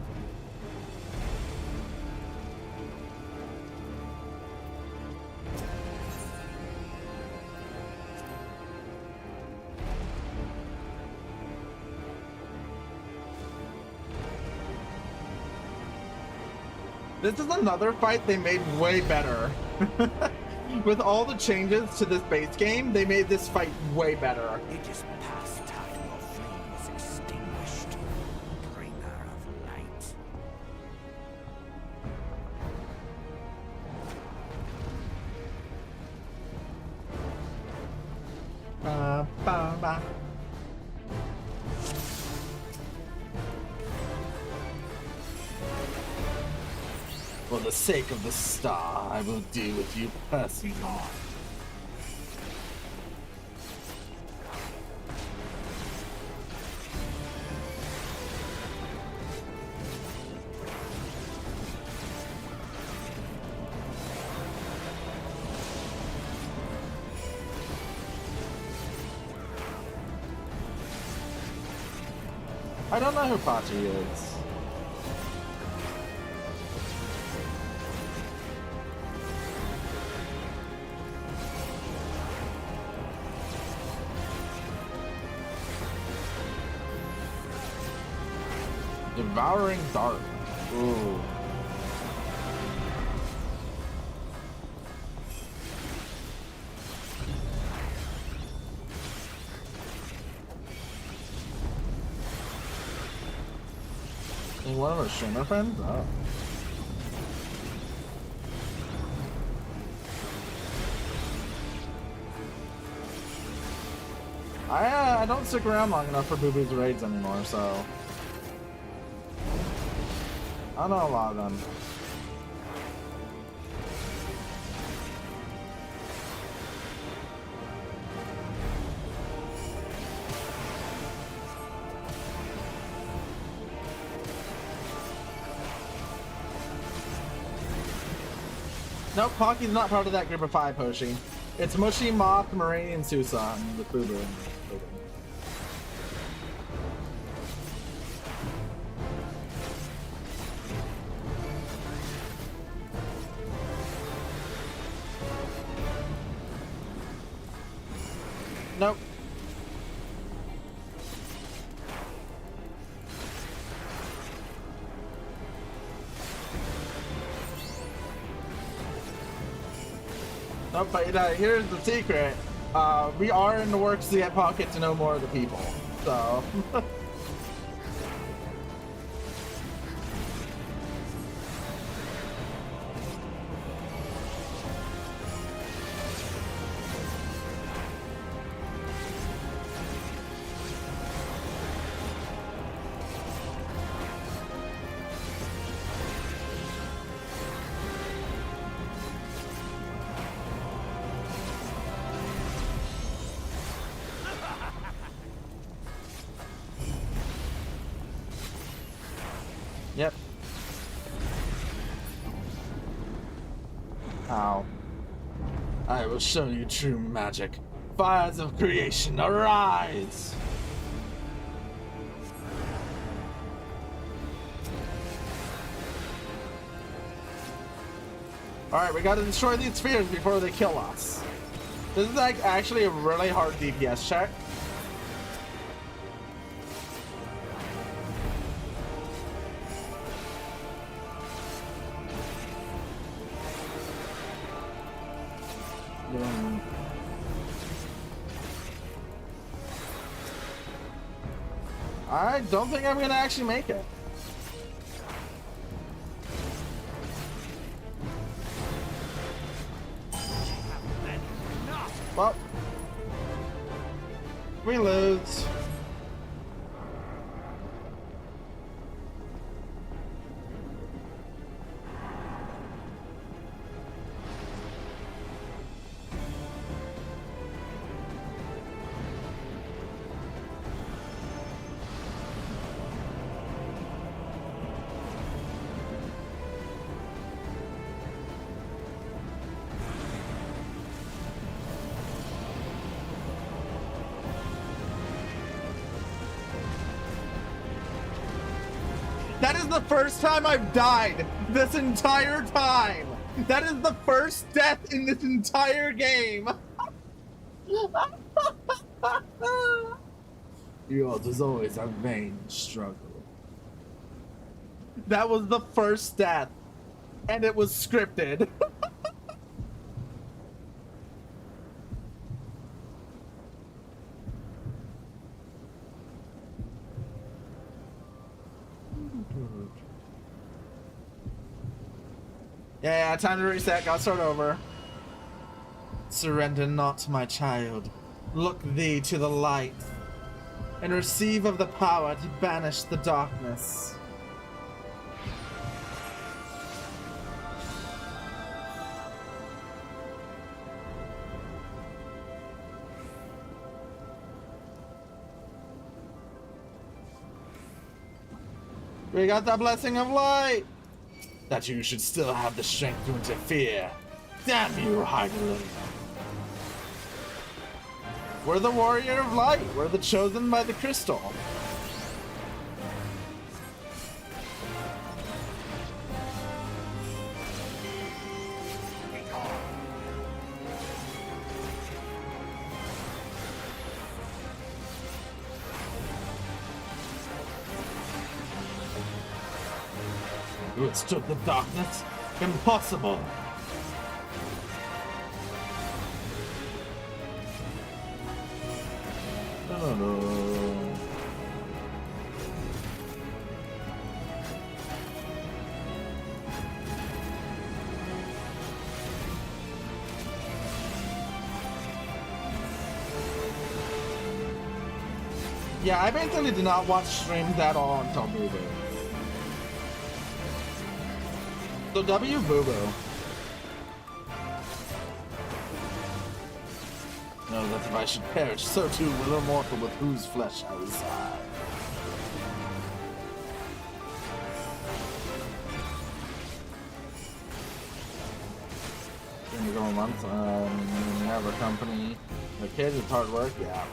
This is another fight they made way better. With all the changes to this base game, they made this fight way better. It is past time your flame is extinguished, bringer of light. Ba. For the sake of the star, I will deal with you personally. I don't know who Pachi is. Devouring Dart. Ooh. Is one of our streamer friends? Oh. I don't stick around long enough for Boo Boo's raids anymore, so I know a lot of them. Nope, Pocky's not part of that group of 5, Hoshi. It's Mushy, Moth, Moraine, and Susan with Boo Boo. Nope. Nope, but here's the secret. We are in the works to get Pocket to know more of the people. So. Yep. How? I will show you true magic. Fires of creation, arise! Alright, we gotta destroy these spheres before they kill us. This is like actually a really hard DPS check. I don't think I'm gonna actually make it. Well, we lose. That is the first time I've died this entire time. That is the first death in this entire game. Yours is always a vain struggle. That was the first death, and it was scripted. Yeah, time to reset. Gotta start over. Surrender not, my child. Look thee to the light, and receive of the power to banish the darkness. We got the blessing of light! That you should still have the strength to interfere. Damn you, Heidelin! We're the warrior of light. We're the chosen by the crystal. You withstood the darkness? Impossible! No. Yeah, I basically did not watch streams at all until Boo Boo. So W Boo Boo. Know that if I should perish, so too will a mortal with whose flesh I reside. In the going months, never company. The kids, it's hard work, yeah.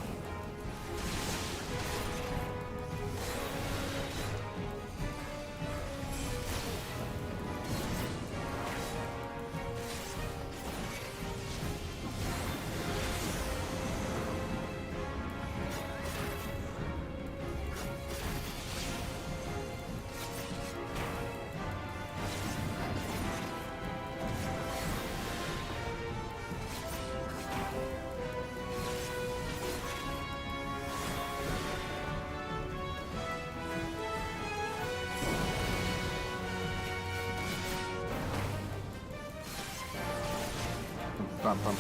bum, bum.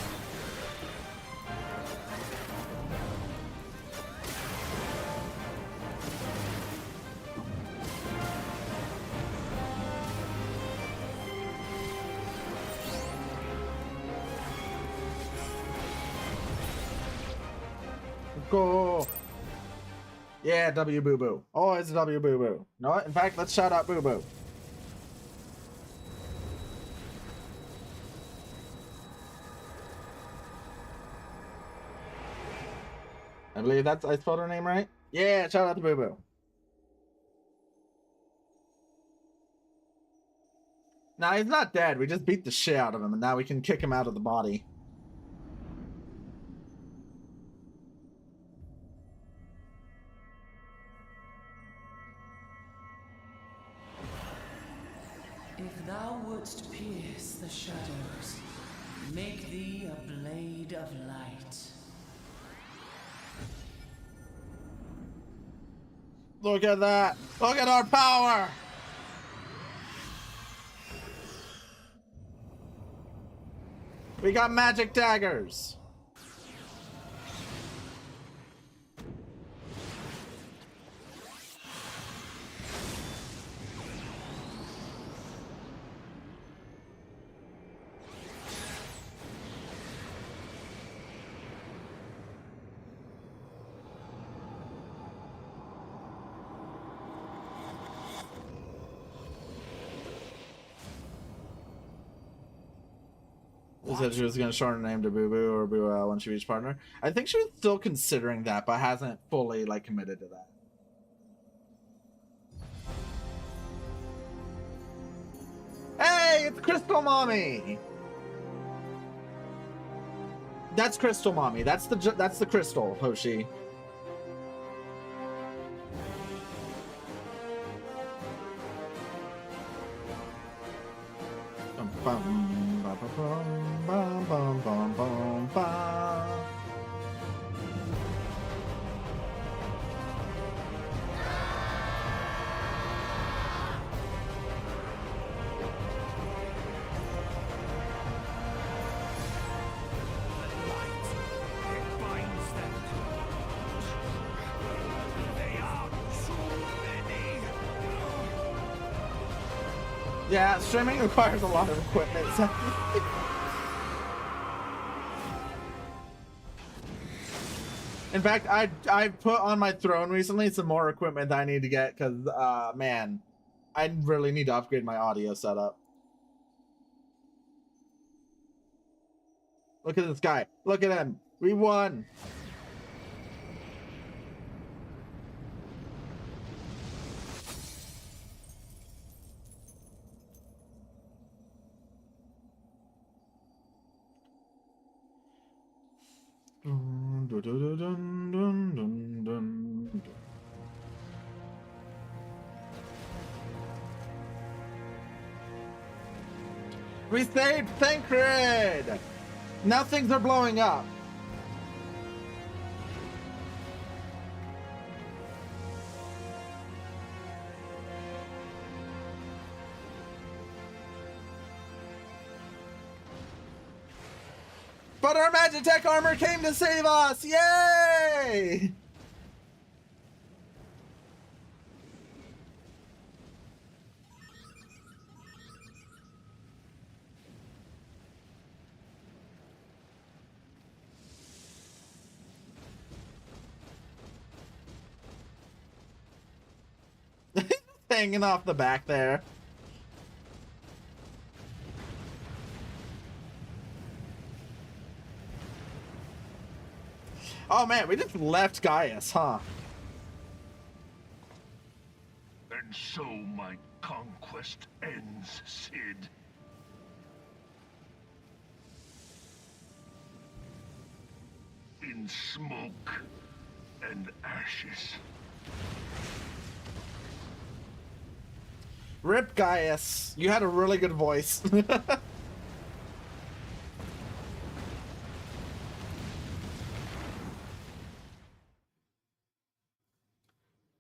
Go. Yeah, W Boo Boo. Oh, it's W Boo Boo. You know what? In fact, let's shout out Boo Boo. I believe that's, I spelled her name right? Yeah, shout out to Boo Boo. Nah, he's not dead. We just beat the shit out of him, and now we can kick him out of the body. If thou wouldst pierce the shadows, make thee a blade of light. Look at that! Look at our power! We got magic daggers! She said she was going to shorten her name to Boo Boo or Boo when she reached partner. I think she was still considering that, but hasn't fully like committed to that. Hey, it's Crystal Mommy. That's Crystal Mommy. That's the Crystal Hoshi. Bum, bum, bum, bum, bum, bum, bum. Yeah, streaming requires a lot of equipment. So. In fact, I put on my throne recently some more equipment that I need to get because, man, I really need to upgrade my audio setup. Look at this guy. Look at him. We won. We saved Thancred! Now things are blowing up. But our Magitech armor came to save us! Yay! Hanging off the back there. Oh man, we just left Gaius, huh? And so my conquest ends, Cid. In smoke and ashes. Rip Gaius. You had a really good voice.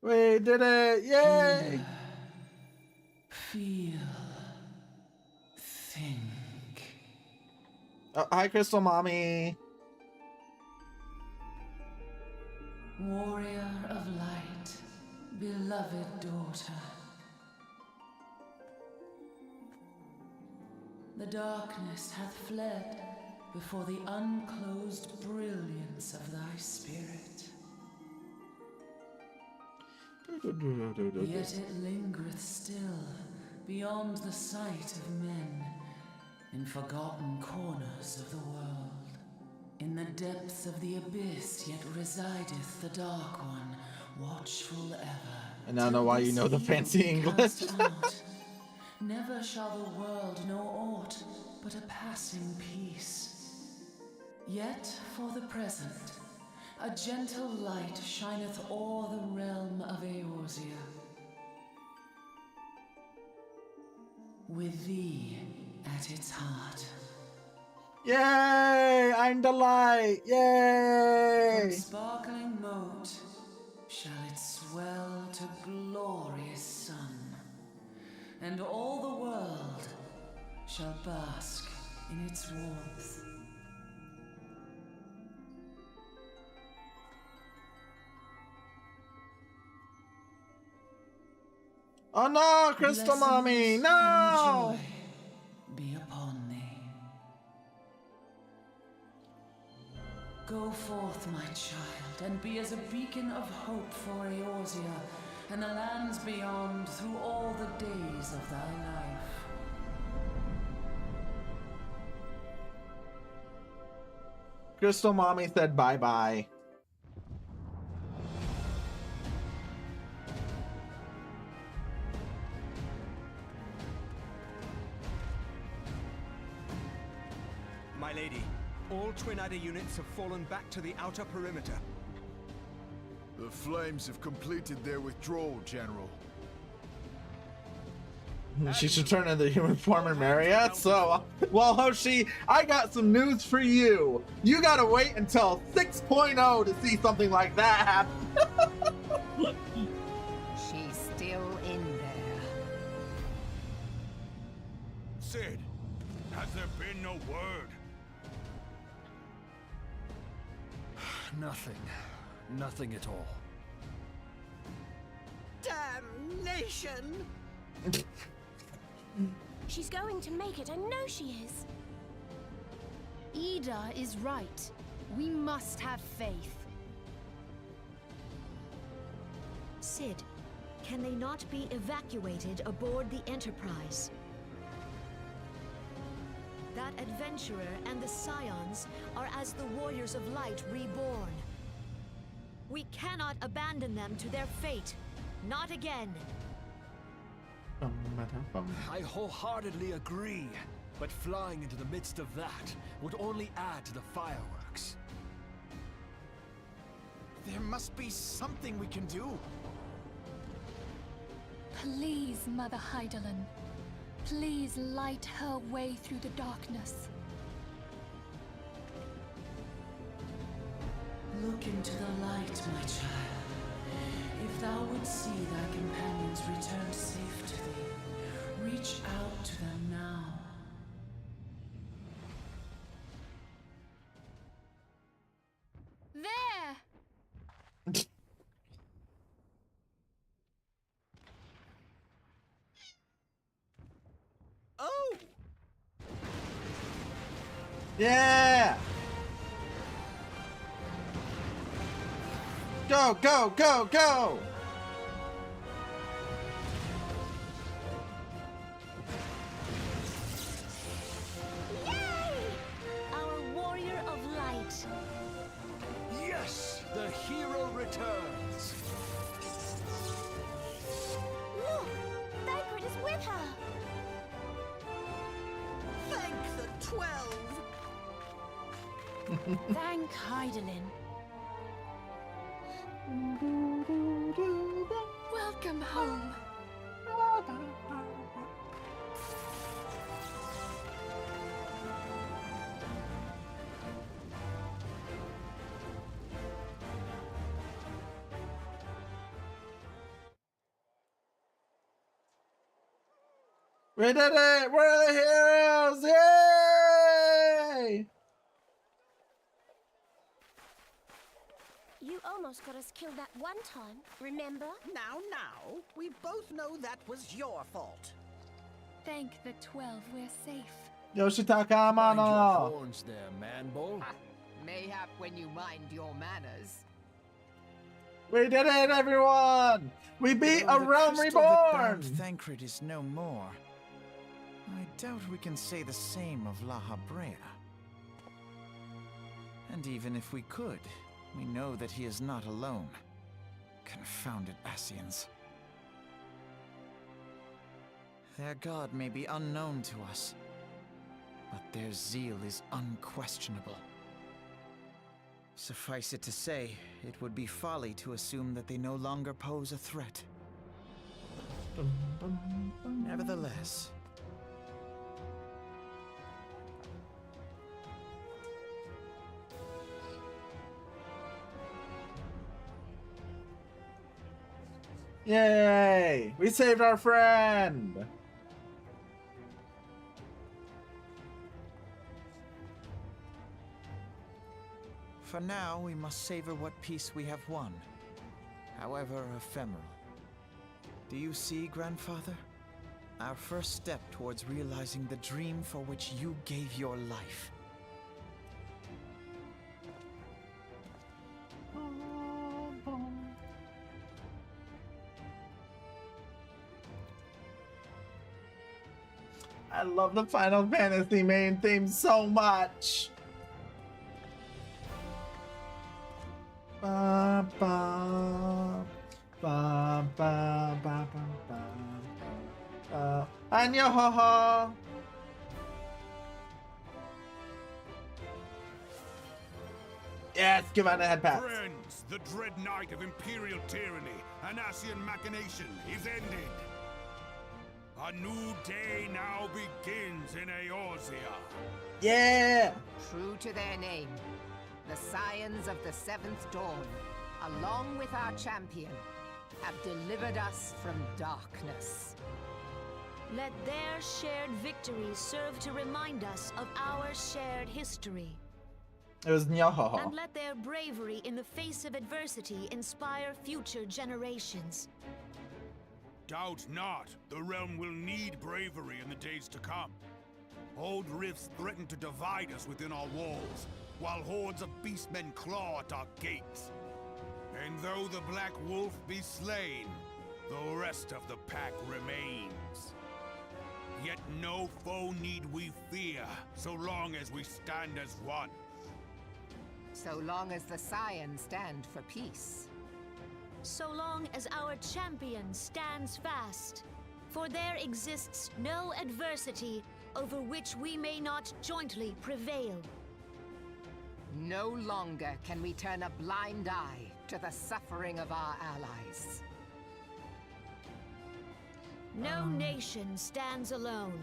We did it! Yay! Feel. Think. Oh, hi, Crystal Mommy. Warrior of light, beloved daughter. The darkness hath fled before the unclosed brilliance of thy spirit. Yet it lingereth still beyond the sight of men, in forgotten corners of the world. In the depths of the abyss yet resideth the Dark One, watchful ever. And I know why you know the fancy English. Never shall the world know aught but a passing peace. Yet for the present, a gentle light shineth o'er the realm of Eorzea. With thee at its heart. Yay! I'm the light! Yay! From sparkling moat shall it swell to glorious sun, and all the world shall bask in its warmth. Oh no, Crystal Mommy! No! And joy be upon thee. Go forth, my child, and be as a beacon of hope for Eorzea and the lands beyond through all the days of thy life. Crystal Mommy said bye-bye. My lady, all Twin Adder units have fallen back to the outer perimeter. The Flames have completed their withdrawal, General. She should turn into human form and marry us. So, well, Hoshi, I got some news for you. You gotta wait until 6.0 to see something like that happen. She's still in there. Sid, has there been no word? Nothing. Nothing at all. Damnation! She's going to make it, I know she is. Ida is right. We must have faith. Sid, can they not be evacuated aboard the Enterprise? That adventurer and the Scions are as the Warriors of Light reborn. We cannot abandon them to their fate. Not again. I wholeheartedly agree, but flying into the midst of that would only add to the fireworks. There must be something we can do. Please, Mother Hydaelyn. Please light her way through the darkness. Look into the light, my child. If thou would see thy companions return safe to thee, reach out to them now. There! Oh! Yeah! Go, go, go, go! Yay! Our Warrior of Light. Yes! The hero returns! Look! Thancred is with her! Thank the 12! Thank Hydaelyn. Welcome home. We did it! We're the heroes! Yay! almost got us killed that one time, remember? Now, we both know that was your fault. Thank the 12 we're safe. Yoshitaka Mind your Amano! horns there, man-bull. Mayhap when you mind your manners. We did it, everyone! We beat a The realm crystal that reborn! bound Thancred is no more. I doubt we can say the same of La Habrea. And even if we could, we know that he is not alone. Confounded Ascians. Their god may be unknown to us, but their zeal is unquestionable. Suffice it to say, it would be folly to assume that they no longer pose a threat. Nevertheless, Yay! We saved our friend! for now we must savor what peace we have won, however ephemeral. Do you see, Grandfather? Our first step towards realizing the dream for which you gave your life. I love the Final Fantasy main theme so much. Ba, ba, ba, ba, ba, ba, ba. Annyeong! Yes, give out a head pat. Friends, the dread night of Imperial tyranny and Ascian machination is ended. A new day now begins in Eorzea. Yeah! True to their name, the Scions of the Seventh Dawn, along with our champion, have delivered us from darkness. Let their shared victories serve to remind us of our shared history. It was Nyahaha. And let their bravery in the face of adversity inspire future generations. Doubt not, the realm will need bravery in the days to come. Old rifts threaten to divide us within our walls, while hordes of beastmen claw at our gates. And though the Black Wolf be slain, the rest of the pack remains. Yet no foe need we fear, so long as we stand as one. So long as the Scions stand for peace. So long as our champion stands fast. For there exists no adversity over which we may not jointly prevail. No longer can we turn a blind eye to the suffering of our allies. No nation stands alone.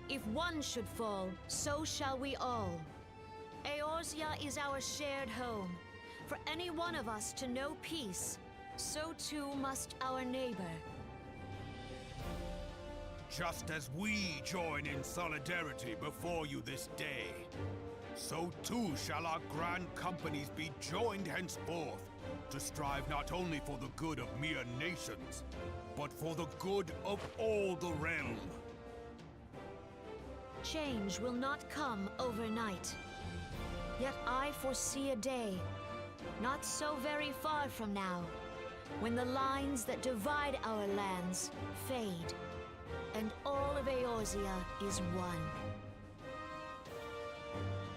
If one should fall, so shall we all. Eorzea is our shared home. For any one of us to know peace, so too must our neighbor. Just as we join in solidarity before you this day, so too shall our grand companies be joined henceforth to strive not only for the good of mere nations, but for the good of all the realm. Change will not come overnight. Yet I foresee a day, not so very far from now, when the lines that divide our lands fade, and all of Eorzea is one.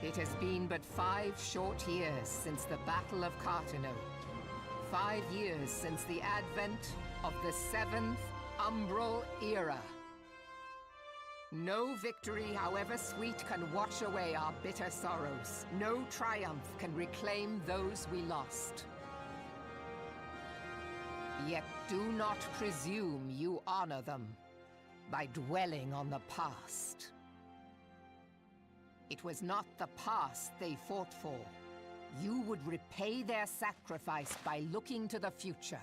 It has been but 5 short years since the Battle of Cartano. 5 years since the advent of the 7th Umbral Era. No victory, however sweet, can wash away our bitter sorrows. No triumph can reclaim those we lost. Yet do not presume you honor them by dwelling on the past. It was not the past they fought for. You would repay their sacrifice by looking to the future.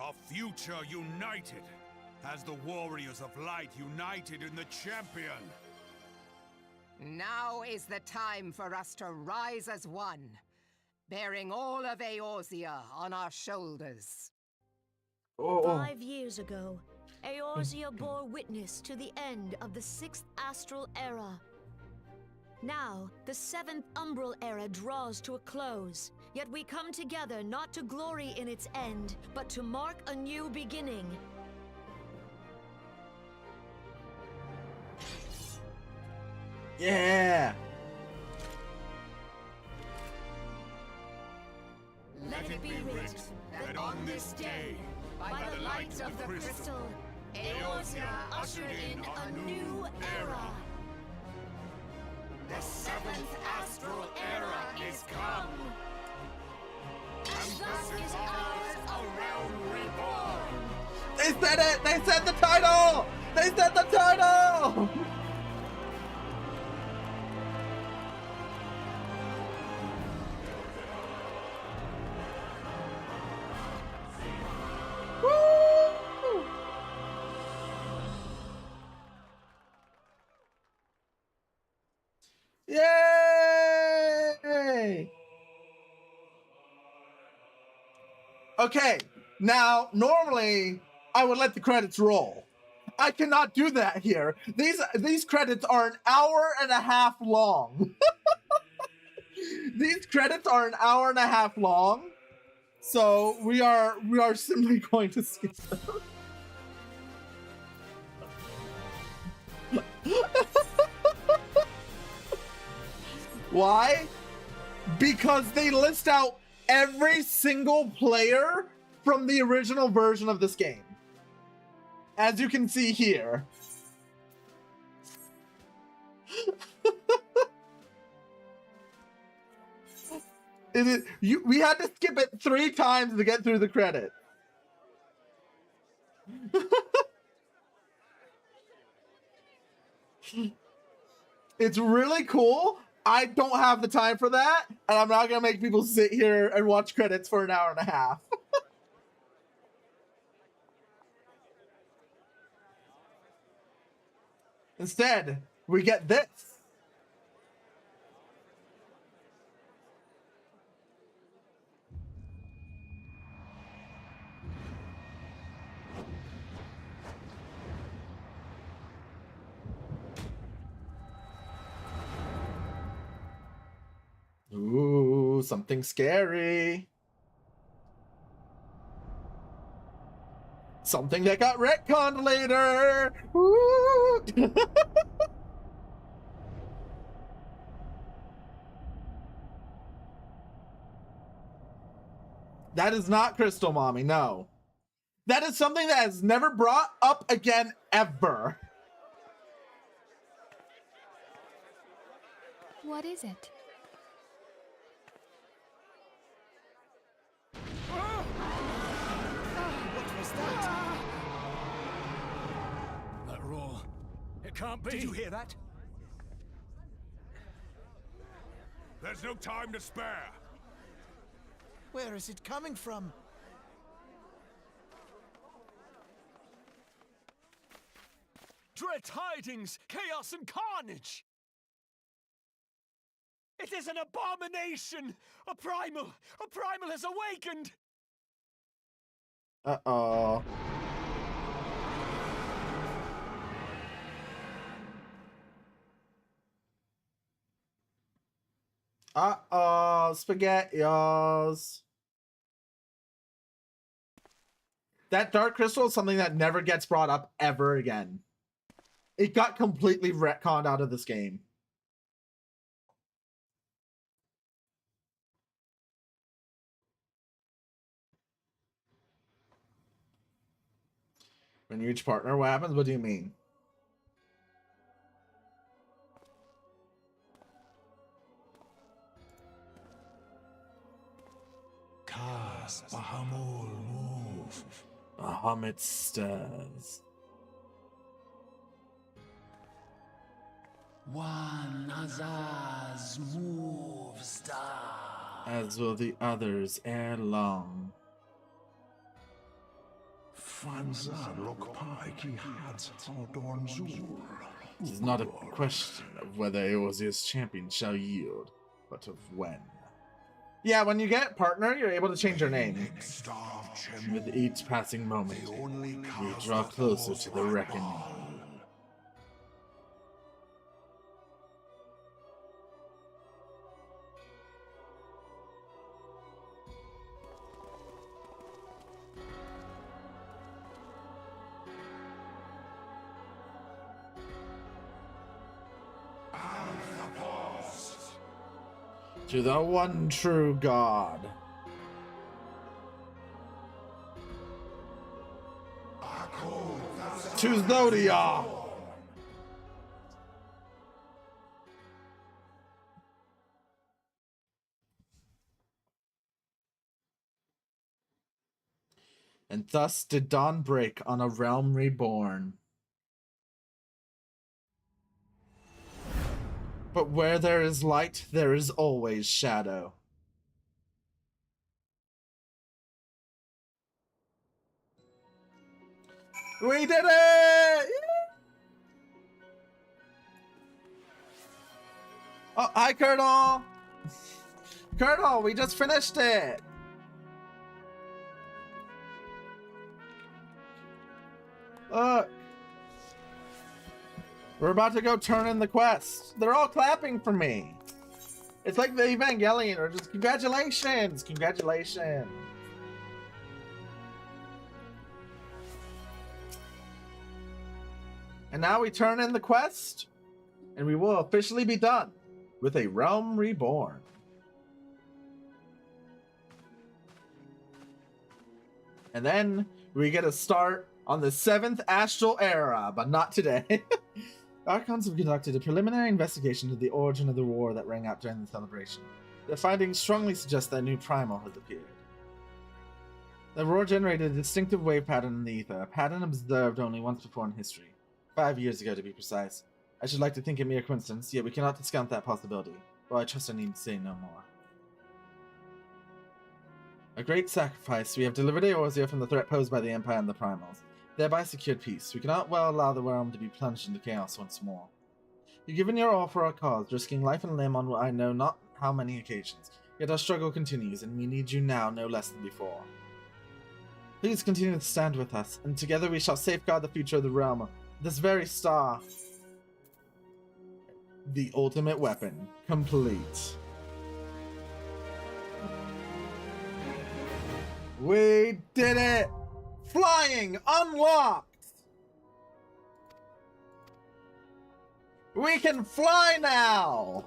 A future united, as the warriors of light united in the champion. Now is the time for us to rise as one, bearing all of Eorzea on our shoulders. 5 years ago, Eorzea bore witness to the end of the 6th astral era. Now, the 7th umbral era draws to a close, yet we come together not to glory in its end, but to mark a new beginning. Yeah! Let it be writ that on this day, by the light of the crystal, Eorzea ushered in a new era. The 7th astral era is come. And thus is ours a realm reborn. They said it! They said the title! They said the title! Woo! Yay! Okay, now normally I would let the credits roll. I cannot do that here. These credits are an hour and a half long. These credits are an hour and a half long. So we are simply going to skip them. Why? Because they list out every single player from the original version of this game. As you can see here. We had to skip it 3 times to get through the credit. It's really cool. I don't have the time for that, and I'm not gonna make people sit here and watch credits for an hour and a half. Instead, we get this. Ooh, something scary. Something that got retconned later. Ooh. That is not Crystal Mommy, no. That is something that is never brought up again, ever. What is it? What was that? That roar. It can't be. Did you hear that? There's no time to spare. Where is it coming from? Dread tidings, chaos and carnage! It is an abomination! A primal has awakened! Uh-oh. Uh-oh, SpaghettiOs. That dark crystal is something that never gets brought up ever again. It got completely retconned out of this game. When you reach partner, what happens? What do you mean? Kas Bahamul move. Bahamut stirs. One Azaz moves down. As will the others ere long. Fanzar Lokpai ki hads Haldorn Zul. It is not a question of whether Eorzea's champion shall yield, but of when. Yeah, when you get partner, you're able to change your name. With each passing moment, we draw closer to the reckoning. To the one true God. To Zodiac. And thus did dawn break on a realm reborn. But where there is light, there is always shadow. We did it! Oh, hi, Colonel! Colonel, we just finished it! Look! We're about to go turn in the quest. They're all clapping for me. It's like the Evangelion, or just congratulations! Congratulations! And now we turn in the quest, and we will officially be done with a realm reborn. And then we get a start on the 7th Astral Era, but not today. Archons have conducted a preliminary investigation into the origin of the war that rang out during the celebration. Their findings strongly suggest that a new primal has appeared. The roar generated a distinctive wave pattern in the ether, a pattern observed only once before in history. 5 years ago, to be precise. I should like to think it mere coincidence, yet we cannot discount that possibility. Well, I trust I need to say no more. A great sacrifice. We have delivered Eorzea from the threat posed by the Empire and the Primals, thereby secured peace. We cannot well allow the realm to be plunged into chaos once more. You've given your all for our cause, risking life and limb on I know not how many occasions. Yet our struggle continues, and we need you now no less than before. Please continue to stand with us, and together we shall safeguard the future of the realm. This very star. The ultimate weapon. Complete. We did it! Flying unlocked! We can fly now!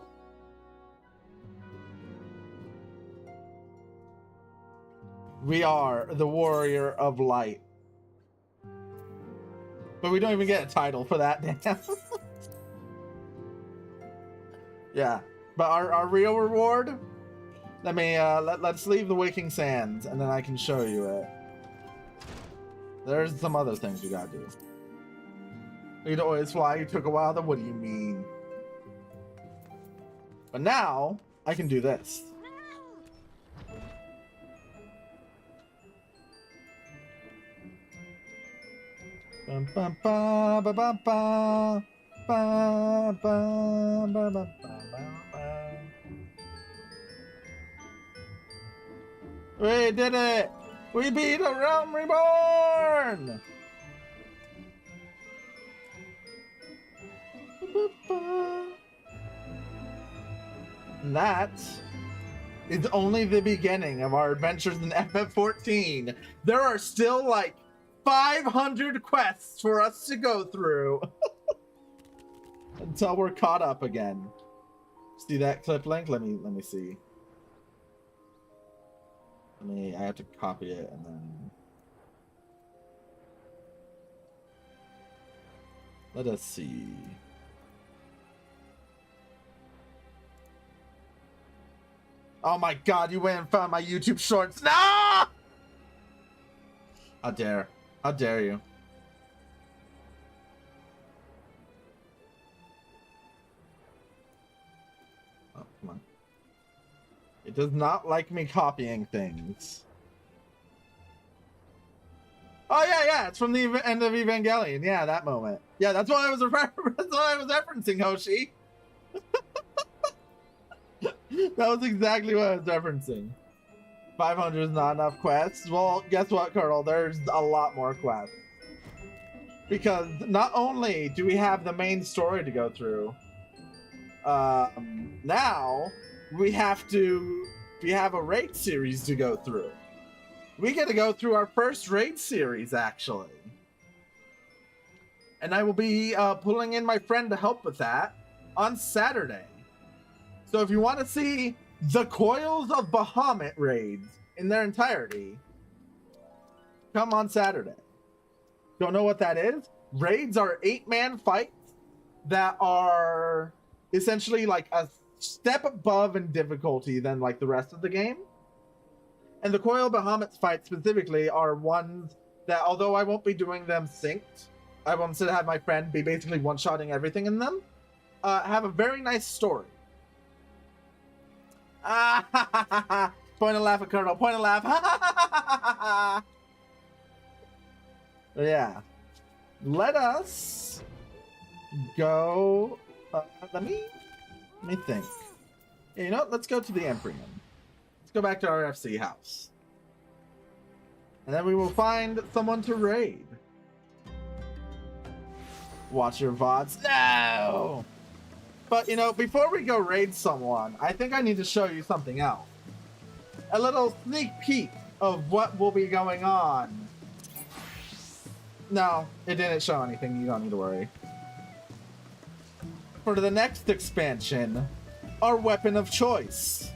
We are the Warrior of Light. But we don't even get a title for that, damn. Yeah, but our real reward. Let me let's leave the Waking Sands, and then I can show you it. There's some other things we gotta do. You'd always fly. You took a while. Then what do you mean? But now I can do this. Bum, bum, ba, ba, ba, ba. Ba, ba, ba, ba, ba, ba. We did it! We beat a realm reborn! And that is only the beginning of our adventures in FF14. There are still like 500 quests for us to go through until we're caught up again. See that clip link? Let me see. I have to copy it and then let us see. Oh my god, you went and found my YouTube shorts. No! How dare. How dare you? Oh, come on. It does not like me copying things. Oh yeah, it's from the end of Evangelion. Yeah, that moment. Yeah, that's what I was referencing, Hoshi. That was exactly what I was referencing. 500 is not enough quests. Well, guess what, Colonel? There's a lot more quests. Because not only do we have the main story to go through, now we have a raid series to go through. We get to go through our first raid series, actually. And I will be pulling in my friend to help with that on Saturday. So if you want to see the Coils of Bahamut raids in their entirety, come on Saturday. Don't know what that is? Raids are 8-man fights that are essentially like a step above in difficulty than like the rest of the game. And the Coil of Bahamut fights specifically are ones that, although I won't be doing them synced, I will instead have my friend be basically one-shotting everything in them, have a very nice story. Point and laugh at Colonel. Point and laugh. Yeah. Let us go. Let me think. You know what? Let's go to the Empyrean. Let's go back to our FC house. And then we will find someone to raid. Watch your VODs. No! But, you know, before we go raid someone, I think I need to show you something else. A little sneak peek of what will be going on. No, it didn't show anything. You don't need to worry. For the next expansion, our weapon of choice.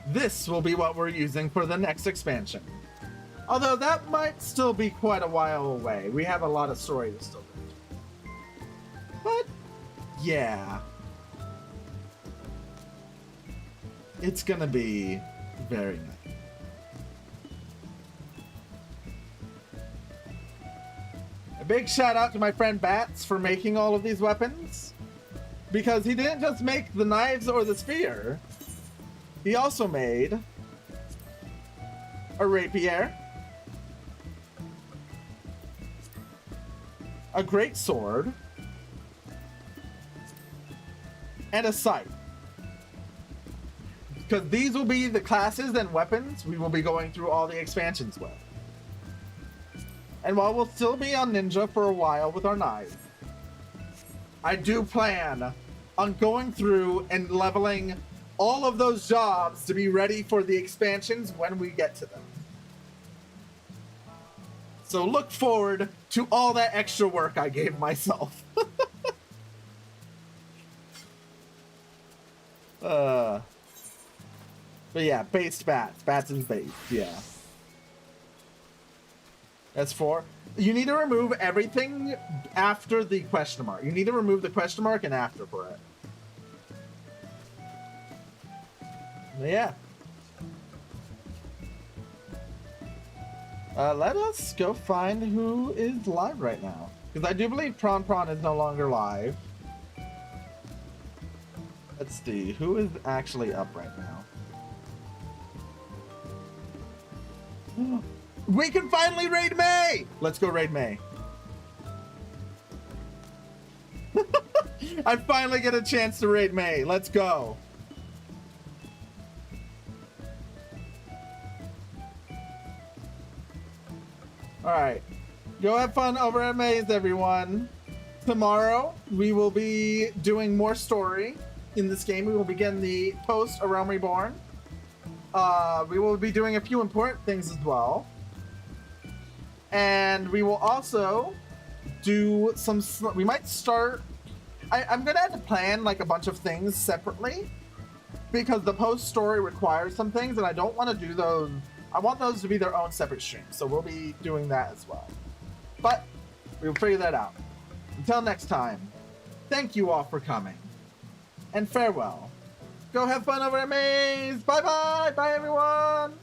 This will be what we're using for the next expansion. Although that might still be quite a while away. We have a lot of story to still do. But, yeah. It's gonna be very nice. A big shout out to my friend Bats for making all of these weapons. Because he didn't just make the knives or the spear. He also made a rapier, a great sword, and a scythe. Because these will be the classes and weapons we will be going through all the expansions with. And while we'll still be on Ninja for a while with our knives, I do plan on going through and leveling all of those jobs to be ready for the expansions when we get to them. So look forward to all that extra work I gave myself. But yeah, based Bats. Bats is based, yeah. That's 4. You need to remove everything after the question mark. You need to remove the question mark and after for it. Yeah. Let us go find who is live right now. Because I do believe Prawn is no longer live. Let's see. Who is actually up right now? We can finally raid May! Let's go raid May. I finally get a chance to raid May. Let's go. Alright. Go have fun over at Maze, everyone. Tomorrow, we will be doing more story in this game. We will begin the post A Realm Reborn. We will be doing a few important things as well. And we will also do some... We might start... I'm going to have to plan like a bunch of things separately. Because the post story requires some things, and I don't want to do those... I want those to be their own separate streams, so we'll be doing that as well. But we'll figure that out. Until next time, thank you all for coming. And farewell. Go have fun over at Maze. Bye-bye. Bye, everyone.